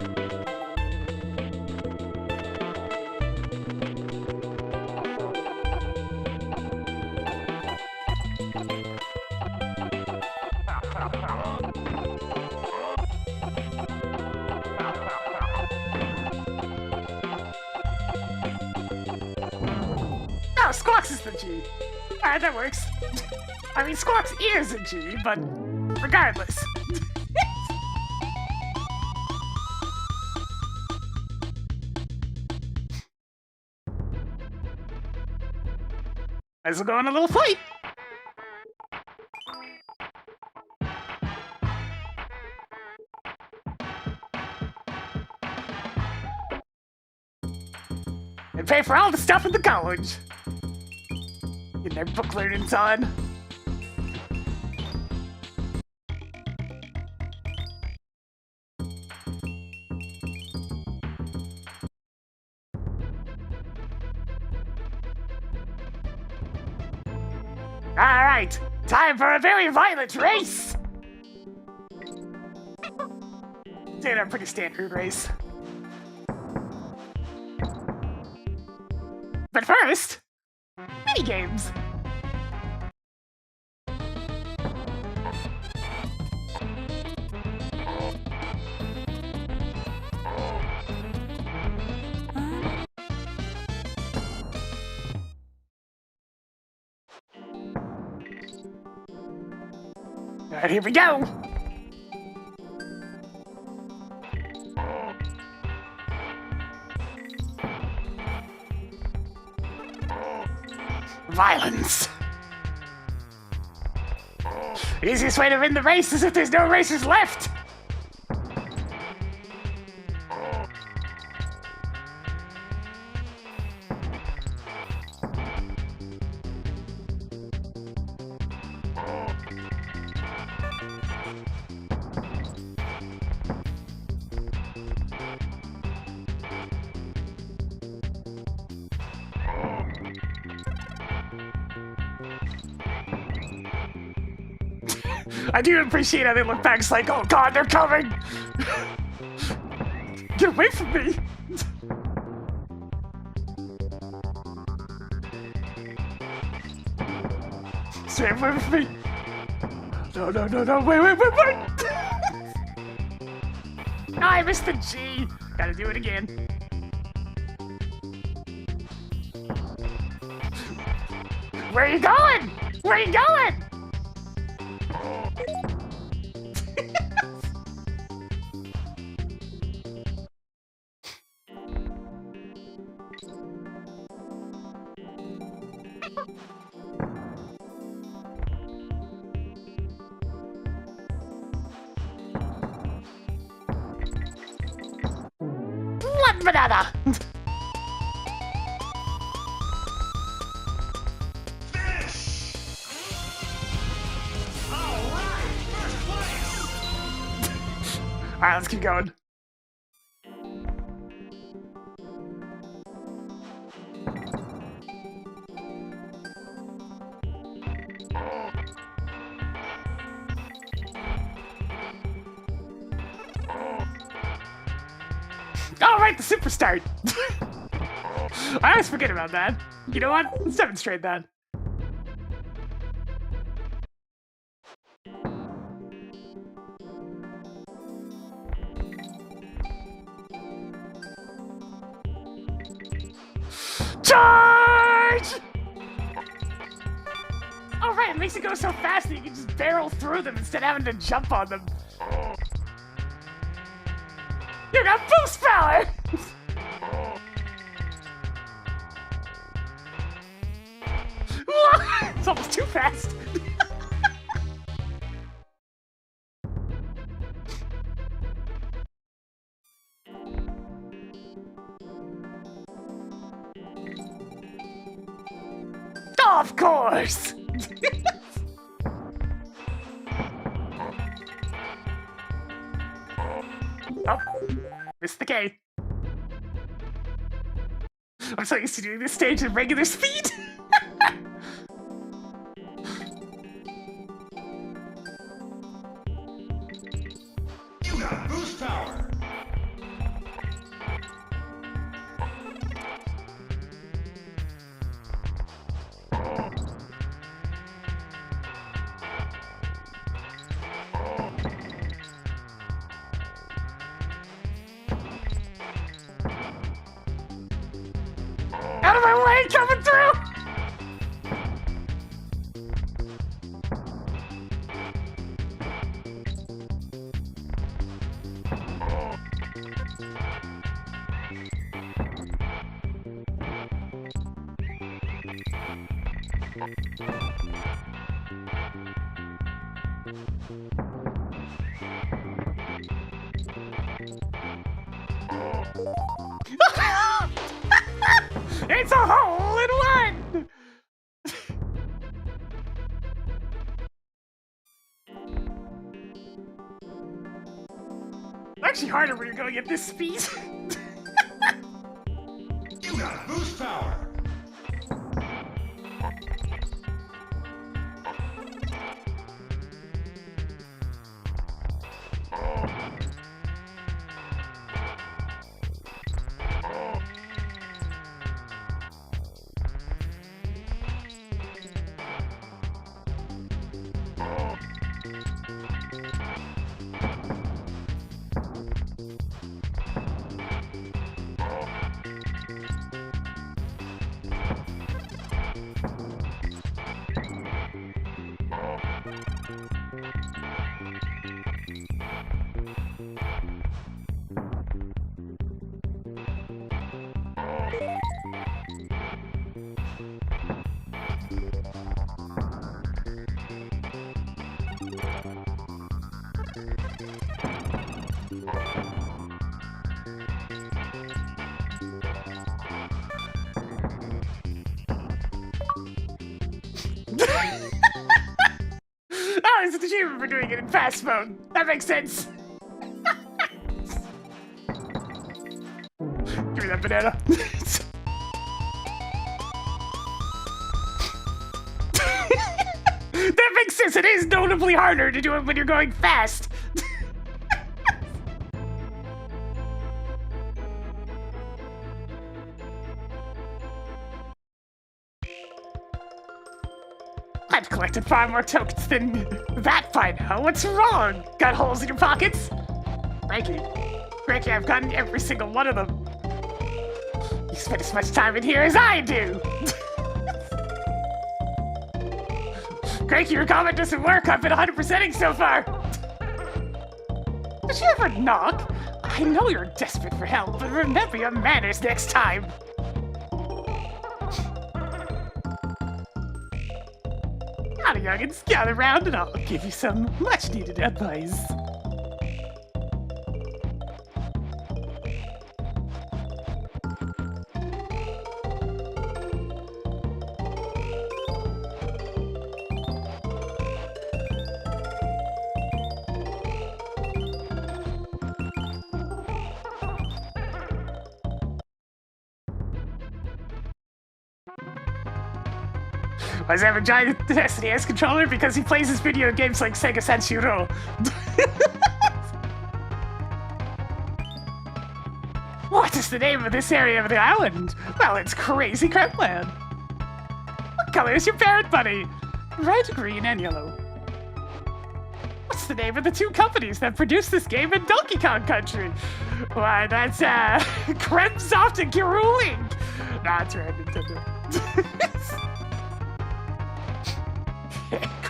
Oh, Squawks is the G. Alright, that works. I mean, Squawks is a G, but regardless. Might as well go on a little flight. And pay for all the stuff in the college. Getting their book learnings on. Alright, time for a very violent race! It's a pretty standard race. But first, minigames! Alright, here we go! Violence! The easiest way to win the race is if there's no racers left! I do appreciate how they look back. It's like, oh god, they're coming! Get away from me! Stay away from me! No, no, no, no, wait, wait, wait, wait! No, I missed the G! Gotta do it again. Where are you going? Where are you going? Blood banana! Alright, let's keep going. Oh, right, the super start! I always forget about that. You know what? Let's demonstrate that. Charge! Oh, right, it makes it go so fast that you can just barrel through them instead of having to jump on them. You got boost power! It's almost too fast. Of course! Oh, missed the K. I'm so used to doing this stage at regular speed. got boost power. Out of my way, coming through! It's a hole in one! Actually harder when you're going at this speed. You got boost power. Oh, it's an achievement for doing it in fast mode. That makes sense. Give me that banana. That makes sense. It is notably harder to do it when you're going fast. I've collected far more tokens than that by now. What's wrong? Got holes in your pockets? Frankie, I've gotten every single one of them. You spend as much time in here as I do. Cranky, your comment doesn't work. I've been 100%ing so far. Did you ever knock? I know you're desperate for help, but remember your manners next time. Now, youngins, gather round and I'll give you some much-needed advice. Why does he have a giant SNES controller? Because he plays his video games like Sega Sanshiro. What is the name of this area of the island? Well, it's Crazy Crepland. What color is your parrot bunny? Red, green, and yellow. What's the name of the two companies that produce this game in Donkey Kong Country? Why, that's, Kremsoft and Kiruling. Nah, it's right, Nintendo.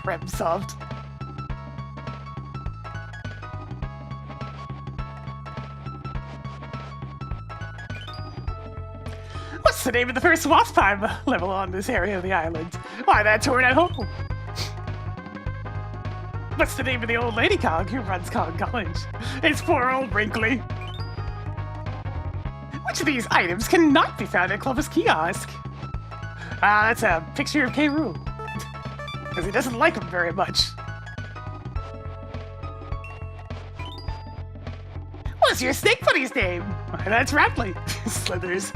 Kremsoft. What's the name of the first wasp time level on this area of the island? Why, that torn at home. What's the name of the old lady Kong who runs Kong College? It's poor old Wrinkly. Which of these items cannot be found at Clovis Kiosk? That's a picture of K. Rool. Because he doesn't like him very much. What's your snake buddy's name? Why, that's Ratley. Slithers.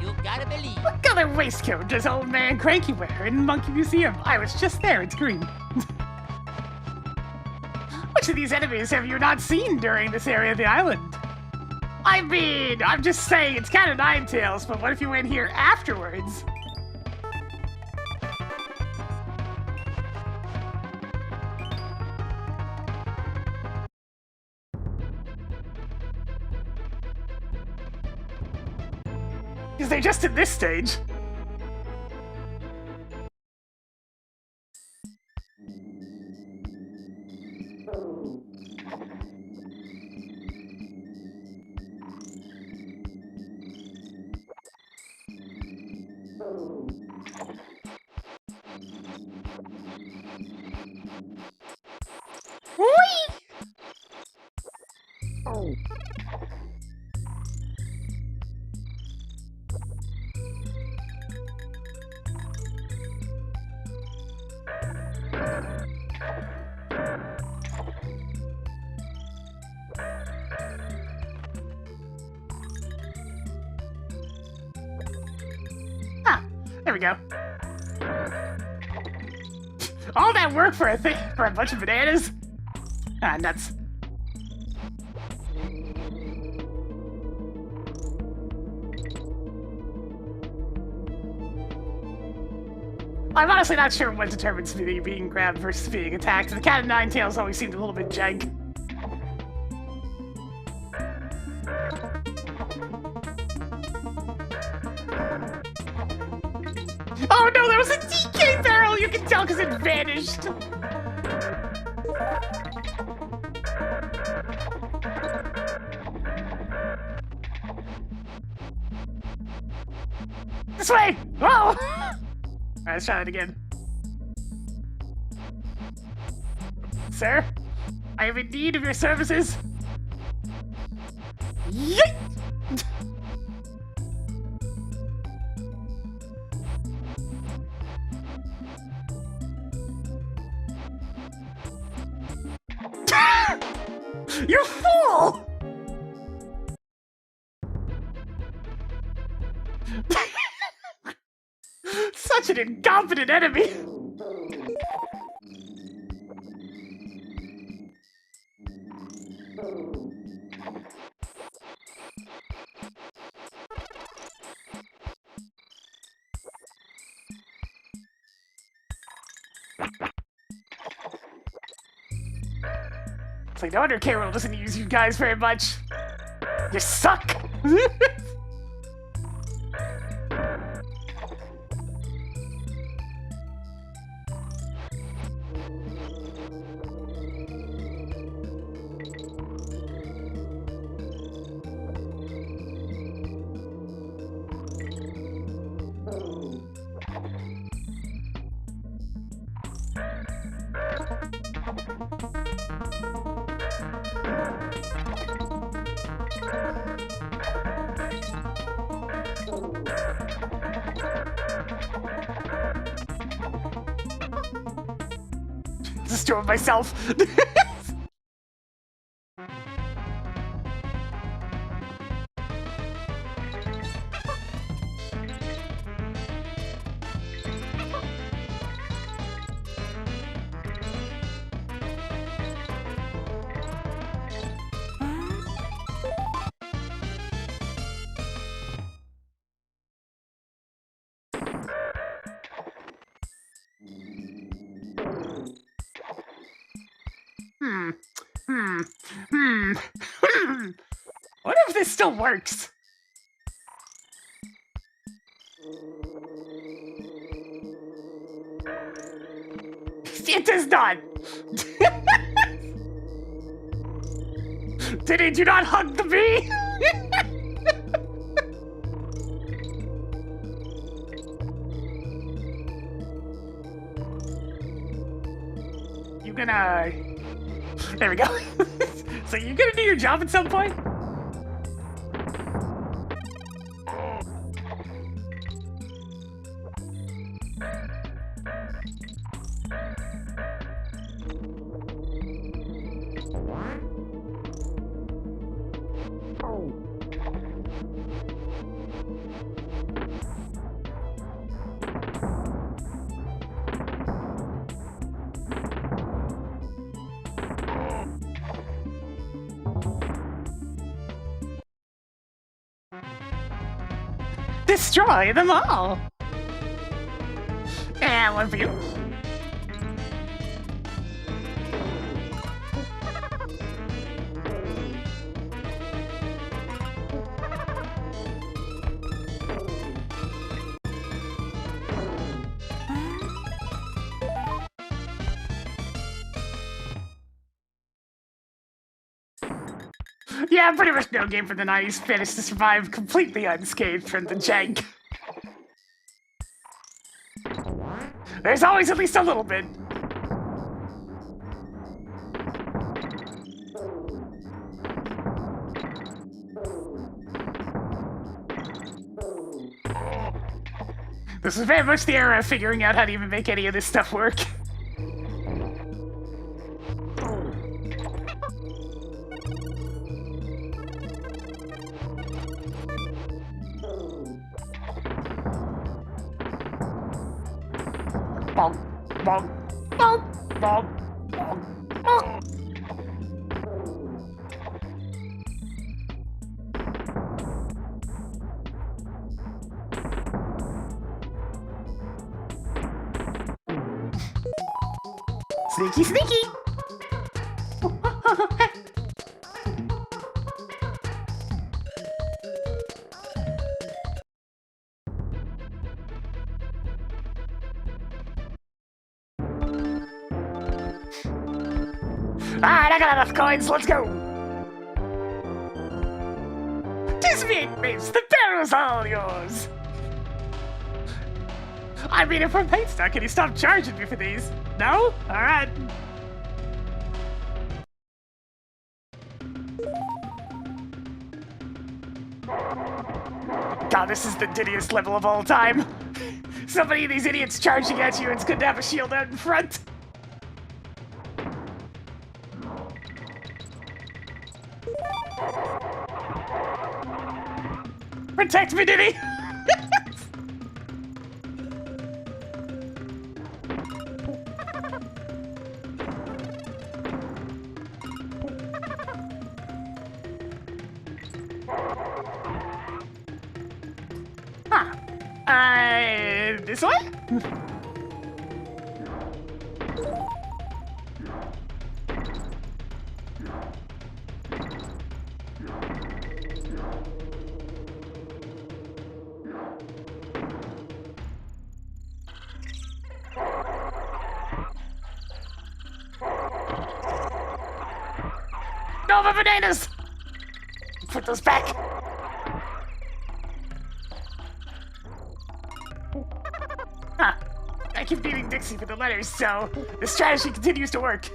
You gotta believe. What color waistcoat does old man Cranky wear in Monkey Museum? I was just there, it's green. Which of these enemies have you not seen during this area of the island? I mean, I'm just saying it's kind of Ninetales, but what if you went here afterwards? Because they're just in this stage. There we go. All that work for a bunch of bananas? Ah, nuts. I'm honestly not sure what determines me being grabbed versus being attacked. The cat of nine tails always seemed a little bit jank. Oh no, there was a DK barrel! You can tell because it vanished! This way! Oh! Alright, let's try that again. Sir, I am in need of your services. Yeet! You fool! Such an incompetent enemy! It's like, no wonder K-Roll doesn't use you guys very much. You suck! Destroying myself. What if this still works? It does not! Did you not hug the bee? You gonna... There we go. So you gonna do your job at some point? destroy them all. And one for you. Yeah, pretty much no game from the 90s managed to survive completely unscathed from the jank. There's always at least a little bit. This is very much the era of figuring out how to even make any of this stuff work. Bonk, bonk, bonk, bonk, bonk, bonk. Sneaky, sneaky! Alright, I got enough coins, let's go! 'Tis me, mates, the barrel's all yours! I mean, if we're paid stuck, can you stop charging me for these? No? Alright. God, this is the diddiest level of all time. So many of these idiots charging at you, it's good to have a shield out in front. Protect me, Diddy! Huh. This way? No, my bananas! Put those back. Huh. I keep beating Dixie for the letters, so the strategy continues to work.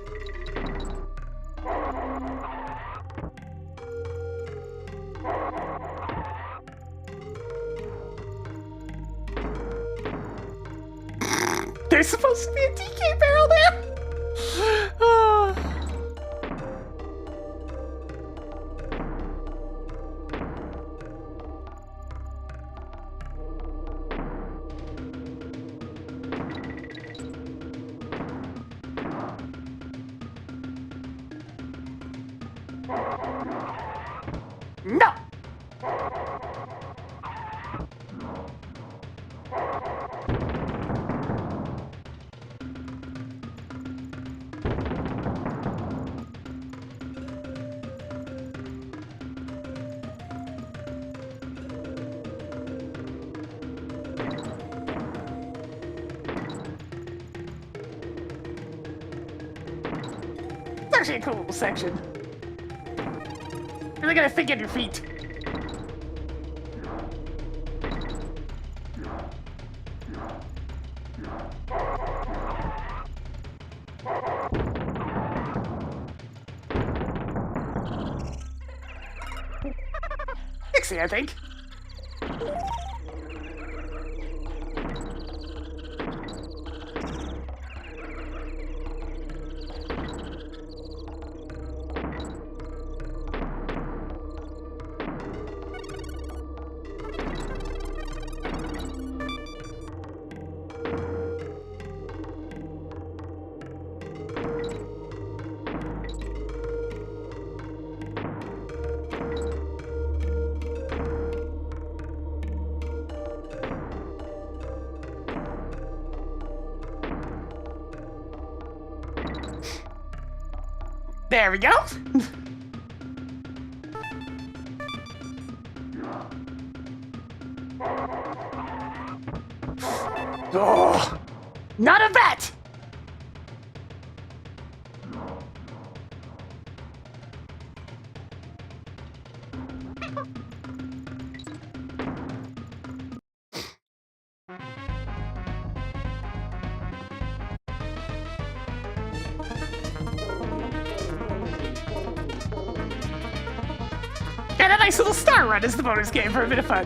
There's supposed to be a DK barrel there! Oh. No! It's actually a cool little section. Really gotta think on your feet. Dixie, I think. There we go. Oh, not a bat! And a nice little star run as the bonus game for a bit of fun.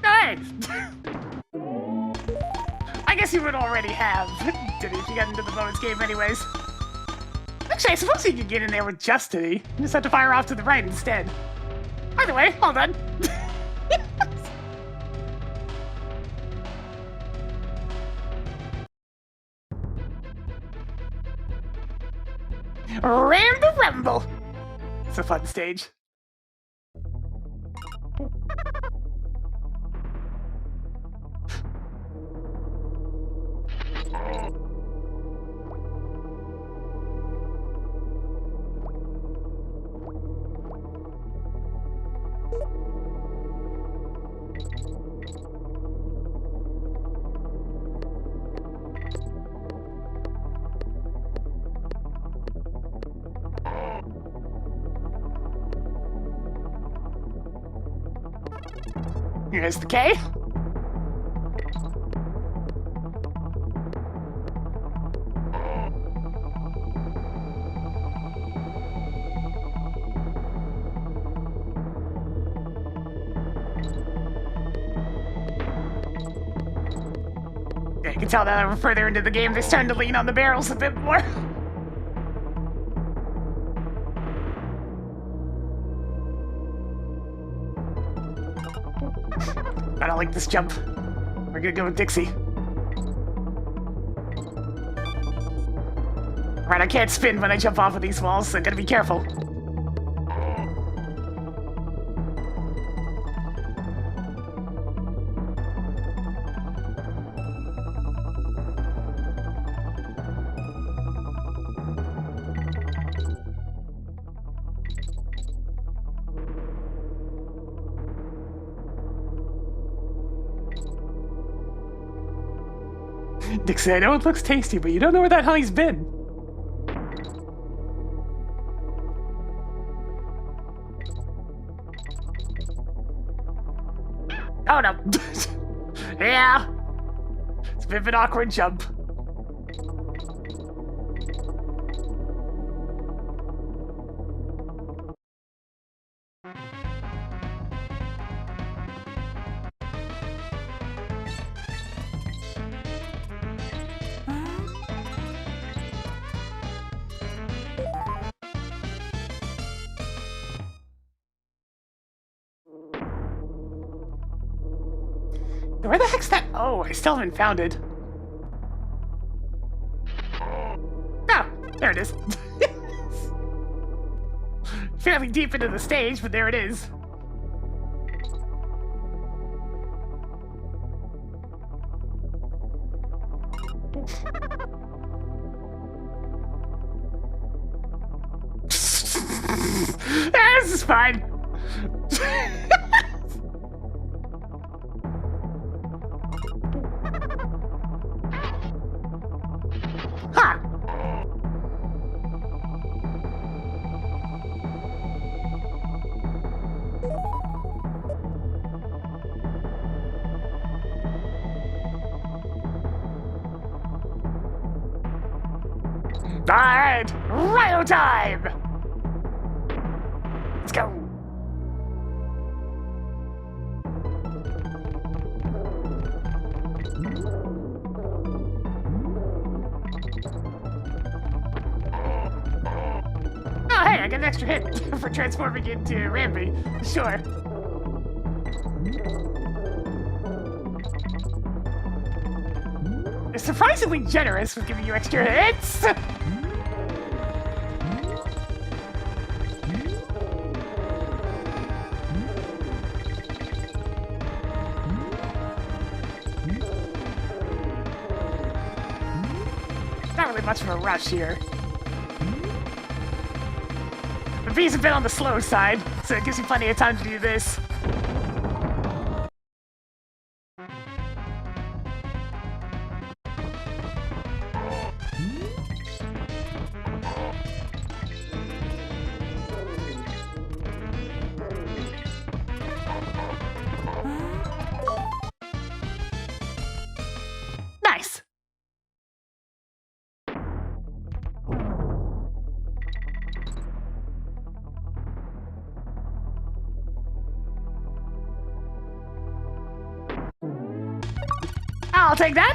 Nice! I guess you would already have, did he, if you got into the bonus game anyways. Actually, I suppose you could get in there with just Diddy. You just have to fire off to the right instead. Either way, all done. Ram the Rumble! It's a fun stage. Here's the K. Yeah, you can tell that we're further into the game, they're starting to lean on the barrels a bit more. I don't like this jump. We're gonna go with Dixie. Right, I can't spin when I jump off of these walls, so I gotta be careful. Dixie, I know it looks tasty, but you don't know where that honey's been. Oh no. Yeah. It's a bit of an awkward jump. Where the heck's that? Oh, I still haven't found it. Oh, there it is. Fairly deep into the stage, but there it is. This is fine. Ha! Alright, Rhino time! Let's go! Oh, hey, I got an extra hit for transforming into Ramby. Sure. They're surprisingly generous with giving you extra hits! much of a rush here. The V's a bit on the slow side, so it gives you plenty of time to do this. Nice! I'll take that!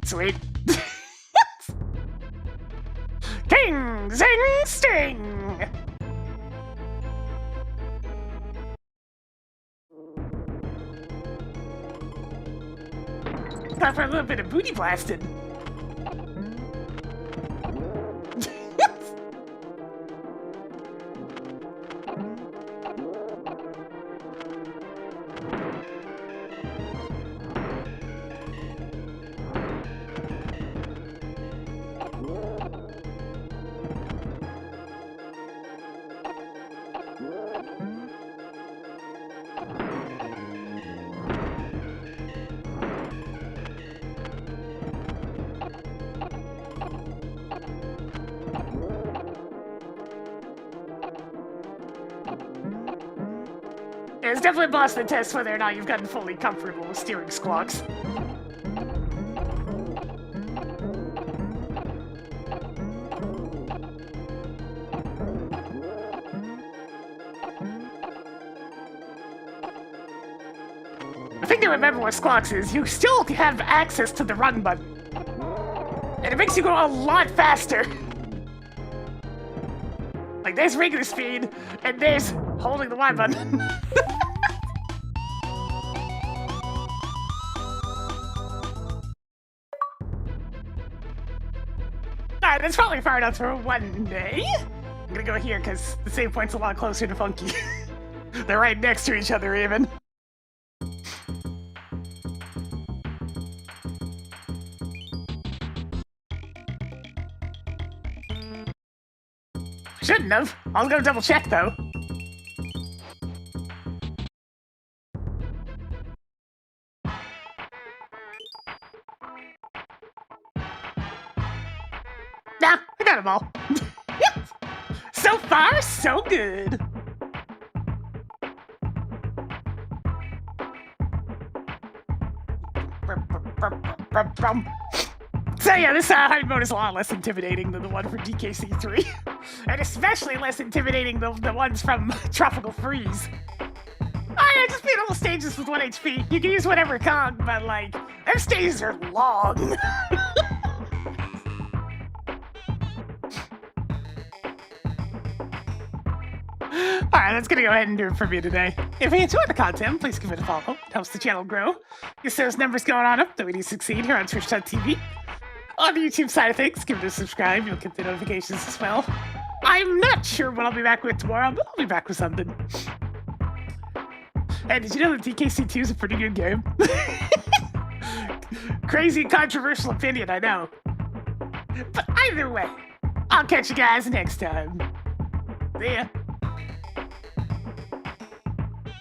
Sweet. King, zing, sting! Time for a little bit of booty blasting. It's definitely a Boston test whether or not you've gotten fully comfortable with steering squawks. The thing to remember with squawks is you still have access to the run button. And it makes you go a lot faster. Like there's regular speed, and there's holding the Y button. Alright, that's probably far enough for one day. I'm gonna go here because the save point's a lot closer to Funky. They're right next to each other even. Shouldn't have. I'll go double check though. Nah, I got them all. So far, so good. So yeah, this hard mode is a lot less intimidating than the one for DKC3. And especially less intimidating than the ones from Tropical Freeze. I just beat all the stages with 1 HP. You can use whatever Kong, but like, their stages are long. Alright, that's gonna go ahead and do it for me today. If you enjoyed the content, please give it a follow. It helps the channel grow. Gets those numbers going on up that we need to succeed here on Twitch.tv. On the YouTube side of things, give it a subscribe. You'll get the notifications as well. I'm not sure what I'll be back with tomorrow, but I'll be back with something. Hey, did you know that DKC2 is a pretty good game? Crazy controversial opinion, I know. But either way, I'll catch you guys next time. See ya.